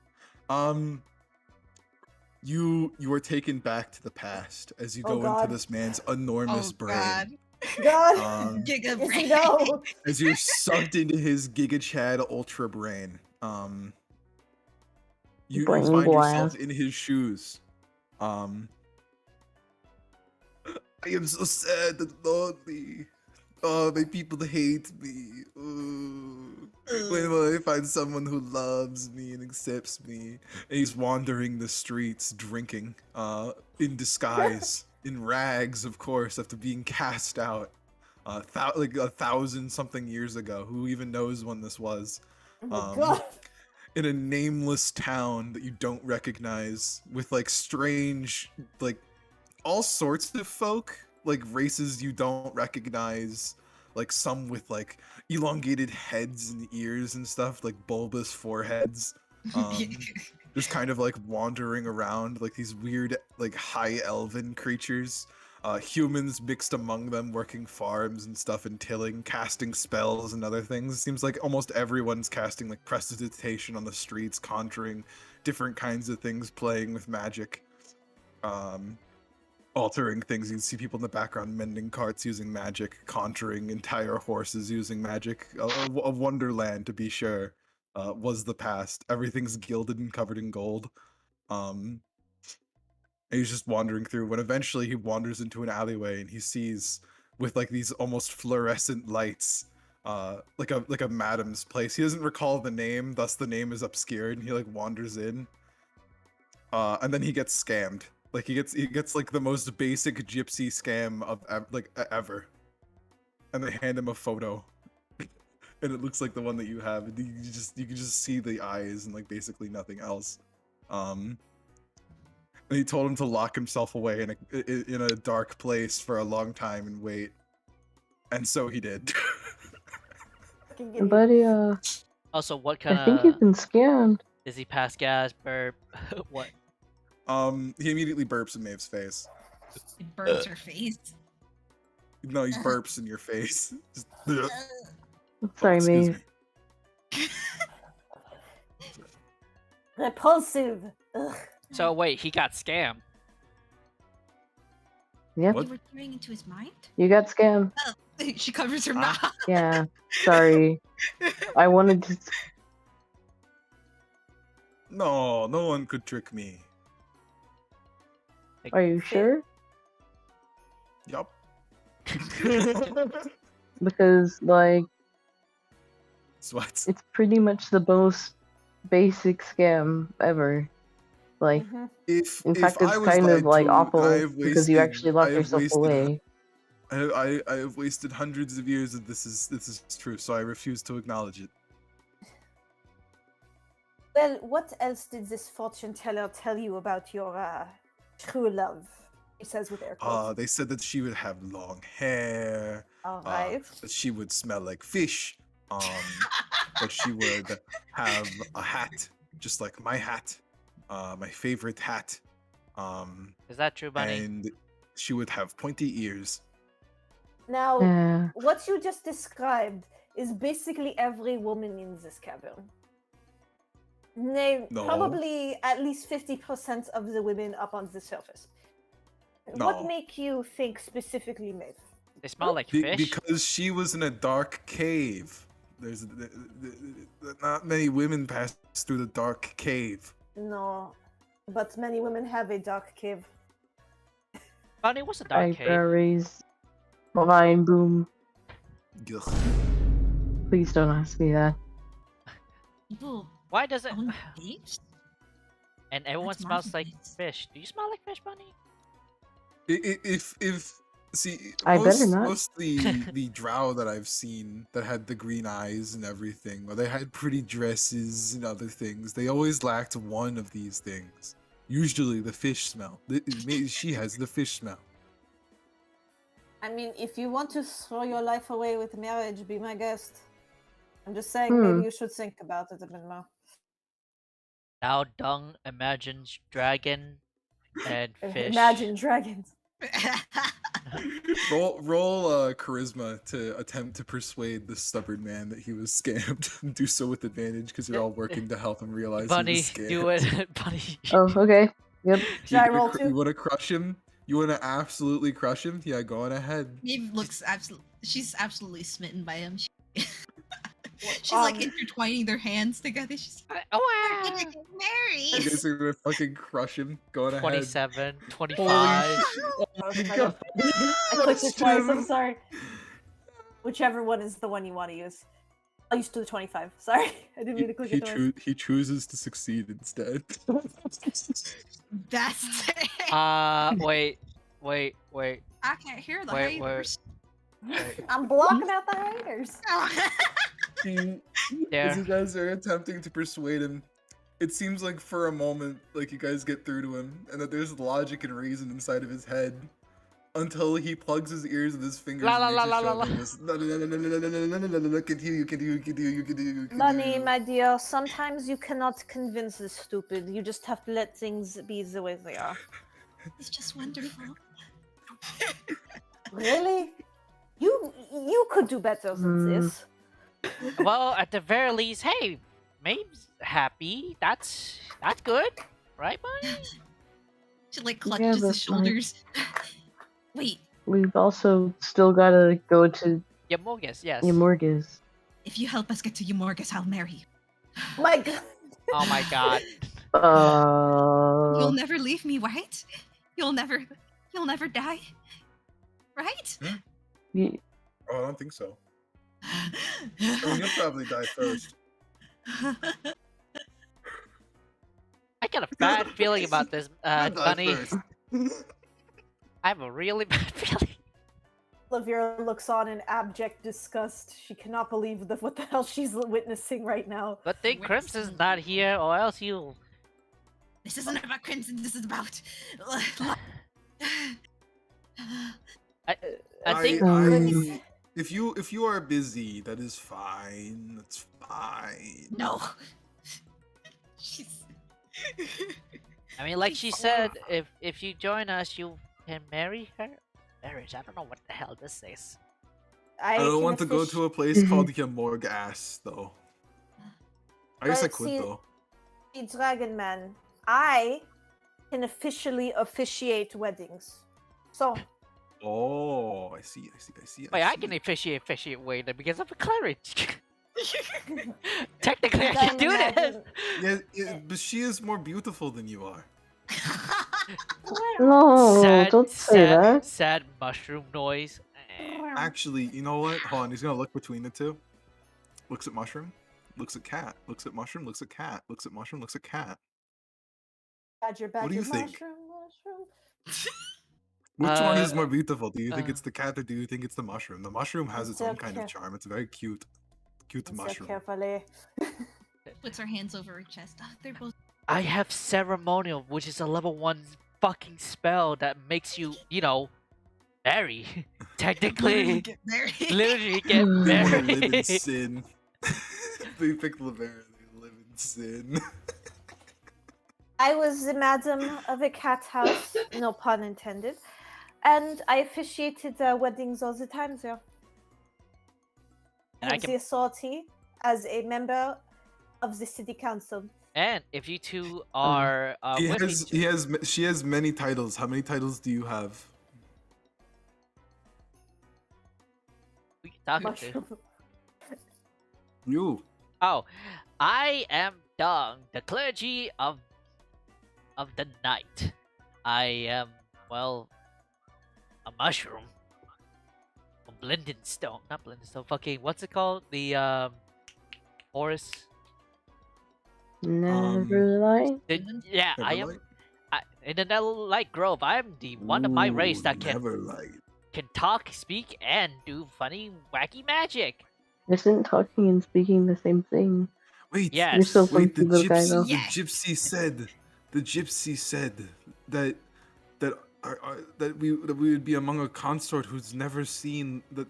You are taken back to the past as you
Oh,
go
God.
into this man's enormous brain.
God,
Giga
yes,
brain.
no.
As you're sucked into his Giga Chad Ultra brain. You
Brain
find yourself
blast.
in his shoes. am so sad and lonely. Oh, my people hate me. Ooh. When will I find someone who loves me and accepts me? And he's wandering the streets drinking, in disguise, in rags, of course, after being cast out, like 1,000-something years ago. Who even knows when this was?
Oh my god.
In a nameless town that you don't recognize, with like strange, like all sorts of folk, like races you don't recognize, like some with like elongated heads and ears and stuff, like bulbous foreheads. Just kind of like wandering around, like these weird, like high elven creatures. Humans mixed among them, working farms and stuff and tilling, casting spells and other things. It seems like almost everyone's casting like prestidigitation on the streets, conjuring different kinds of things, playing with magic. Altering things. You can see people in the background mending carts using magic, conjuring entire horses using magic. A wonderland, to be sure, was the past. Everything's gilded and covered in gold. And he's just wandering through when eventually he wanders into an alleyway and he sees, with like these almost fluorescent lights, like a madam's place. He doesn't recall the name, thus the name is obscured, and he like wanders in. And then he gets scammed. Like he gets like the most basic gypsy scam of ever. And they hand him a photo. And it looks like the one that you have. And you can just see the eyes and like basically nothing else. And he told him to lock himself away in a dark place for a long time and wait. And so he did.
Buddy,
Also, what
I
kind
think you've
of...
been scammed.
Does he pass gas, burp? What?
He immediately burps in Maeve's face.
It burns her face.
No, he burps in your face. Just, "Ugh."
Sorry,
Excuse
Maeve.
me.
Repulsive. Ugh.
So wait, he got scammed.
Yep,
What?
You were peering into his mind?
you got scammed.
She covers her
Ah.
mouth.
Yeah, sorry. I wanted to.
No, no one could trick me.
Are you sure?
Yup.
Because, like,
Sweats.
it's pretty much the most basic scam ever. Like,
Mhm.
in fact, it's kind of like awful because you actually lock yourself away.
I have wasted hundreds of years, and this is true. So I refuse to acknowledge it.
Well, what else did this fortune teller tell you about your true love? He says with air quotes.
They said that she would have long hair.
All right.
That she would smell like fish. That she would have a hat, just like my hat. My favorite hat.
Is that true, Bunny?
And she would have pointy ears.
Now,
Yeah.
what you just described is basically every woman in this cavern. Name
No.
probably at least 50% of the women up on the surface.
No.
What make you think specifically, Maeve?
They smell like fish.
Because she was in a dark cave. Not many women pass through the dark cave.
No, but many women have a dark cave.
Bunny, what's a dark cave?
Eyebrow raise. Vine boom.
Ugh.
Please don't ask me that.
People
Why does it?
own caves?
And everyone
That's
smells like
marketplace.
fish. Do you smell like fish, Bunny?
If see,
I better
most,
not.
most the drow that I've seen that had the green eyes and everything, or they had pretty dresses and other things, they always lacked one of these things. Usually the fish smell. She has the fish smell.
I mean, if you want to throw your life away with marriage, be my guest. I'm just saying,
Hmm.
maybe you should think about it a bit more.
Now dung imagines dragon and fish.
Imagine dragons.
Roll charisma to attempt to persuade the stubborn man that he was scammed. Do so with advantage because you're all working to help him realize
Bunny,
he was scammed.
do it. Bunny.
Oh, okay. Yep.
Should I roll
You
too?
want to crush him? You want to absolutely crush him? Yeah, go on ahead.
Maeve looks she's absolutely smitten by him. She's
Um,
like intertwining their hands together. She's like,
Oh,
we're
wow.
gonna get
You
married.
guys are gonna fucking crush him. Go on ahead.
27,
Holy
25.
shit. Oh
if
You
I
got
don't. I clicked it twice. I'm
Jim.
sorry. Whichever one is the one you want to use. I'll use to the 25. Sorry, I didn't mean to click it twice.
He chooses to succeed instead.
That's it.
Wait.
I can't hear the
Wait,
haters.
I'm blocking out the haters.
As you guys are attempting to persuade him, it seems like for a moment, like you guys get through to him, and that there's logic and reason inside of his head, until he plugs his ears with his fingers
La, la,
and
la,
makes
la,
a
la,
shove
la.
and goes, "No, no, no, no, no, no, no, no, no, no, no, no, no, continue, continue.
Bunny, my dear, sometimes you cannot convince the stupid. You just have to let things be the way they are.
It's just wonderful.
Really? You could do better than this.
Well, at the very least, hey, Maeve's happy. That's good, right, Bunny?
She like
Yeah,
clutches
but,
his shoulders. Wait,
We've also still gotta go to
Yamorgus, yes.
Yamorgas.
if you help us get to Umorgus, I'll marry you.
My God.
Oh my god.
You'll never leave me, right? You'll never die, right?
Y-
Oh, I don't think so. I mean, you'll probably die first.
I got a bad feeling about this,
You'll die
Bunny.
first.
I have a really bad feeling.
Olivia looks on in abject disgust. She cannot believe what the hell she's witnessing right now.
But think Crimson's not here, or else you.
This isn't about Crimson. This is about.
I think.
If you are busy, that is fine. That's fine.
No. She's.
I mean, like she said, if you join us, you can marry her. Marriage. I don't know what the hell this is.
I don't want to go to a place called Yamorgas, though. I guess I
But
could,
see-
though.
Dragon Man, I can officially officiate weddings. So,
Oh, I see.
Wait, I can officiate wedding because I'm a cleric. Technically, I can do this.
Yeah, but she is more beautiful than you are.
No, don't say that.
Sad mushroom noise.
Actually, you know what? Hold on, he's gonna look between the two. Looks at mushroom, looks at cat, looks at mushroom, looks at cat, looks at mushroom, looks at cat.
badger,
What do you think?
mushroom.
Which one is more beautiful? Do you think it's the cat or do you think it's the mushroom? The mushroom has its
It's
own kind of
okay.
charm. It's very cute. Cute mushroom.
Carefully.
Puts her hands over her chest. Oh, they're both.
I have ceremonial, which is a level 1 fucking spell that makes you, marry. Technically,
Get married.
literally get
They live in
married.
sin. They pick Lavera. They live in sin.
I was the madam of a cat house, no pun intended, and I officiated weddings all the time there.
And I
As
can-
the authority, as a member of the city council.
And if you two are with
She has many titles. How many titles do you have?
we can talk to.
Mushroom.
You.
Oh, I am Dung, the clergy of the night. I am, well, a mushroom. A blended stone. Not blended stone, fucking, what's it called? The, forest?
Neverlight.
Yeah, I am. In the Neverlight Grove, I'm the one of my race that can talk, speak, and do funny, wacky magic.
Isn't talking and speaking the same thing?
Wait,
Yes.
You're still
wait. The
funky little guy, though.
gypsy said that we would be among a consort who's never seen that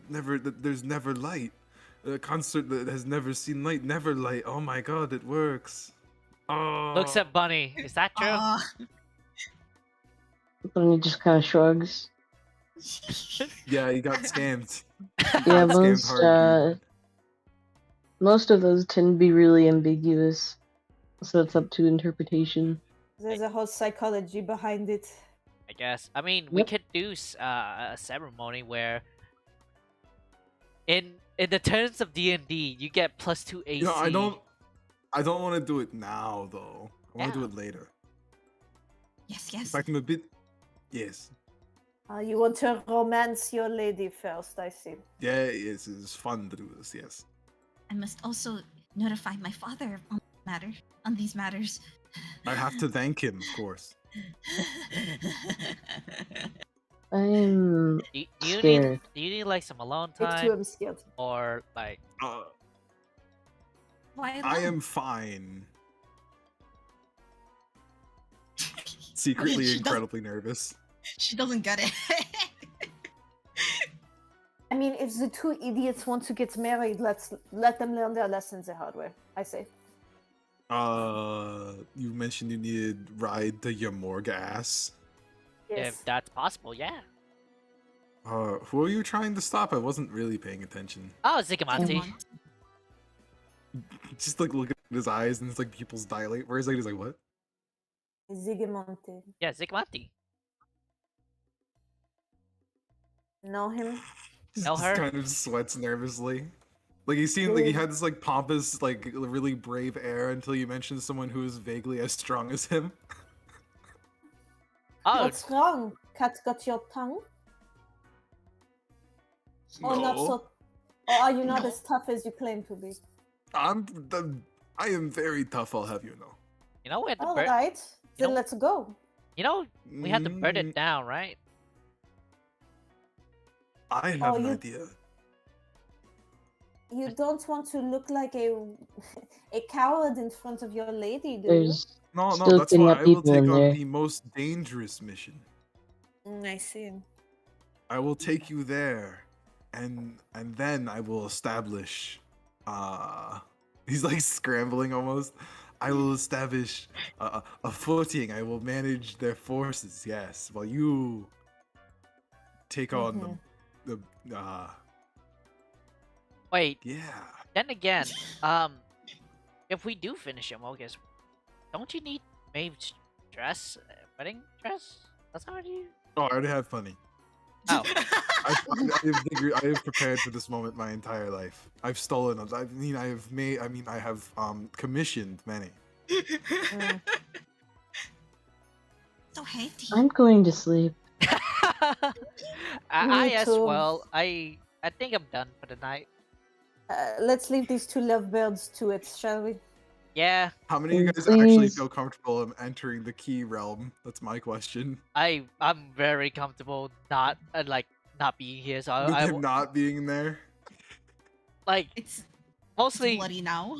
there's never light. A consort that has never seen light, never light. Oh my god, it works. Oh.
Looks at Bunny. Is that true?
Then he just kind of shrugs.
Yeah, he got scammed.
Yeah,
Got scammed hard,
most of those tend to be really ambiguous, so it's up to interpretation.
There's a whole psychology behind it.
I guess. I mean, we
Yep.
could do a ceremony where, in the terms of D&D, you get +2 AC.
You know, I don't want to do it now though. I want to do
Yeah.
it later.
Yes,
In
yes.
fact, I'm a bit. Yes.
You want to romance your lady first, I see.
Yeah, it's fun to do this. Yes.
I must also notify my father on these matters.
I have to thank him, of course.
I'm
Do you
scared.
need like some alone
Me too,
time
I'm scared.
or like?
Why
I
alone?
am fine. Secretly
She
incredibly nervous.
She doesn't get it.
I mean, if the two idiots want to get married, let them learn their lessons the hard way, I say.
You mentioned you needed ride to your morgue ass.
Yes.
If that's possible, yeah.
Who are you trying to stop? I wasn't really paying attention.
Oh, Zigamanti.
Just like look at his eyes and his like pupils dilate. Where he's like, what?
Zigemonte.
Yeah, Zigamanti.
Know him?
Know
Just
her?
kind of sweats nervously. Like he seemed like he had this like pompous, like really brave air until you mentioned someone who is vaguely as strong as him.
Oh,
What's wrong? Cat got your tongue? Or not
No.
so? Or are you not
No.
as tough as you claim to be?
I am very tough, I'll have you know.
you know we had to
All
burn.
right, then
know-
let's go.
You know we had to burn
Mm,
it down, right?
I have an
you-
idea.
You don't want to look like a coward in front of your lady, do
There's
No,
still
that's why
kidnap
I will
people in
take on
there.
the most dangerous mission.
you? I see.
I will take you there, and then I will establish. He's like scrambling almost. I will establish a footing. I will manage their forces. Yes, while you take on the
Wait.
yeah.
Then again, if we do finish him, Mogus, don't you need Maeve's dress, wedding dress? That's already.
Oh, I already have plenty.
Oh,
I have prepared for this moment my entire life. I've stolen them. I have commissioned many.
So hasty.
I'm going to sleep.
I
Me
as
too.
well. I think I'm done for the night.
Let's leave these two lovebirds to it, shall we?
Yeah,
How many of you
Mm,
guys actually
please.
feel comfortable in entering the key realm? That's my question.
I'm very comfortable not being here. So
With
I
him not being there.
like
It's
mostly
bloody now.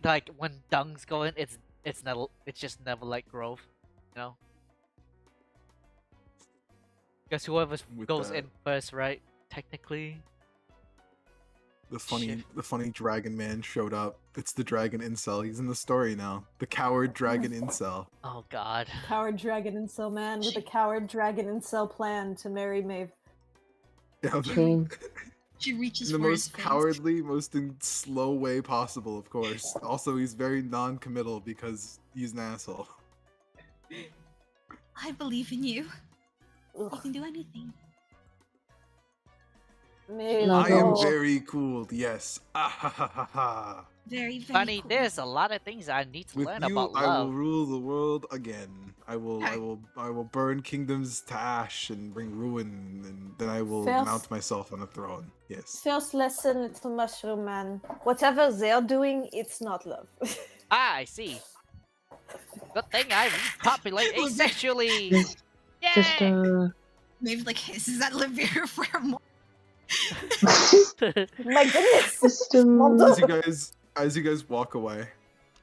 like when Dung's going, it's just never like growth, you know. Because whoever
With
goes
that-
in first, right? Technically.
The funny,
Shit.
the funny dragon man showed up. It's the dragon incel. He's in the story now. The coward dragon incel.
Oh God.
Coward dragon incel man with a coward dragon incel plan to marry Maeve.
Yeah,
Shame.
She reaches
in the
for his
most
face.
cowardly, most slow way possible, of course. Also, he's very non-committal because he's an asshole.
I believe in you. You
Ugh.
can do anything.
Maeve,
No,
I am
no.
very cool. Yes. Ah, ha, ha, ha, ha.
Very, very
Funny,
cool.
there's a lot of things I need to
With
learn
you,
about
I will
love.
rule the world again. I will burn kingdoms to ash and bring ruin, and then I will
First-
mount myself on a throne. Yes.
First lesson, little mushroom man. Whatever they're doing, it's not love.
Ah, I see. Good thing I repopulate asexually.
Just
Yay!
Maybe like hisses at Livia for a moment.
My goodness!
just
As you guys walk away,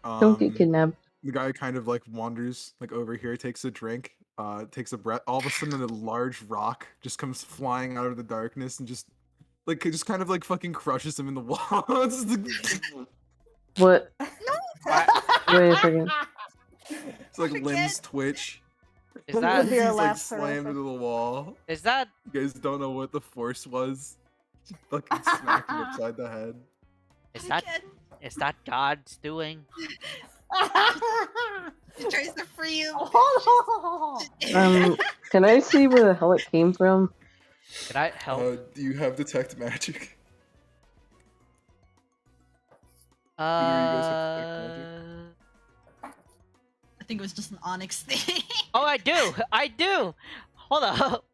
don't get kidnapped.
the guy kind of like wanders like over here, takes a drink, takes a breath. All of a sudden, a large rock just comes flying out of the darkness and just kind of like fucking crushes him in the wall. It's
What?
Why-
Wait a second.
like
Forget-
limbs twitch.
Is
Would
that
be
He's
our
like
last
slammed
forever.
into the wall.
is that
You guys don't know what the force was. Just fucking smacked him upside the head.
Again,
is that God's doing?
she tries to free him.
Can I see where the hell it came from?
Can I help?
Do you have detect magic?
Uh,
either of you guys have detect
I think it was just an onyx thing.
oh, I do. Hold up.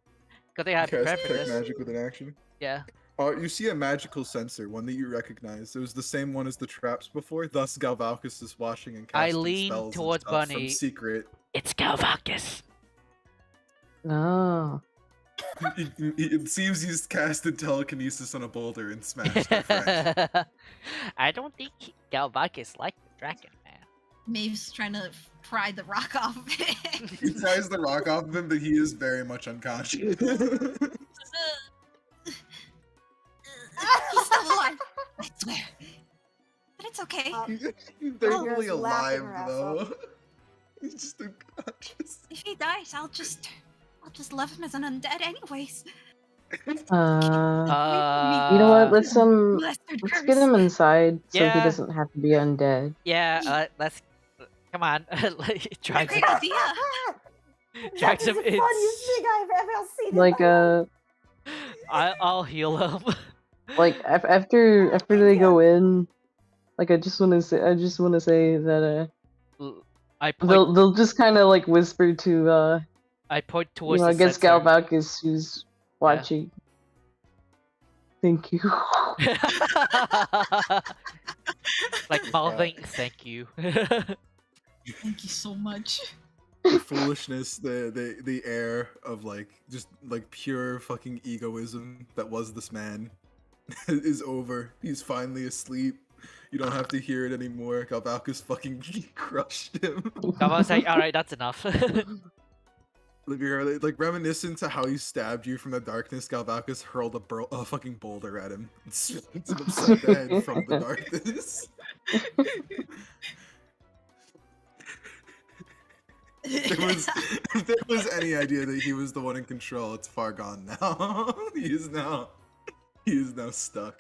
Good thing I
Cast
prepared for
detect
this.
magic with an action.
Yeah.
You see a magical sensor, one that you recognize. It was the same one as the traps before. Thus, Galvaucus is watching and
I
casting
lean
spells and
towards
stuff from
Bunny.
secret.
It's Galvacus.
No.
It seems he's casted telekinesis on a boulder and smashed their friend.
I don't think Galvacus liked the dragon, man.
Maeve's trying to pry the rock off of it.
He tries the rock off of him, but he is very much unconscious.
He's still alive. I swear. But it's okay.
He's definitely
You're just
alive,
laughing her ass
though. He's just unconscious.
If he dies, I'll just love him as an undead anyways.
You know
Uh,
what?
Blessed
Let's get him inside so
Yeah.
he doesn't have to be undead.
Yeah, let's. Come on, like, drag
Great idea.
drag
That is
some
the
ins.
funniest thing I've ever seen. in
Like
my life.
I'll heal him.
like after they go in, like I just want to say that
I point.
they'll just kind of like whisper to
I point
you
towards
know, I
the
guess
sensor.
Galvacus who's watching. Thank you.
Like mouthing, thank you.
Thank you so much.
The foolishness, the air of like just like pure fucking egoism that was this man is over. He's finally asleep. You don't have to hear it anymore. Galvaucus fucking crushed him.
I was like, all right, that's enough.
Like reminiscent to how he stabbed you from the darkness, Galvaucus hurled a fucking boulder at him and smacked him upside the head from the darkness. If there was any idea that he was the one in control, it's far gone now. He is now stuck.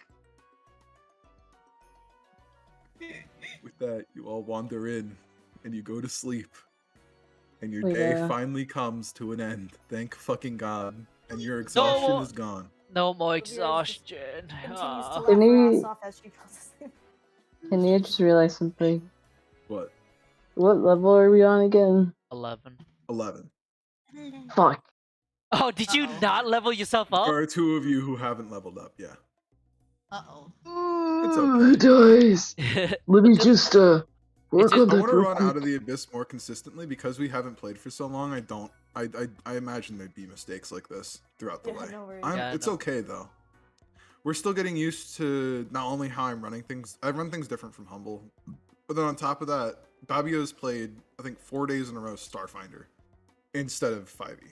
With that, you all wander in and you go to sleep. And your day
Yeah.
finally comes to an end. Thank fucking God. And your exhaustion
more-
is gone.
No more
Olivia just
exhaustion.
Continues to
Ah.
laugh
Can
her
you-
ass off as she falls asleep.
Can you just realize something?
What?
What level are we on again?
11.
11.
Fuck.
Oh, did you
Uh-oh.
not level yourself up?
There are two of you who haven't leveled up, yeah.
Uh-oh.
It's
Who
okay.
dies? Let me just work
just-
on
I
that
want to
real
run
quick.
out of the abyss more consistently because we haven't played for so long. I imagine there'd be mistakes like this throughout the
Yeah,
way.
no worries.
Yeah,
It's
no.
okay though. We're still getting used to not only how I'm running things. I run things different from Humble, but then on top of that, Babio's played I think 4 days in a row Starfinder instead of 5e,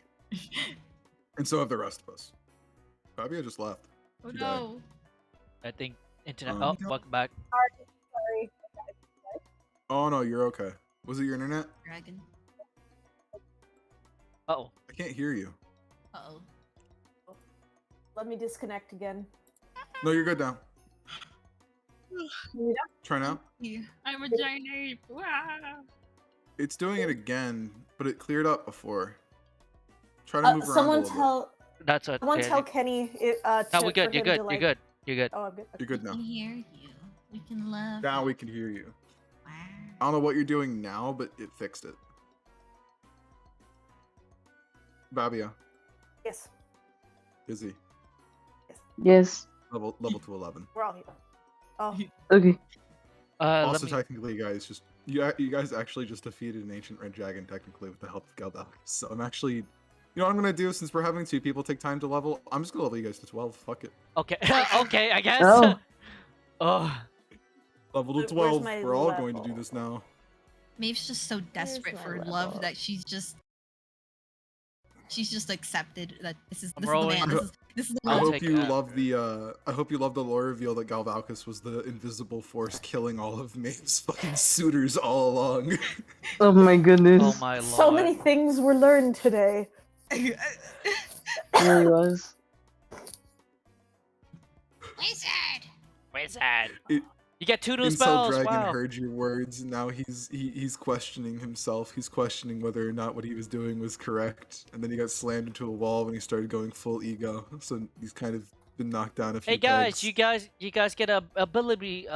and so have the rest of us. Babio just left.
Oh
She died.
no.
I think internet.
Um,
Oh, welcome back.
Sorry.
Oh no, you're okay. Was it your internet?
Dragon.
Oh,
I can't hear you.
Uh-oh.
Let me disconnect again.
No, you're good now. Try now.
Yeah. I'm a giant ape. Wow.
It's doing it again, but it cleared up before. Try to move around
Someone
a little
tell
that's what.
someone
yeah,
tell
you-
Kenny.
No,
To,
we're good.
for
You're
him
good.
to, like...
You're good. You're good.
Oh, I'm good.
bit. You're good
We
now.
can hear you. We can love.
Now we can hear you.
Wow.
I don't know what you're doing now, but it fixed it. Babia,
Yes,
busy.
Yes.
Level to 11.
we're all here. Oh,
Okay.
Let
Also,
me-
technically, guys, just you guys actually just defeated an ancient red dragon technically with the help of Galdak. So I'm actually, you know what I'm gonna do since we're having two people take time to level. I'm just gonna level you guys to 12. Fuck it.
Okay. Okay, I guess.
Oh.
Oh.
Level to
Where's
12.
my
We're all going to do
level?
this now.
Maeve's just so desperate
my
for
level?
love that she's just accepted that this is
I'm
the
rolling.
man. This is the
I
I'll
man.
hope
take
you
that.
love the I hope you love the lore reveal that Galvaucus was the invisible force killing all of Maeve's fucking suitors all along.
Oh my goodness.
Oh my lord.
so many things were learned today.
It really was.
Wizard.
Wizard.
It-
You get 2 new
Incel
spells.
Dragon
Wow.
heard your words, and now he's questioning himself. He's questioning whether or not what he was doing was correct. And then he got slammed into a wall when he started going full ego. So he's kind of been knocked down a few
Hey guys,
pegs.
you guys get a ability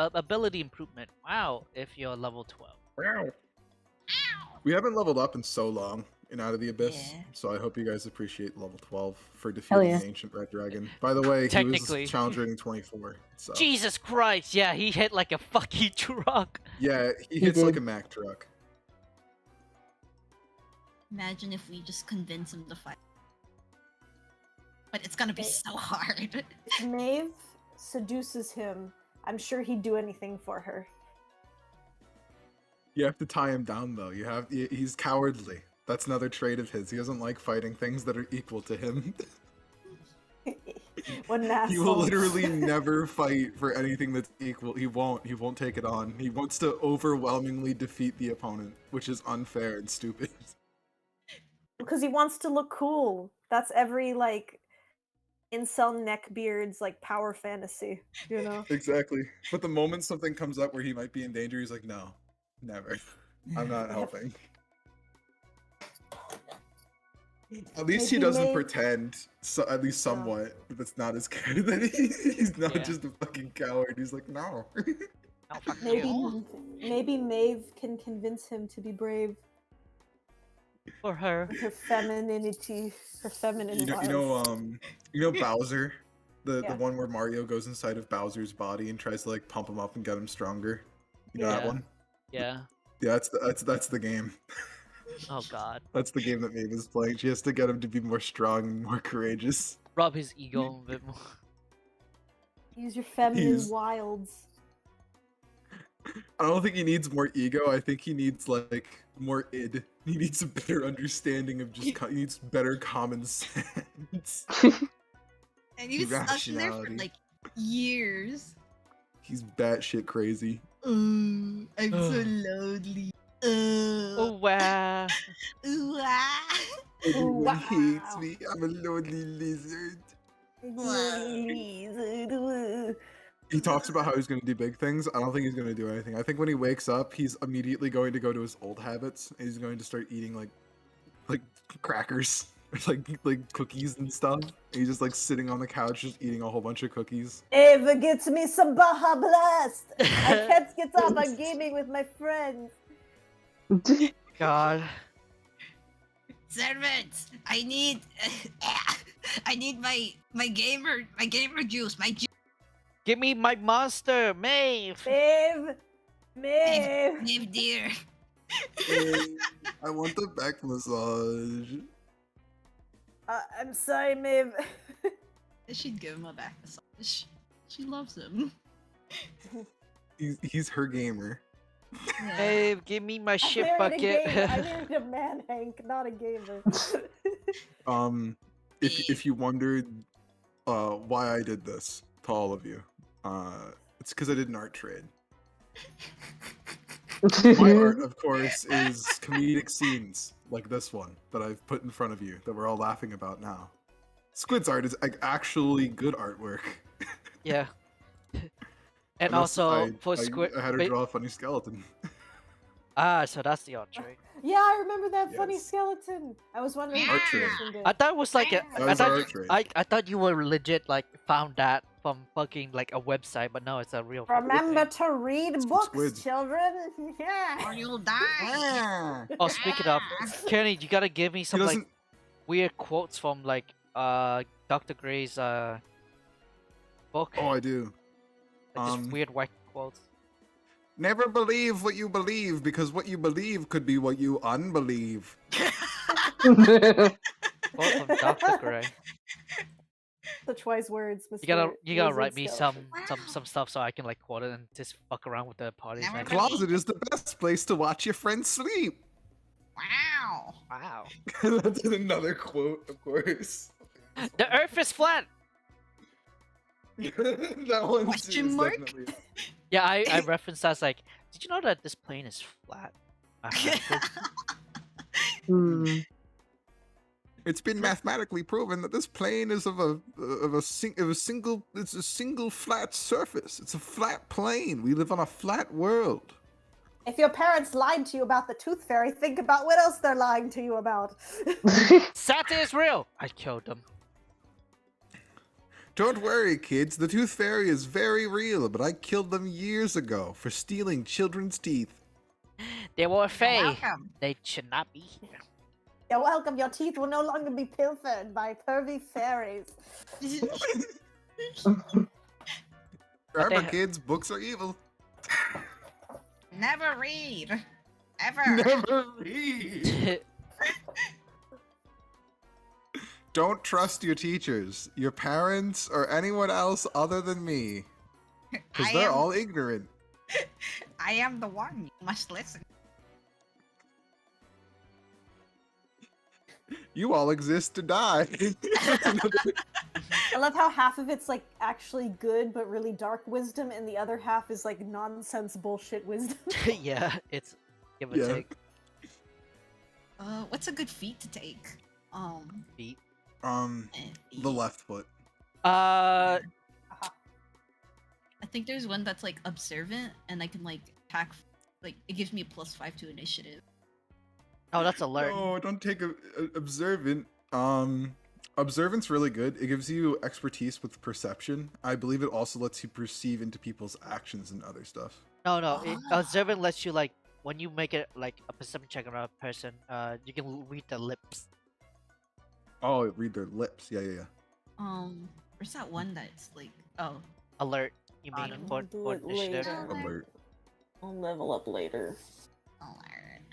improvement. Wow, if you're level 12.
We haven't leveled up in so long.
and Out of the Abyss.
Yeah.
So I hope you guys appreciate level 12 for defeating
yeah.
the ancient red dragon. By the way, he
Technically.
was challenge rating 24. So
Jesus Christ! Yeah, he hit like a fucking truck.
yeah, he
He
hits like
did.
a Mack truck.
Imagine if we just convince him to fight. But it's gonna be so hard.
If Maeve seduces him, I'm sure he'd do anything for her.
You have to tie him down though. He's cowardly. That's another trait of his. He doesn't like fighting things that are equal to him.
What an asshole.
He will literally never fight for anything that's equal. He won't take it on. He wants to overwhelmingly defeat the opponent, which is unfair and stupid.
Because he wants to look cool. That's every like incel neckbeard's like power fantasy, you know?
Exactly. But the moment something comes up where he might be in danger, he's like, no, never. I'm not helping. At least he
Maybe
doesn't
Maeve-
pretend, so at least
No.
somewhat. That's not as good. That he's not
Yeah.
just a fucking coward. He's like, no.
Oh, fuck
Maybe
you.
maybe Maeve can convince him to be brave
For her.
with her femininity, her feminine
you
wiles.
know Bowser, the
Yeah.
one where Mario goes inside of Bowser's body and tries to like pump him up and get him stronger. You know that
Yeah.
one?
Yeah.
Yeah, that's the game.
Oh god.
That's the game that Maeve is playing. She has to get him to be more strong and more courageous.
Rub his ego a bit more.
Use your feminine
He's-
wilds.
I don't think he needs more ego. I think he needs like more id. He needs a better understanding of just. He needs better common sense.
And he was stuck in there for
Irrationality.
like years.
He's batshit crazy.
I'm so
Ugh.
lonely.
Oh wow.
Ooh, ah.
Everyone hates
wow.
me. I'm a lonely lizard. He talks about how he's going to do big things. I don't think he's going to do anything. I think when he wakes up, he's immediately going to go to his old habits. And he's going to start eating like crackers, like cookies and stuff. And he's just like sitting on the couch, just eating a whole bunch of cookies.
Eva gets me some Baja Blast. I can't get up. I'm gaming with my friends.
God.
Servants, I need my gamer juice, my juice.
Give me my monster, Maeve.
Maeve, Maeve.
Name dear.
I want the back massage.
I'm sorry, Maeve.
She'd give him a back massage. She loves him.
He's her gamer.
Yeah.
Maeve, give me my
I
shit
married a
bucket.
gamer. I married a man, Hank, not a gamer.
If you wondered why I did this to all of you, it's because I did an art trade. My art, of course, is comedic scenes like this one that I've put in front of you that we're all laughing about now. Squid's art is like actually good artwork.
Yeah. And
Unless
also for Squid.
I had her
wait,
draw a funny skeleton.
so that's the art trick.
Yeah, I remember that funny
Yes.
skeleton. I was wondering
Art
if
trade.
Jason did.
I thought it was like a.
That
I
was
thought,
our art trade.
I thought you were legit like found that from fucking like a website, but no, it's a real. fucking
Remember
thing.
to read
It's from
books,
Squid.
children. Yeah.
Or you'll die.
Oh, speaking of, Kenny, you gotta give me
He
some like
doesn't.
weird quotes from like Dr. Gray's book.
Oh, I do.
Like, just weird white quotes.
Never believe what you believe because what you believe could be what you unbelieve.
Quote from Dr. Gray.
Such wise words, Mr.
You gotta
Lizard
write me some
Skeleton.
stuff so I can like quote it and just fuck around with the parties.
Never
man.
believe-
Closet is the best place to watch your friends sleep.
Wow.
Wow.
That's another quote, of course.
The Earth is flat.
That one
Question
is
mark?
definitely.
Yeah, I referenced that as like, did you know that this plane is flat?
Hmm.
It's been mathematically proven that this plane is of a single flat surface. It's a flat plane. We live on a flat world.
If your parents lied to you about the tooth fairy, think about what else they're lying to you about.
Santa is real. I killed them.
Don't worry, kids. The tooth fairy is very real, but I killed them years ago for stealing children's teeth.
They were fey.
Welcome.
They should not be here.
You're welcome. Your teeth will no longer be pilfered by pervy fairies.
Remember,
they-
kids, books are evil.
Never read. Ever.
Never read. Don't trust your teachers, your parents, or anyone else other than me. Because they're all ignorant.
I am the one. You must listen.
You all exist to die. That's another-
I love how half of it's like actually good but really dark wisdom, and the other half is like nonsense bullshit wisdom.
yeah, it's give or
Yeah.
take.
What's a good feat to take?
Feet.
The left foot.
Uh,
I think there's one that's like observant, and I can like attack. Like it gives me a +5 to initiative.
oh, that's alert.
No, don't take observant. Observant's really good. It gives you expertise with perception. I believe it also lets you perceive into people's actions and other stuff.
No,
Ah.
observant lets you like when you make it like a perception check on a person. You can read the lips.
Oh, read their lips. Yeah.
Where's that one that's like
Alert. You
Got
mean
him.
for,
Do
for
it
initiative?
later.
Alert.
I'll level up later.
alert.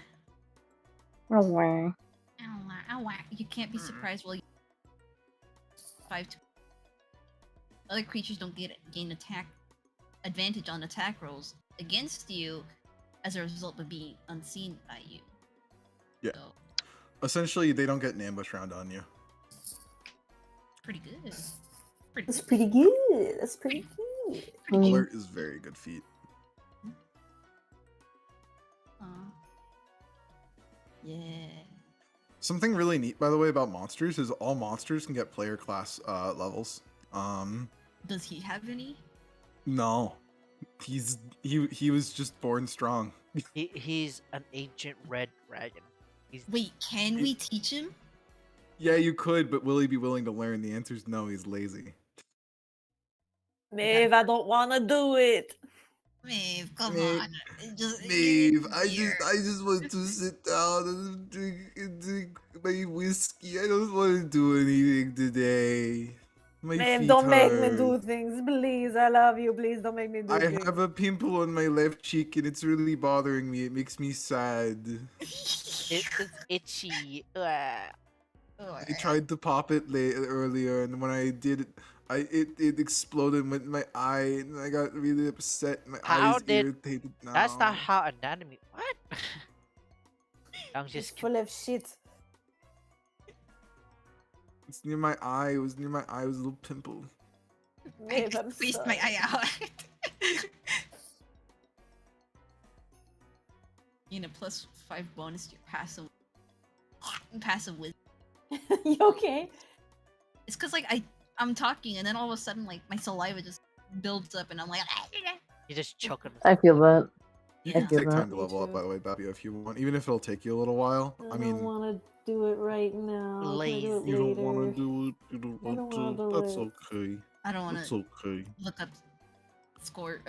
Away.
You can't be surprised while you 5 to other creatures don't gain attack advantage on attack rolls against you as a result of being unseen by you.
Yeah.
So,
Essentially, they don't get an ambush round on you.
pretty good. Pretty
That's
good.
pretty good. That's pretty good.
Alert is very good feat.
Yeah.
Something really neat, by the way, about monsters is all monsters can get player class levels.
Does he have any?
No, he was just born strong.
He's an ancient red dragon. He's
Wait, can we teach him?
Yeah, you could, but will he be willing to learn? The answer is no. He's lazy.
Maeve, I don't want to do it.
Maeve, come
Maeve,
on. Just
Maeve,
get in here.
I just want to sit down and drink my whiskey. I don't want to do anything today. My
Maeve,
feet
don't make me
hurt.
do things. Please, I love you. Please don't make me do
I
things.
have a pimple on my left cheek and it's really bothering me. It makes me sad.
it's itchy.
I tried to pop it earlier, and when I did it, it exploded with my eye, and I got really upset. My
How
eyes
did-
irritated now.
That's not how anatomy. What? I'm
It's
just
full of shit.
It's near my eye. It was near my eye. It was a little pimple.
Maeve,
I
I'm
squeezed
sorry.
my eye out. You know, +5 bonus to your passive wisdom.
You okay?
It's because like I'm talking and then all of a sudden like my saliva just builds up and I'm like
you just choke on.
I feel that.
You
I
can
feel
take
that.
time to
Me
level up,
too.
by the way, Babio, if you want. Even if it'll take you a little while. I
I
mean,
don't want to do it right now. Can I do it
you don't want
later?
to do it. You don't
I don't
want
wanna
to.
do
That's
it.
okay.
I don't want
That's
to
okay.
look up score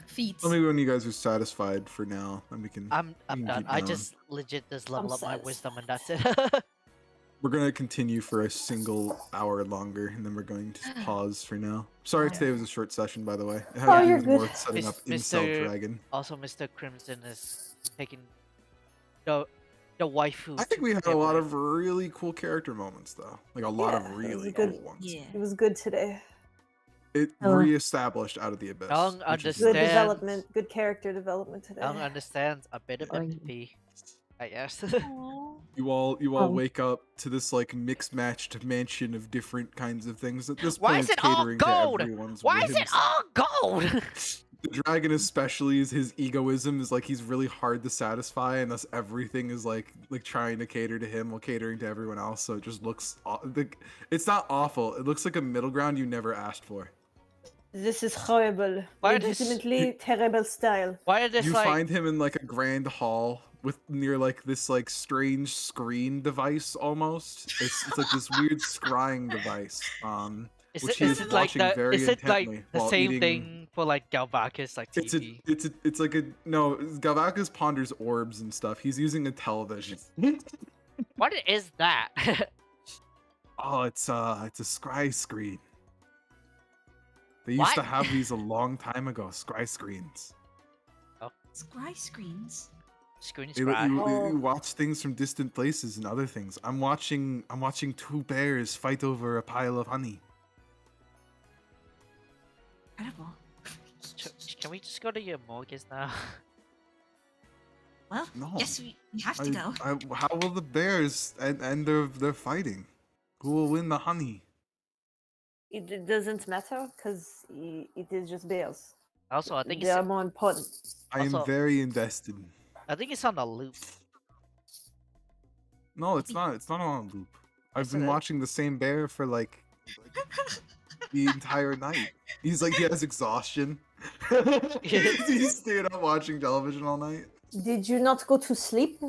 feats.
Tell me when you guys are satisfied for now, and we can.
I'm
can
done.
keep
I
going.
just legit just level up my
satisfied.
wisdom and that's it.
We're gonna continue for a single hour longer, and then we're going to pause for now. Sorry, today was a short session, by the way. It had
Oh,
to do
you're
with
good.
more setting up
Mis-
Incel
Mr.
Dragon.
Also, Mr. Crimson is taking the waifu.
I think
to
we had a lot
February.
of really cool character moments, though. Like a lot
Yeah,
of
it was
really
a good-
cool ones.
Yeah.
It was good today.
It reestablished Out of the Abyss.
Young
which is
understand.
Good
nice.
development. Good character development today.
Young understands a bit of
Oh, yeah.
empathy. I guess.
You all
Oh.
wake up to this like mixed matched mansion of different kinds of things. At this
Why
point,
is
it's
it all
catering
gold?
to everyone's
Why is it
whims.
all gold?
The dragon especially is his egoism is like he's really hard to satisfy, and thus everything is like trying to cater to him while catering to everyone else. So it just looks it's not awful. It looks like a middle ground you never asked for.
This is horrible.
Why does-
Legitimately terrible style.
Why are this
You
like?
find him in like a grand hall with near like this like strange screen device almost. It's like this weird scrying device.
Is
which
it,
he
is
is
it like
watching
the?
very
Is it like
intently
the
while
same
eating
thing for like Galvakis like TV.
It's like a no. Galvakis ponders orbs and stuff. He's using a television.
What is that?
Oh, it's a scry screen. They used to
What?
have these a long time ago. Scry screens.
Scry screens.
Screen
They let
scratch.
you watch things from distant places and other things. I'm watching two bears fight over a pile of honey.
Incredible.
Can we just go to your mortgage now?
Well,
No.
yes, we have to go.
How will the bears end their fighting? Who will win the honey?
It doesn't matter because it is just bears.
Also, I think
They
it's
are more important.
I am
Also-
very invested.
I think it's on a loop.
No, it's not. It's not on a loop. I've
Yes, it
been
is.
watching the same bear for like the entire night. He has exhaustion. He stayed up watching television all night.
Did you not go to sleep?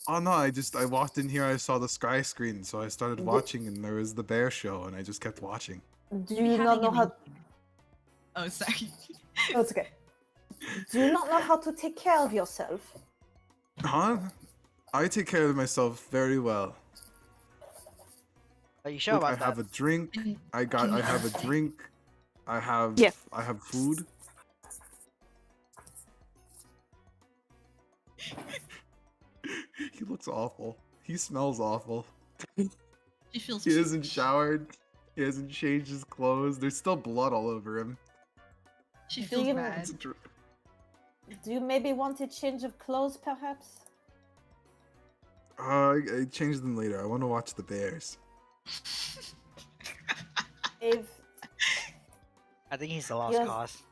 Oh no, I walked in here, I saw the sky screen, so I started watching and there was the bear show and I just kept watching.
Do
We're
you not
having
know
an
how?
in- Oh, sorry.
Oh, it's okay. Do you not know how to take care of yourself?
Huh? I take care of myself very well.
Are you sure
Look, I
about
have
that?
a drink. I have a drink. I have
Yeah.
food. He looks awful. He smells awful.
She feels
He hasn't showered. He hasn't changed his clothes. There's still blood all over him.
She
Do
feels
you-
bad.
It's a dr-
Do you maybe want a change of clothes, perhaps?
I changed them later. I want to watch the bears.
If
I think he's a lost
Yes.
cause.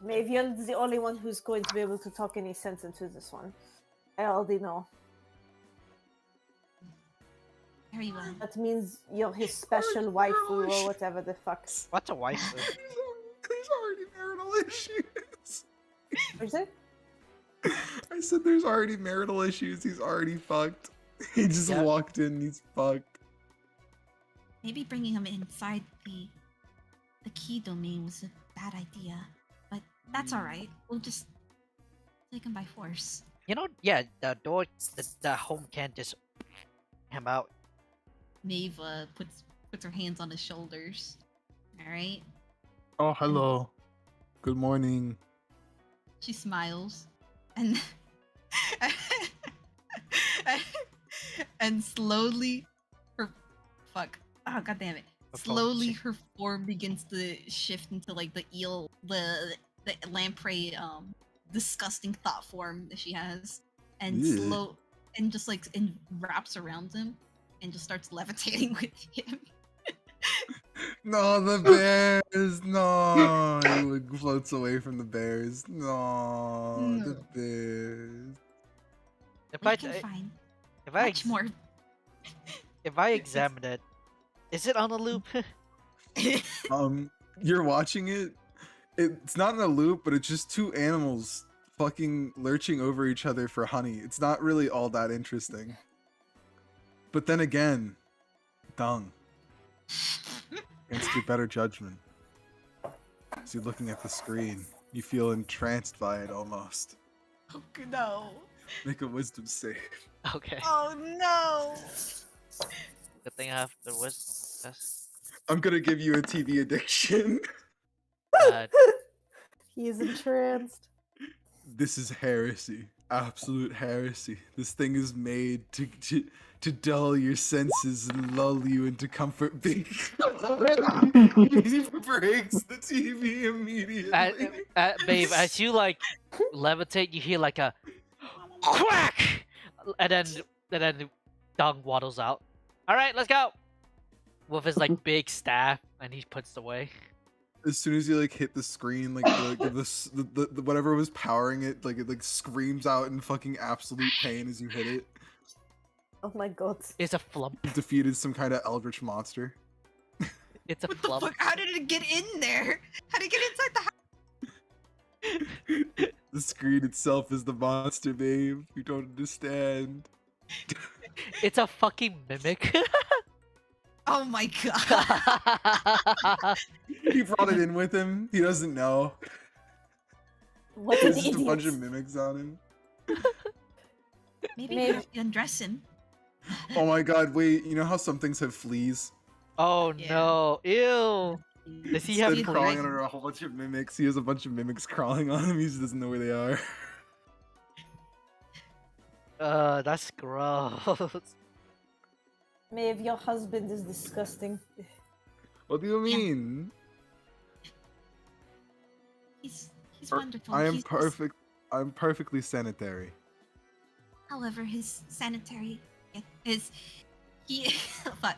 maybe you're the only one who's going to be able to talk any sense into this one. I already know.
Very well.
That means you're his special waifu or whatever the fuck.
What's a wife?
There's already marital issues.
What'd you say?
I said there's already marital issues. He's already fucked. He just
Yeah.
walked in. He's fucked.
Maybe bringing him inside the key domain was a bad idea, but that's all right. We'll just take him by force.
You know, yeah, the door, the home can't just him out.
Maeve puts her hands on his shoulders. All right.
Oh, hello. Good morning.
She smiles, and and slowly, her god damn it!
Her phone
Slowly,
shift.
her form begins to shift into like the eel, the lamprey, disgusting thought form that she has, and
Yeah.
and just like and wraps around him, and just starts levitating with him.
No, the bears. No, he like, floats away from the bears. No, the
No.
bears.
If
We
I
can find
if I
much
ex-
more.
if I examine it, is it on a loop?
You're watching it. It's not in a loop, but it's just two animals fucking lurching over each other for honey. It's not really all that interesting. But then again, dung. Against your better judgment. As you're looking at the screen, you feel entranced by it almost.
Oh no!
Make a wisdom save.
Okay.
Oh no!
Good thing I have the wisdom. Yes.
I'm gonna give you a TV addiction.
He is entranced.
This is heresy. Absolute heresy. This thing is made to dull your senses and lull you into comfort. He breaks the TV immediately.
Babe, as you like levitate, you hear like a quack, and then Dong waddles out. All right, let's go. With his like big staff, and he puts it away.
As soon as you like hit the screen, like the whatever was powering it, like it like screams out in fucking absolute pain as you hit it.
Oh my god.
It's a flump.
You defeated some kind of eldritch monster.
It's a
What the
flump.
fuck? How did it get in there? How did it get inside the house?
The screen itself is the monster, babe. You don't understand.
It's a fucking mimic.
Oh my god!
He brought it in with him. He doesn't know.
What an
There's just a bunch of
idiot.
mimics on him.
Maybe
Maybe-
you have to undress him.
Oh my god, wait, you know how some things have fleas?
Oh
Yeah.
no! Ew. Does he have
Instead of crawling
fleas?
under a whole bunch of mimics, he has a bunch of mimics crawling on him. He just doesn't know where they are.
That's gross.
Maeve, your husband is disgusting.
What do you
Yeah.
mean?
He's
Per-
wonderful.
I am
He's just-
perfect. I'm perfectly sanitary.
however, his sanitary is he. But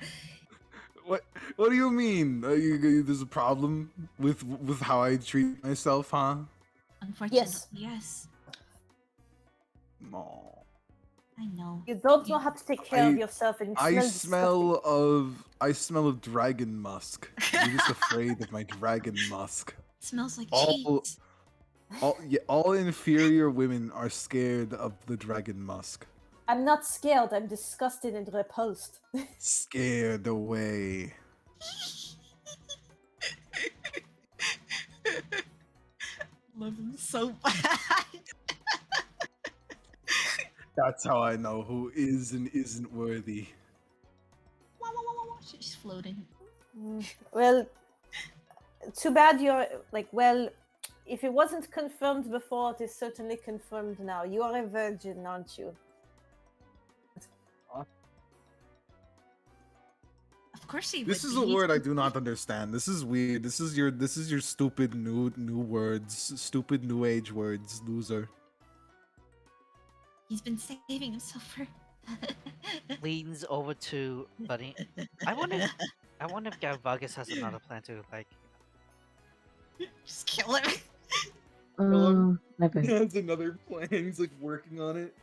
What do you mean? There's a problem with how I treat myself, huh?
unfortunately, yes.
No.
I know.
You don't know how to take care of
I-
yourself, and you
I
smell
smell of dragon musk. You're just afraid of my dragon musk.
It smells like
All-
cheese.
All inferior women are scared of the dragon musk.
I'm not scared. I'm disgusted and repulsed.
Scared away.
Love him so bad.
That's how I know who is and isn't worthy.
She's floating.
Well, too bad you're like, well, if it wasn't confirmed before, it is certainly confirmed now. You are a virgin, aren't you?
Of course he
This
would
is
be.
a
He's
word I
been-
do not understand. This is weird. This is your stupid new words, stupid new age words, loser.
He's been saving himself for.
Leans over to Bunny. I wonder if Galvagus has another plan to like.
Just kill him.
Never.
He has another plan. He's like working on it.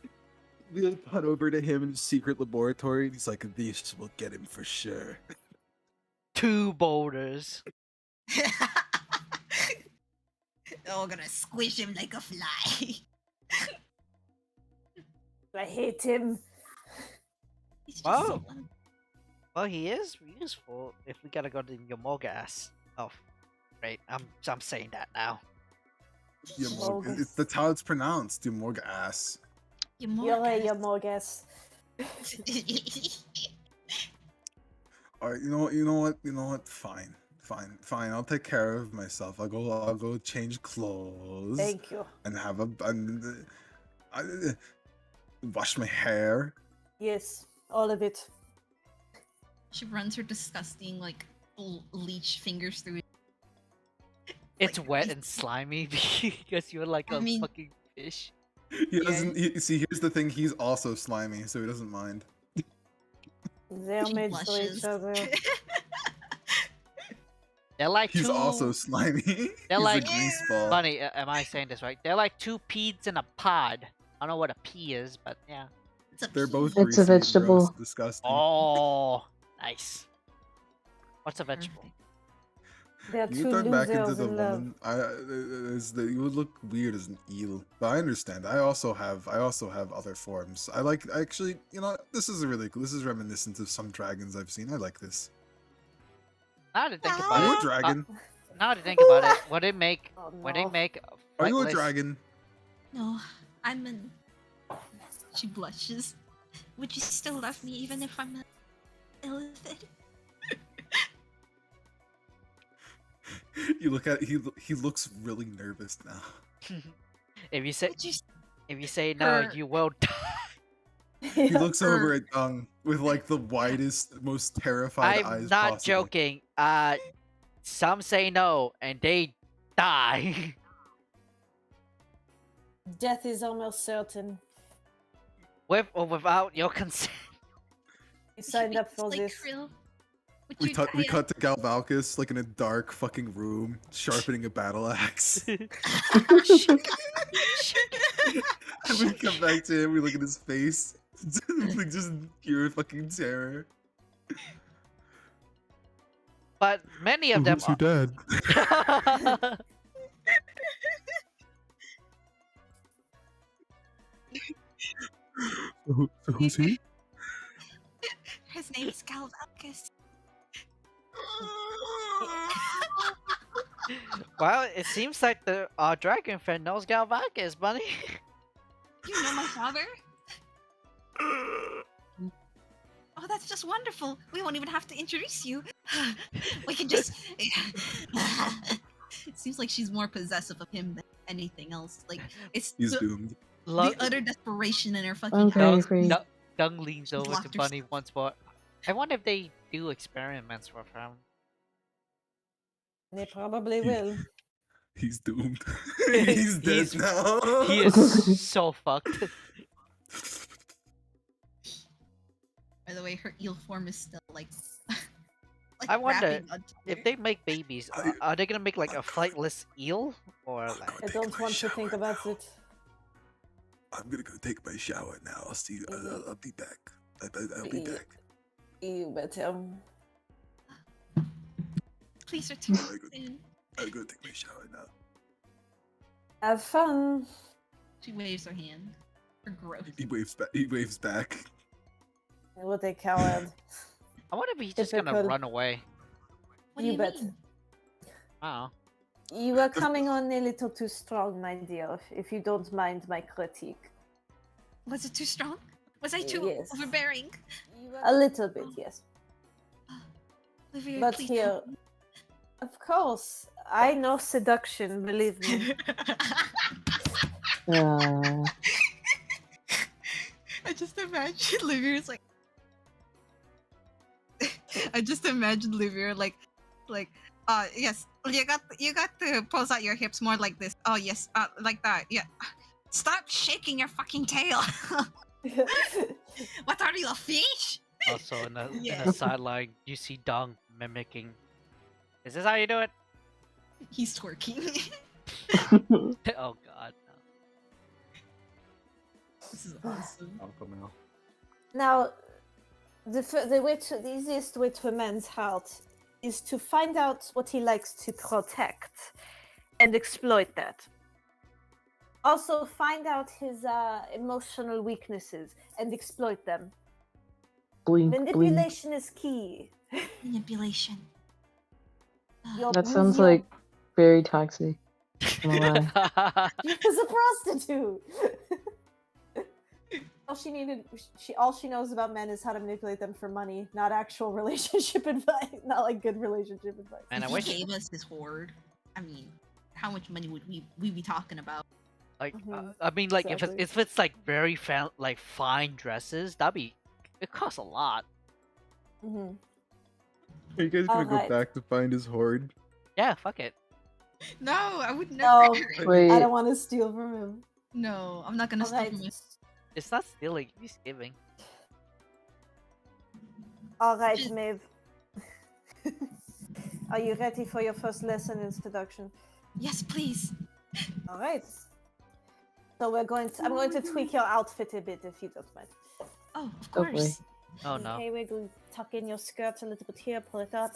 We like cut over to him in his secret laboratory. And he's like, "This will get him for sure."
2 boulders.
Oh, gonna squish him like a fly.
I hate him.
He's just
Wow.
so
Well, he is useful if we gotta go to Yamorga ass. Oh, great. I'm saying that now.
It's that's how it's pronounced. Yamorga ass.
You're a Yamorgas.
All right, you know what? Fine. I'll take care of myself. I'll go change clothes
Thank you.
and have I wash my hair.
Yes, all of it.
She runs her disgusting, like, leech fingers through it.
It's
Like,
wet and slimy because you're like
I
a
mean-
fucking fish.
He doesn't. See, here's the thing. He's also slimy, so he doesn't mind.
They're
She
made for
blushes.
each other.
They're like
He's
two.
also slimy. He's
like-
a grease ball.
Bunny, am I saying this right? They're like 2 peas in a pod. I don't know what a pea is, but yeah.
It's a
They're
pea.
both
It's a
greasy and
vegetable.
gross, disgusting.
Oh, nice. What's a vegetable?
Perfect.
They're
You
two
turn back into
losers
the
in love.
woman. You would look weird as an eel, but I understand. I also have other forms. Actually, you know, this is reminiscent of some dragons I've seen. I like this.
Now to think
Are
about
you
it.
a dragon?
Now to think about it, would it make
Oh,
would
no.
it make
Are you a
flightless-
dragon?
No, I'm an. She blushes. Would you still love me even if I'm an elephant?
You look at he looks really nervous now.
If you say
Would you?
no,
Her-
you will die.
He looks over
Her-
at Dung with like the widest, most terrified
I'm
eyes
not
possible.
joking. Some say no and they die.
Death is almost certain.
With or without your consent.
You signed up for
like
this.
Krill? Would
We
you
cut we
die
cut to Galvalcus like in a dark fucking room, sharpening a battle axe. And we come back to him, we look at his face. Like just pure fucking terror.
But many of them
Who's your dad?
are...
Who's he?
His name is Galvacus.
Well, it seems like the dragon friend knows Galvakis, bunny.
You know my father? Oh, that's just wonderful. We won't even have to introduce you. We can just. It seems like she's more possessive of him than anything else. Like it's
He's
the,
doomed.
the utter desperation in her fucking
I'm very
house.
afraid.
Dung leans
She's
over to
locked
Bunny
herself.
once more. I wonder if they do experiments with him.
They probably will.
He's doomed. He's dead
He's-
now.
He is so fucked.
By the way, her eel form is still like.
I wonder
wrapping onto
if
her.
they make babies, are they gonna make like a flightless eel or like?
I don't want to think about it.
I'm gonna go take my shower now. I'll see you. I'll be back. I'll be
Yeah.
back.
You better.
Please return
Oh my God.
soon.
I'll go take my shower now.
Have fun.
She waves her hand. Her gross.
He waves back. He waves back.
What a coward.
I wonder if he's just gonna
Typical.
run away.
What do
You
you
bet.
mean?
Oh,
You are coming on a little too strong, my dear, if you don't mind my critique.
Was it too strong? Was I too
Yes.
overbearing?
A little bit, yes.
Olivia,
But
please
here,
help me.
of course, I know seduction, believe me.
I just imagine Livia's like. I just imagine Livia yes, you got to pose out your hips more like this. Oh yes, like that. Yeah. Stop shaking your fucking tail. What are you, a fish?
also in the
Yeah.
sideline, you see Dong mimicking. Is this how you do it?
He's twerking.
Oh God, no.
This is awesome.
Alpha male.
Now, the easiest way to a man's heart is to find out what he likes to protect and exploit that. Also, find out his emotional weaknesses and exploit them.
Blink, blink.
Manipulation is key.
Manipulation.
Your-
That
use
sounds
your-
like very toxic. Not gonna lie.
She was a prostitute. All she knows about men is how to manipulate them for money, not actual relationship advice, not like good relationship advice.
Man, I
If
wish
he gave us his hoard, I mean, how much money would we be talking about?
like
Mhm,
I mean like
exactly.
if it's like very like fine dresses, it costs a lot.
Mhm.
Are you guys gonna
Alright.
go back to find his hoard?
Yeah, fuck it.
No, I would never.
No.
Wait,
I don't want to steal from him.
No, I'm not gonna steal
Alright,
from you.
It's not stealing, he's giving.
alright,
Just-
Maeve. Are you ready for your first lesson in seduction?
Yes, please.
Alright. So I'm going to tweak your outfit a bit if you don't mind.
Oh, of
Go for it.
course.
Oh no.
Okay, we're going to tuck in your skirt a little bit here, pull it up.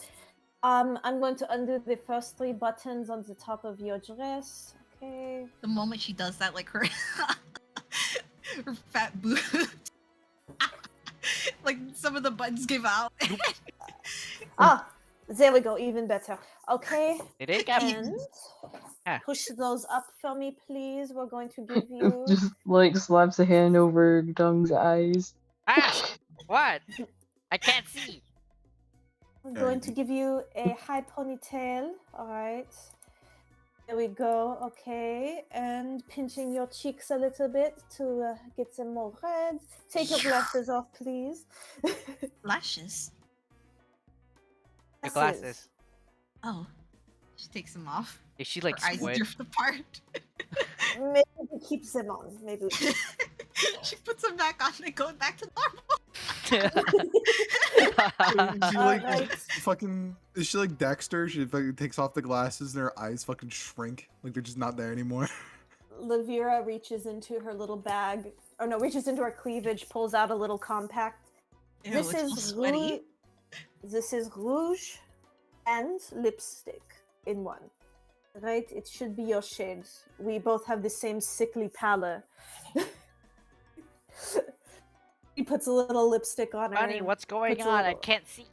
I'm going to undo the first 3 buttons on the top of your dress. Okay.
The moment she does that, like her, her fat boobs, like some of the buttons give out.
Ah, there we go, even better. Okay,
It ain't got
and
Ah.
push those up for me, please. We're going to give you.
just like slaps a hand over Dong's eyes.
Ah! What? I can't see.
We're
Yeah,
going
you
to
do.
give you a high ponytail. All right. There we go. Okay, and pinching your cheeks a little bit to get them more red. Take your glasses off, please.
Lashes.
Your glasses.
Oh, she takes them off.
Is she like
Her eyes
squid?
drift apart.
Maybe we keep them on. Maybe.
She puts them back on and goes back to normal.
Is she like
Alright.
fucking? Is she like Dexter? She fucking takes off the glasses and her eyes fucking shrink, like they're just not there anymore.
Lavira reaches into her little bag, or no, reaches into her cleavage, pulls out a little compact.
Ew,
This
it's all
is
sweaty.
This is rouge and lipstick in one. Right? It should be your shades. We both have the same sickly pallor. He puts a little lipstick on her.
Bunny, what's going
puts a
on? I
little-
can't see.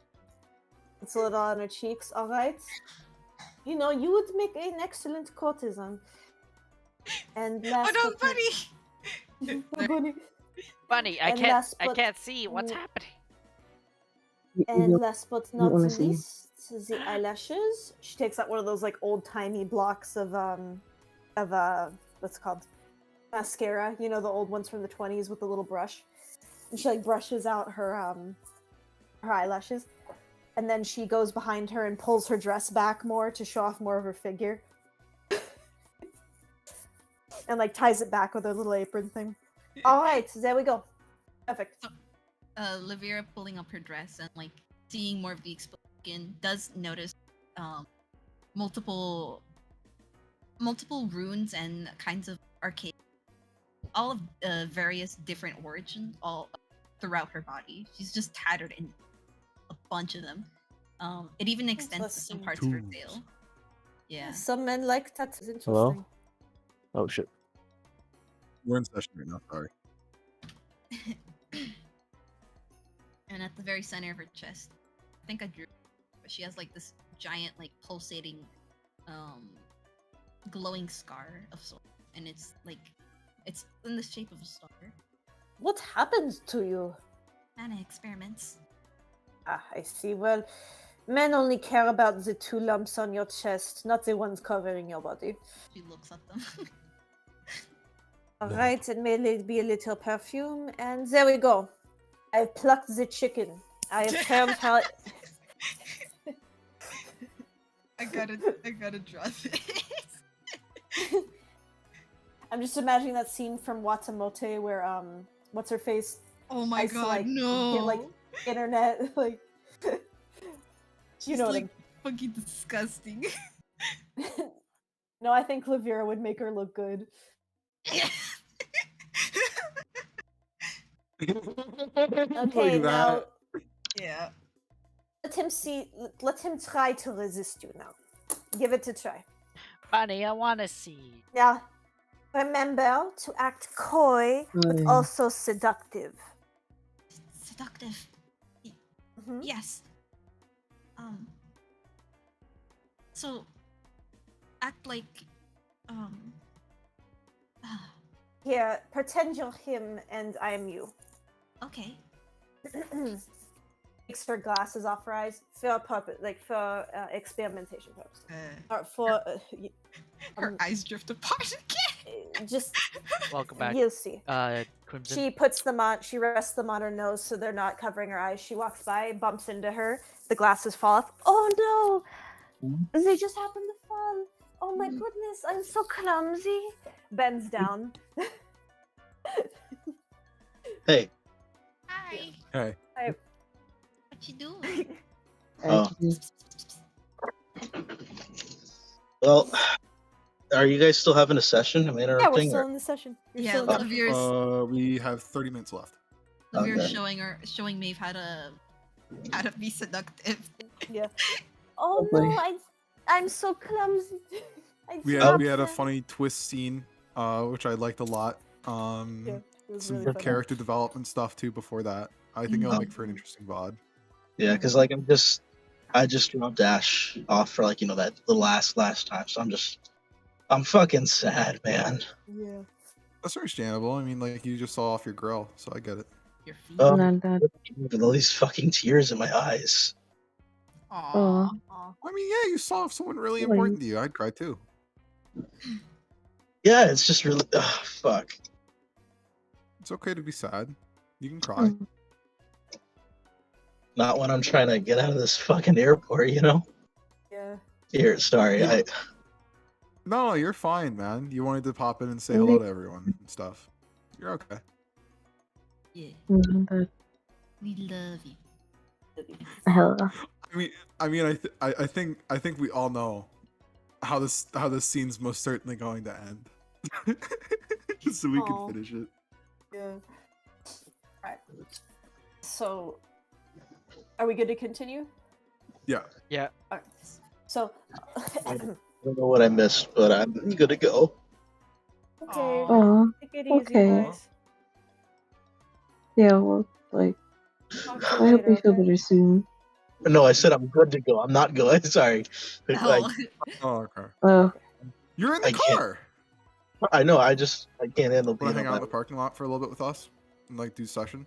Puts a little on her cheeks. All right. You know, you would make an excellent courtesan. And
Oh
last
no,
but
buddy!
not bunny.
Bunny, I
And
can't.
last
I
but
can't see what's
n-
happening.
and last but not
wanna see.
least, the eyelashes. She takes out one of those like old timey blocks of what's it called, mascara. You know, the old ones from the 20s with the little brush. And she like brushes out her eyelashes, and then she goes behind her and pulls her dress back more to show off more of her figure, and like ties it back with her little apron thing. All right, there we go. Perfect.
Livera pulling up her dress and like seeing more of the exposed skin does notice multiple runes and kinds of arcade, all of various different origins, all throughout her body. She's just tattered in a bunch of them. It even extends to some parts of her tail. Yeah.
Some men like that. Is interesting.
Hello? Oh shit.
We're in session right now. Sorry.
And at the very center of her chest, I think I drew, but she has like this giant, like pulsating, glowing scar of sorts, and it's in the shape of a star.
What happened to you?
Nana experiments.
Ah, I see. Well, men only care about the 2 lumps on your chest, not the ones covering your body.
She looks at them.
All right, it may be a little perfume, and there we go. I've plucked the chicken. I have turned her.
I gotta draw this.
I'm just imagining that scene from Watamote where what's her face?
Oh my
I used to,
god,
like,
no!
get, like, internet like.
She's
know what
like fucking disgusting.
No, I think Livera would make her look good. Okay,
Like
now
that.
Yeah.
let him try to resist you now. Give it a try.
Bunny, I wanna see.
Now, remember to act coy, but
Mm.
also seductive.
Seductive.
Mhm.
Yes. So act like
Here, pretend you're him and I'm you.
okay.
Takes her glasses off her eyes for purpose, like for experimentation purpose,
Uh,
or for
her eyes drift apart again.
just
Welcome back.
you'll see.
Crimson.
She puts them on. She rests them on her nose so they're not covering her eyes. She walks by, bumps into her. The glasses fall off. Oh no! They just happened to fall. Oh my goodness! I'm so clumsy. Bends down.
Hey.
Hi.
Hey.
What you doing?
Oh. Well, are you guys still having a session? Am I
Yeah, we're
interrupting?
still
or-
in the session. You're
Yeah,
still in the session.
Liviera's
We have 30 minutes left.
Liviera's
Okay.
showing Maeve how to be seductive.
Yeah. Oh
Lovely.
no! I'm so clumsy. I
We
dropped
had a
them.
funny twist scene, which I liked a lot.
Yeah, it was
Some
really
good
funny.
character development stuff too before that. I think it'll make for an interesting VOD.
Yeah, because like I just dropped Ash off for like that the last time, so I'm fucking sad, man.
Yeah.
That's understandable. I mean, like you just saw off your grill, so I get it.
Your feet.
Oh.
Not that.
With all these fucking tears in my eyes.
Aww.
Oh.
Aw.
I mean, yeah, you saw someone really
Like-
important to you. I'd cry too.
Yeah, it's just really fuck.
It's okay to be sad. You can cry.
Mm.
Not when I'm trying to get out of this fucking airport,
Yeah.
Here, sorry,
Yeah.
I
No, you're fine, man. You wanted to pop in and say hello to everyone and stuff. You're okay.
Yeah,
Not that.
we love you.
Hell.
I think we all know how this scene's most certainly going to end. So we
Aw.
can finish it.
Yeah. Alright. So, are we good to continue?
Yeah.
Yeah.
Alright. So,
I don't know what I missed, but I'm good to go.
okay.
Oh.
Take it easy,
Okay.
guys.
Yeah. Well, like
Talk to
I
you
hope you
later,
feel
okay?
better soon.
No, I said I'm good to go. I'm not good. Sorry.
Oh,
Oh, okay.
Oh,
You're in the
I can't.
car.
I know. I can't handle
Want
being
to hang
on
out in
my.
the parking lot for a little bit with us and like do session?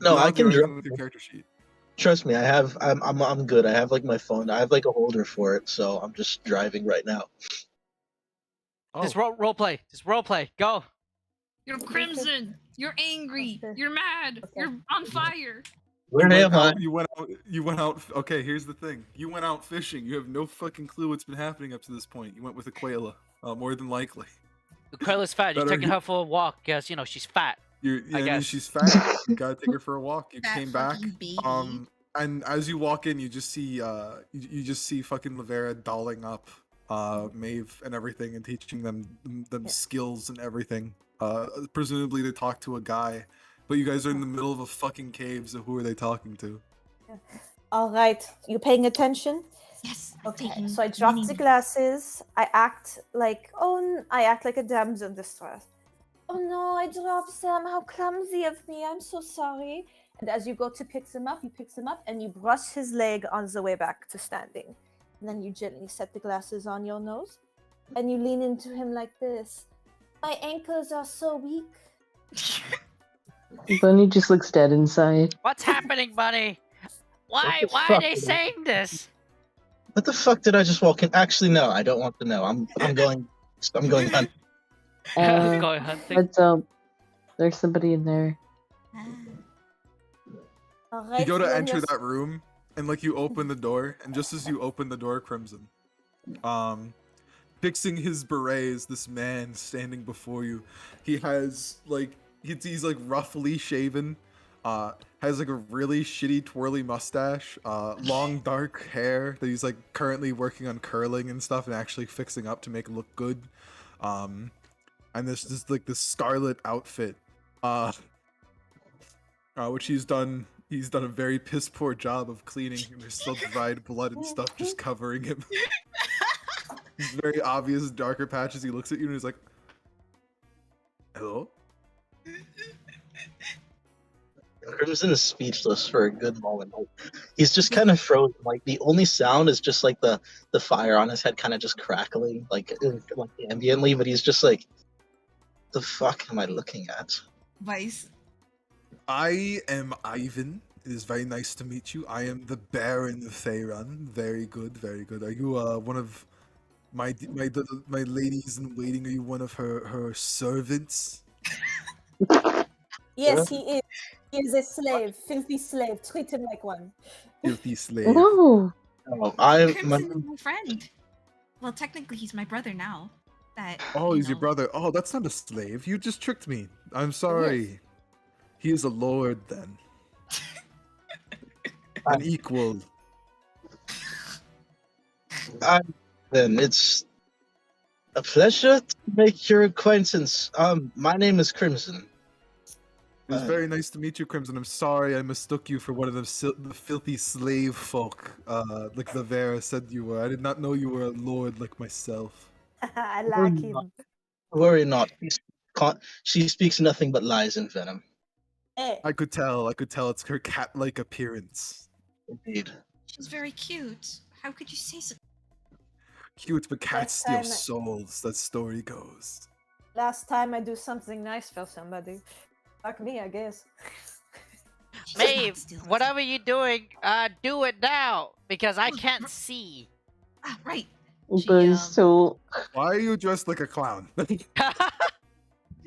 No,
You don't
I
have to
can
do
drive.
anything with your character sheet.
Trust me, I have. I'm good. I have like my phone. I have like a holder for it, so I'm just driving right now.
Just
Oh,
role play. Just role play. Go.
you're crimson. You're angry.
Okay.
You're mad.
Okay.
You're on fire.
Where am I?
You went out. You went out. Okay, here's the thing. You went out fishing. You have no fucking clue what's been happening up to this point. You went with Aquila, more than likely.
Quayla's fat. You're
Better
taking
get-
her for a walk because she's fat.
I mean,
guess.
she's fat. You gotta take her for a walk. You
Fat
came back.
fucking baby.
And as you walk in, you just see you just see fucking Lavera dolling up Maeve and everything and teaching them
Yeah.
skills and everything. Presumably to talk to a guy, but you guys are in the middle of a fucking cave. So who are they talking to?
All right, you paying attention?
Yes.
Okay,
taking
so I drop the
many-
glasses. I act like a damsel in distress. Oh no, I dropped them. How clumsy of me. I'm so sorry. And as you go to pick them up, you pick them up and you brush his leg on the way back to standing. And then you gently set the glasses on your nose and you lean into him like this. My ankles are so weak.
Bunny just looks dead inside.
What's happening, buddy? Why?
the
Why are
fuck
they
is-
saying this?
What the fuck did I just walk in? Actually, no. I don't want to know. I'm going. I'm going hunting.
Let's go hunting.
Heads up. There's somebody in there.
All right,
You go to
when
enter
you're-
that room and like you open the door, and just as you open the door, Crimson, fixing his beret is this man standing before you. He has like he's like roughly shaven, has like a really shitty twirly mustache, long dark hair that he's like currently working on curling and stuff and actually fixing up to make it look good. And this like this scarlet outfit, which he's done a very piss poor job of cleaning, and there's still dried blood and stuff just covering him. It's very obvious darker patches. He looks at you and he's like, hello?
Crimson is speechless for a good moment. Like, he's just kind of frozen. Like the only sound is just like the fire on his head kind of just crackling, like ambiently. But he's just like, the fuck am I looking at?
Vice.
I am Ivan. It is very nice to meet you. I am the Baron of Faerun. Very good, very good. Are you one of my ladies in waiting? Are you one of her servants?
Yes, he is. He is a slave, filthy slave. Treat him like one.
Filthy slave.
No.
No, I'm.
Crimson is my friend. Well, technically, he's my brother now. That.
Oh,
you
he's your
know.
brother. Oh, that's not a slave. You just tricked me. I'm sorry. He is a lord then. An equal.
Then it's a pleasure to make your acquaintance. My name is Crimson.
It was very nice to meet you, Crimson. I'm sorry I mistook you for one of the filthy slave folk, like the Vera said you were. I did not know you were a lord like myself.
I like him.
Worry not. She speaks nothing but lies and venom.
Hey,
I could tell it's her cat-like appearance.
Indeed.
She's very cute. How could you say so?
Cute, but cats
Last
steal
time-
souls. That story goes.
last time I do something nice for somebody. Fuck me, I guess.
She's not
Maeve,
still-
whatever you're doing, do it now because I can't see.
Ah, right.
But it's so.
Why are you dressed like a clown?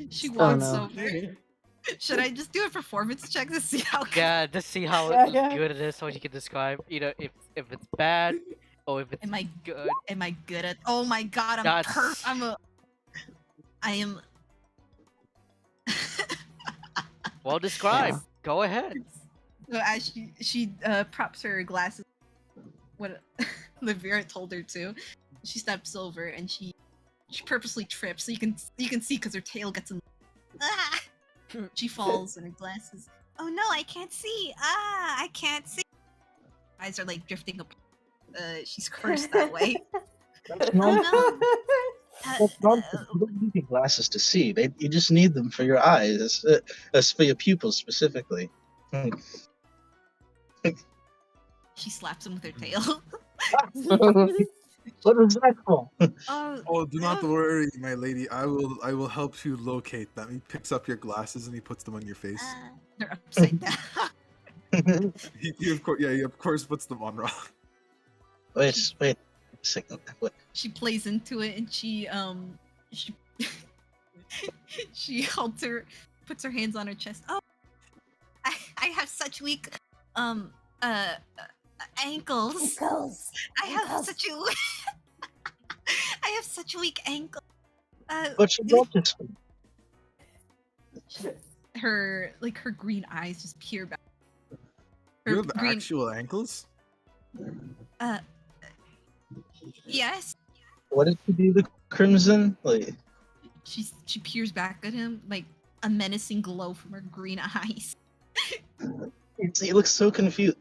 She
Oh,
walks
no.
over. Should I just do a performance check to see how good?
Yeah, to see how
Yeah.
good it is, so you can describe, if it's bad or if it's
Am I
good.
Am I good at? Oh my god, I'm
That's-
I am.
Well, describe. Go ahead.
So as she props her glasses, what Lavera told her to, she steps over and she purposely trips so you can see because her tail gets in. Ah! She falls and her glasses. Oh no, I can't see. Ah, I can't see. Eyes are like drifting up. She's cursed that way.
That's
Oh
not.
no.
That's nonsense. You don't need your glasses to see. You just need them for your eyes, as for your pupils specifically.
She slaps him with her tail.
What was that for?
Oh,
Oh, do not worry, my lady. I will help you locate them. He picks up your glasses and he puts them on your face.
they're upside down.
He of course puts them on, Rob.
Wait a second. What?
She plays into it and she she puts her hands on her chest. Oh, I have such weak ankles. I have such a I have such weak ankles.
What you noticed?
Her green eyes just peer back.
You have actual ankles?
Yes.
What did you do to Crimson? Like,
She peers back at him, like a menacing glow from her green eyes.
he looks so confused.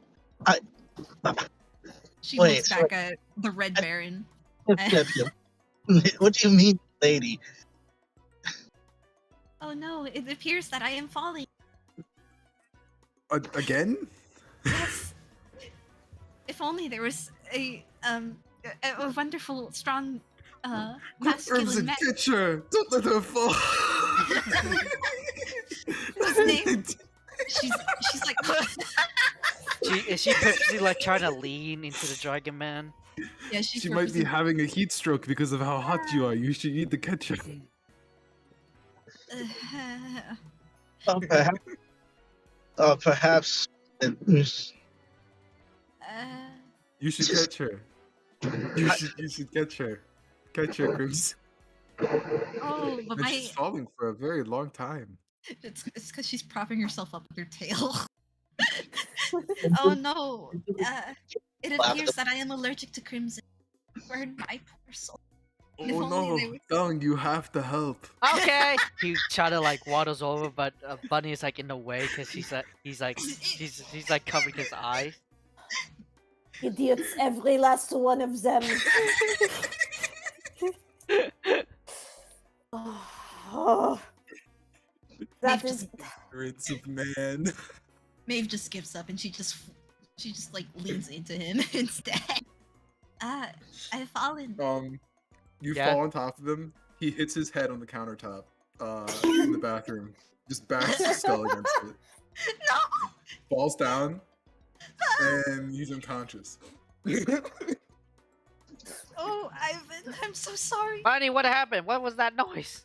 She looks back at the Red Baron.
What do you mean, lady?
Oh no, it appears that I am falling.
Again?
Yes. If only there was a wonderful, strong, masculine
Crimson,
man.
catch her! Don't let her fall!
What's his name? She's like.
Is she purposely like trying to lean into the Dragon Man?
Yeah,
she might be having a heat stroke because of how hot you are. You should need to catch her.
Perhaps.
You should catch her. You should catch her. Catch her, Crimson.
Oh, but
And she's falling for a very long time.
It's because she's propping herself up with her tail. Oh no! It appears that I am allergic to crimson. Burn my poor soul.
Oh no, Dong, you have to help.
Okay. He try to like waddles over, but Bunny is like in the way because he's like covering his eyes.
Idiots, every last one of them. Oh, that is
Ignorance of man.
Maeve just gives up and she just like leans into him instead. I've fallen.
You fall on top of him. He hits his head on the countertop in the bathroom. Just backs his skull against it.
No.
Falls down, and he's unconscious.
Oh, Ivan, I'm so sorry.
Bunny, what happened? What was that noise?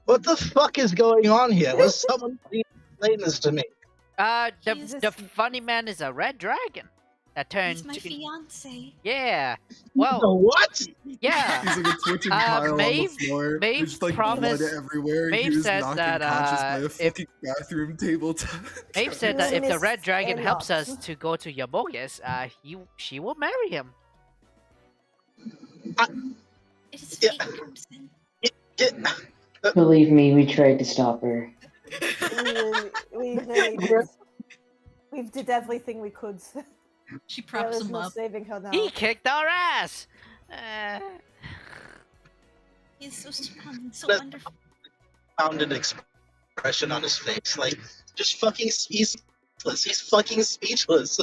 What the fuck is going on here? Was someone please explain this to me?
The funny man is a red dragon that turned.
He's my fiance.
Yeah. Well.
The what?
Yeah.
He's like a twitching pile on the floor.
Maeve
There's like blood everywhere.
Maeve
he was
said
knocked
that
unconscious by a fucking bathroom tabletop.
Maeve said that if the red dragon helps us to go to Yamogus, she will marry him.
It is fate, Crimson.
Believe me, we tried to stop her.
we really did. We did everything we could.
She props him up.
Saving her now.
He kicked our ass.
He's so strong and so wonderful.
Found an expression on his face, like just fucking speechless. He's fucking speechless.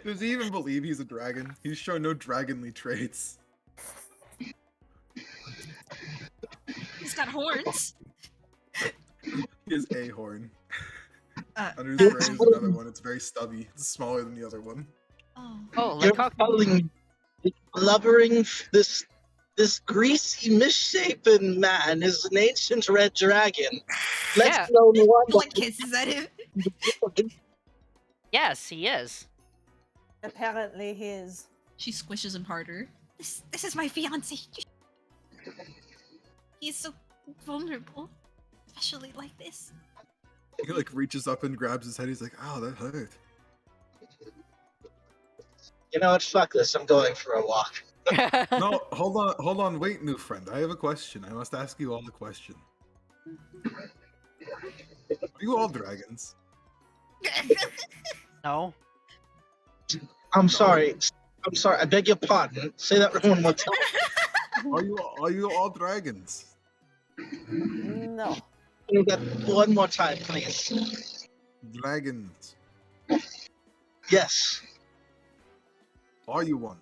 Does he even believe he's a dragon? He's shown no dragonly traits.
He's got horns.
He has a horn. Under his
Yeah.
brain is another one. It's very stubby. It's smaller than the other one.
Oh,
You're
like
calling me blubbering. This greasy, misshapen man is an ancient red dragon. Let's know one.
Like kisses at him.
Yes, he is.
Apparently he is.
She squishes him harder. This is my fiance. He's so vulnerable, especially like this.
He like reaches up and grabs his head. He's like, "Oh, that hurt."
You know what? Fuck this. I'm going for a walk.
No, hold on, wait, new friend. I have a question. I must ask you all a question. Are you all dragons?
No.
I'm sorry. I'm sorry. I beg your pardon. Say that one more time.
Are you all dragons?
No.
Say that one more time, please.
Dragons.
Yes.
Are you one?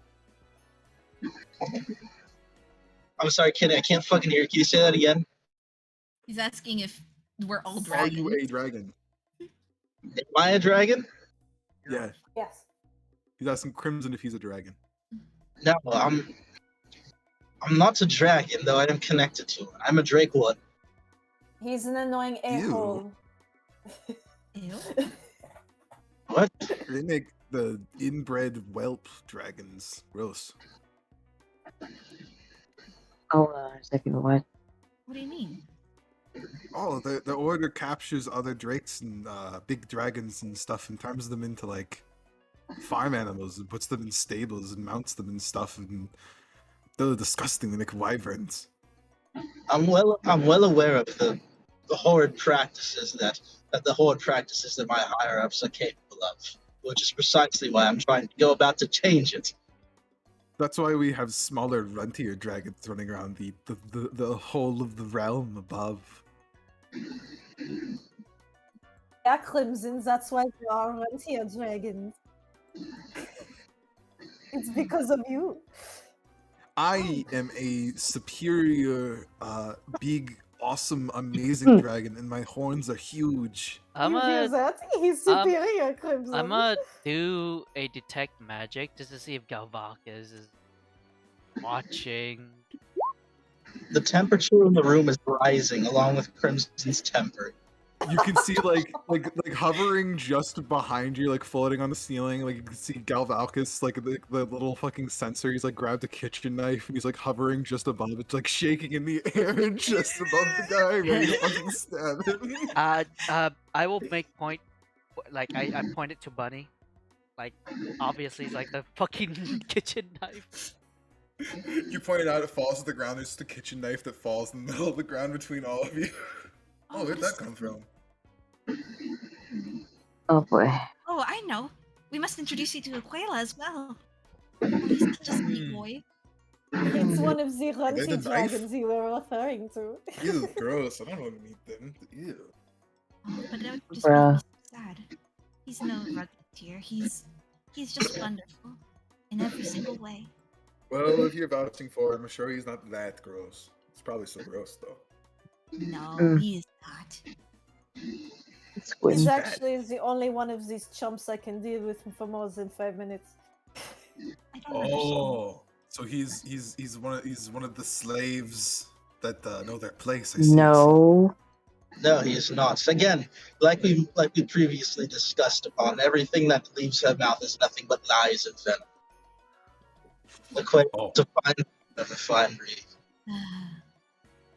I'm sorry, kid. I can't fucking hear you. Can you say that again?
He's asking if we're all
Are
dragons.
you a dragon?
Am I a dragon?
Yeah.
Yes.
He's asking Crimson if he's a dragon.
No, I'm not a dragon, though I am connected to one. I'm a Drakewood.
He's an annoying a-hole.
Ew.
What?
They make the inbred whelp dragons. Gross.
Oh, second what?
What do you mean?
Oh, the order captures other drakes and big dragons and stuff and turns them into like farm animals and puts them in stables and mounts them and stuff, and they're disgusting. They make wyverns.
I'm well aware of the horrid practices that the horrid practices that my higher ups are capable of, which is precisely why I'm trying to go about to change it.
That's why we have smaller, runtier dragons running around the whole of the realm above.
Yeah, Crimsons, that's why there are Runtier dragons. It's because of you.
I am a superior, big, awesome, amazing dragon, and my horns are huge.
I'm
You hear
a
that? He's superior, Crimson.
I'm gonna do a detect magic just to see if Galvakis is watching.
The temperature in the room is rising along with Crimson's temper.
You can see like hovering just behind you, like floating on the ceiling. Like you can see Galvalcus, like the little fucking sensor. He's like grabbed a kitchen knife and he's like hovering just above it, like shaking in the air just above the guy, ready to fucking stab him.
I will make point. Like I pointed to Bunny. Like obviously it's like the fucking kitchen knife.
You point it out, it falls to the ground. There's just a kitchen knife that falls in the middle of the ground between all of you. Oh, where'd that come from?
Oh boy.
Oh, I know. We must introduce you to Aquila as well. Oh, he's such a sweet boy.
It's one of the
Are they
Runty
the knife?
dragons you were referring to.
Ew, gross. I don't want to meet them. Ew.
Oh, but that would just make me so sad. He's no ruggeteer. He's just wonderful in every single way.
Well, if you're vouching for him, I'm sure he's not that gross. It's probably so gross, though.
No, he is not.
He's actually the only one of these chumps I can deal with for more than 5 minutes.
I don't
Oh, so he's one of the slaves that know their place. I see.
No.
No, he is not. Again, like we previously discussed upon, everything that leaves her mouth is nothing but lies and venom. The question to find a refinery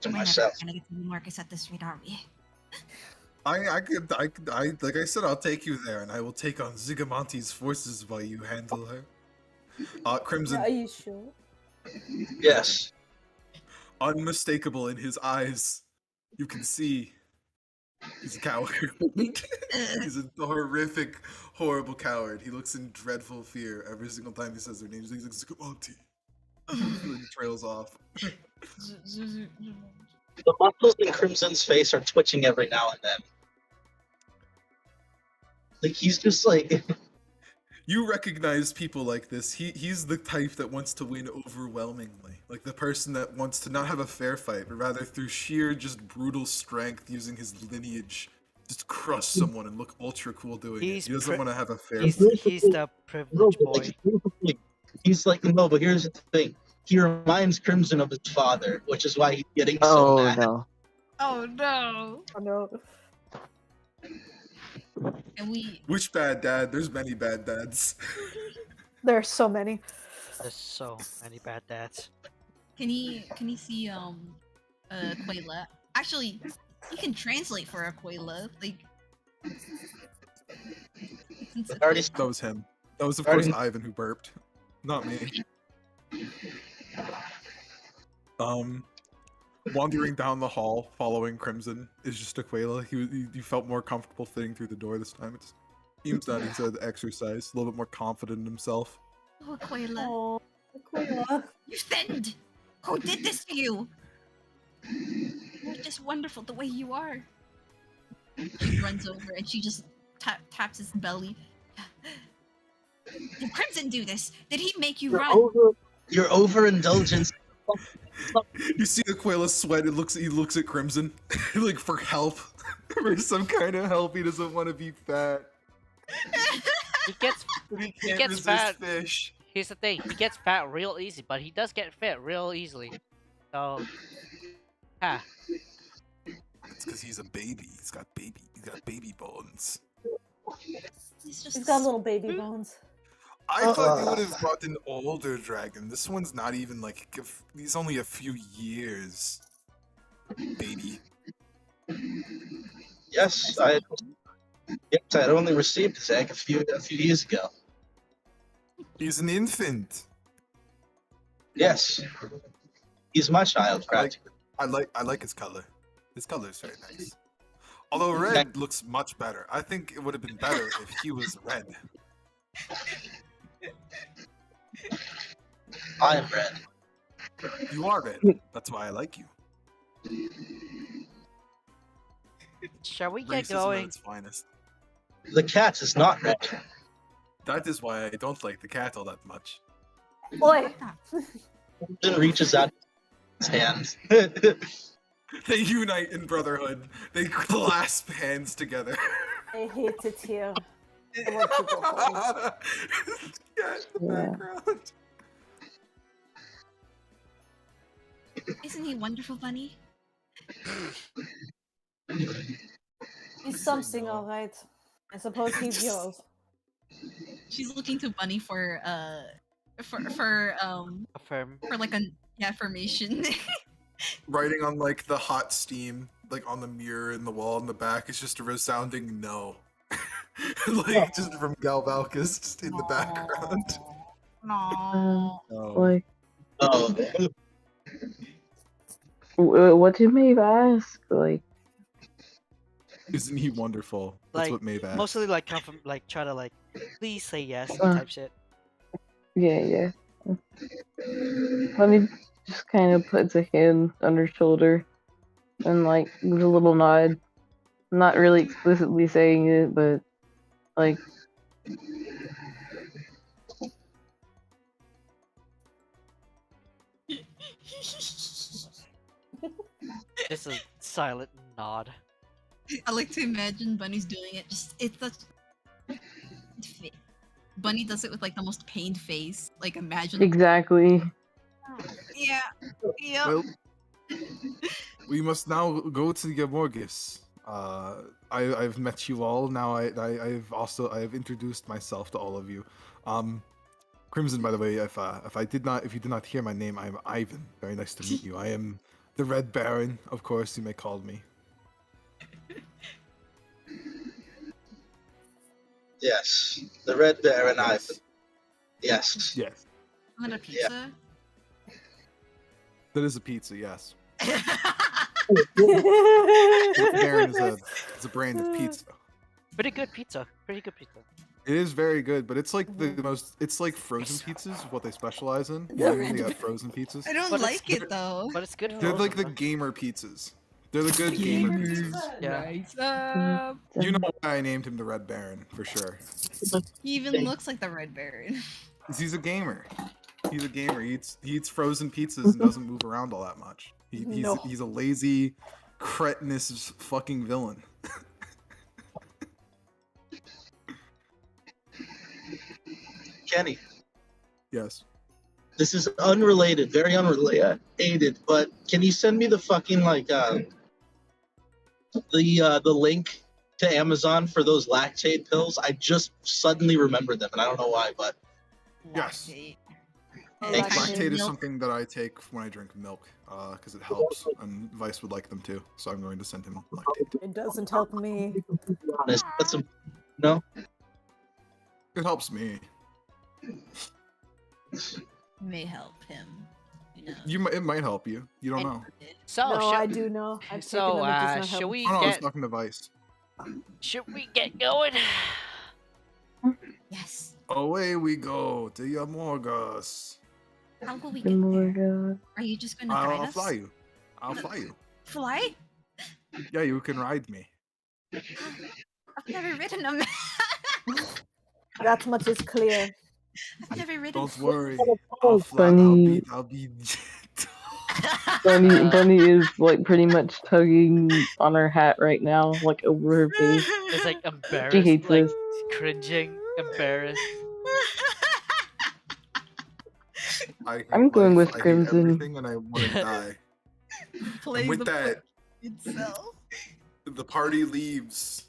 to
We're
myself.
never gonna get to Marcus at this rate, are we?
I like I said, I'll take you there, and I will take on Zigamonti's forces while you handle her. Crimson.
Are you sure?
Yes.
Unmistakable in his eyes. You can see he's a coward. He's a horrific, horrible coward. He looks in dreadful fear every single time he says their names. He's like, Zigamonti. And he trails off.
The muscles in Crimson's face are twitching every now and then. Like he's just like
You recognize people like this. He's the type that wants to win overwhelmingly. Like the person that wants to not have a fair fight, but rather through sheer just brutal strength using his lineage just crush someone and look ultra cool doing it. He doesn't want to have a fair
He's
fight.
the privileged boy.
he's like, no, but here's the thing. He reminds Crimson of his father, which is why he's getting so mad.
No.
Oh no!
Oh no.
And we
Which bad dad? There's many bad dads.
There are so many.
There's so many bad dads.
can he see Aquila? Actually, he can translate for Aquila. Like since
That was him. That was, of course, Ivan who burped. Not me. Wandering down the hall, following Crimson, is just Aquila. You felt more comfortable fitting through the door this time. It seems that he's had exercise, a little bit more confident in himself.
Oh, Aquila.
Oh, Aquila.
You thinned! Who did this to you? You're just wonderful the way you are. She runs over and she just taps his belly. Did Crimson do this? Did he make you
Your
run?
your overindulgence.
You see Aquila sweat. He looks at Crimson, like for help, for some kind of help. He doesn't want to be fat.
He gets
He
he
can't
gets
resist
fat.
fish.
Here's the thing: he gets fat real easy, but he does get fit real easily. So,
It's because he's a baby. He's got baby bones.
He's just
He's got little baby bones.
I thought you would have brought an older dragon. This one's not even like he's only a few years. Baby.
Yes, I had only received his egg a few years ago.
He's an infant.
Yes, he's my child, practically.
I like his color. His color is very nice. Although red looks much better. I think it would have been better if he was red.
I am red.
You are red. That's why I like you.
shall we get
Racism at
going?
its finest.
The cat is not red.
That is why I don't like the cat all that much.
Oi!
Then reaches out his hand.
They unite in brotherhood. They clasp hands together.
I hate it here. I want to go home.
Cat in the background.
Isn't he wonderful, Bunny?
He's something, alright. I suppose he's yours.
She's looking to Bunny for
Affirm.
like an affirmation.
Writing on like the hot steam, like on the mirror in the wall in the back, is just a resounding no. Like just from Galvalcus just in the background.
No.
Like,
Oh,
what did Maeve ask? Like,
Isn't he wonderful? That's
Like,
what Maeve asked.
mostly like come from like try to like please say yes
Uh.
type shit.
yeah. Honey just kind of puts a hand on her shoulder and like gives a little nod. Not really explicitly saying it, but like.
Just a silent nod.
I like to imagine Bunny's doing it. It's such. Bunny does it with like the most pained face. Like imagine.
Exactly.
Yeah. Yeah.
Well, we must now go to Gamorgus. I've met you all now. I've introduced myself to all of you. Crimson, by the way, if you did not hear my name, I am Ivan. Very nice to meet you. I am the Red Baron, of course. You may call me.
yes, the Red Baron
Yes.
Ivan. Yes.
Yes,
Want a pizza?
that is a pizza. Yes,
Baron
Baron is a brand of pizza.
Pretty good pizza. Pretty good pizza.
It is very good, but it's like the most. It's like frozen pizzas is what they specialize in.
Yeah.
They got frozen pizzas.
I don't
But it's
like it though.
But it's good.
They're like the
frozen,
gamer pizzas. They're the good gamer pizzas.
Yeah.
Nice.
You know why I named him the Red Baron for sure.
He even looks like the Red Baron.
'Cause he's a gamer. He's a gamer. He eats frozen pizzas and doesn't move around all that much.
No.
He's a lazy, cretinous fucking villain.
Kenny,
Yes.
this is unrelated, very unrelated, but can you send me the fucking like the link to Amazon for those lactate pills? I just suddenly remembered them and I don't know why, but
Yes.
Lactate.
Thank you.
Lactate is
Milk.
something that I take when I drink milk, because it helps, and Vice would like them too. So I'm going to send him lactate.
It doesn't help me.
honest, put some no.
It helps me.
May help him.
It might help you. You don't know.
So
No,
should,
I do know. I've
so
taken them, it does not
should
help.
we
Oh no, I was
get
talking to Vice.
going?
Yes.
Away we go to Yamorgas.
How will we
Oh
get
my
there?
god.
Are you just gonna guide
I'll
us?
fly you. I'll fly you.
Fly?
Yeah, you can ride me.
I've never ridden a man.
That much is clear.
I've never ridden
Don't
foot.
worry.
Bunny,
I'll be.
Bunny is like pretty much tugging on her hat right now, like over her face.
It's like
She
embarrassed,
hates
like
this.
cringing, embarrassed.
I hate
I'm going
life.
with
I hate
Crimson.
everything, and I want to die. And
Playing
with
the
that,
foot itself.
the party leaves,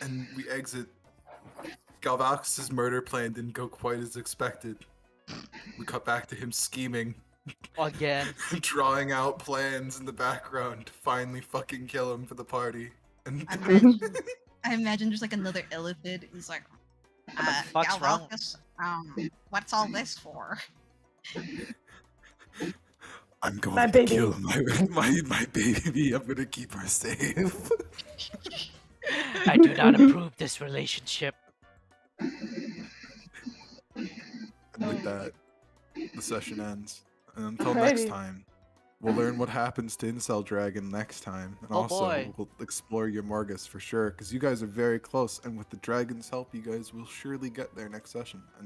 and we exit. Galvax's murder plan didn't go quite as expected. We cut back to him scheming,
Again.
drawing out plans in the background to finally fucking kill him for the party. And
I imagine there's like another elephant who's like,
fuck's wrong?
Galvacus, what's all this for?
I'm going
My
to
baby.
kill my baby. I'm gonna keep her safe.
I do not approve this relationship.
And with that, the session ends. And until next
Alrighty.
time, we'll learn what happens to Incel Dragon next time. And
Oh
also,
boy.
we'll explore your Morgus for sure, because you guys are very close. And with the dragon's help, you guys will surely get there next session. And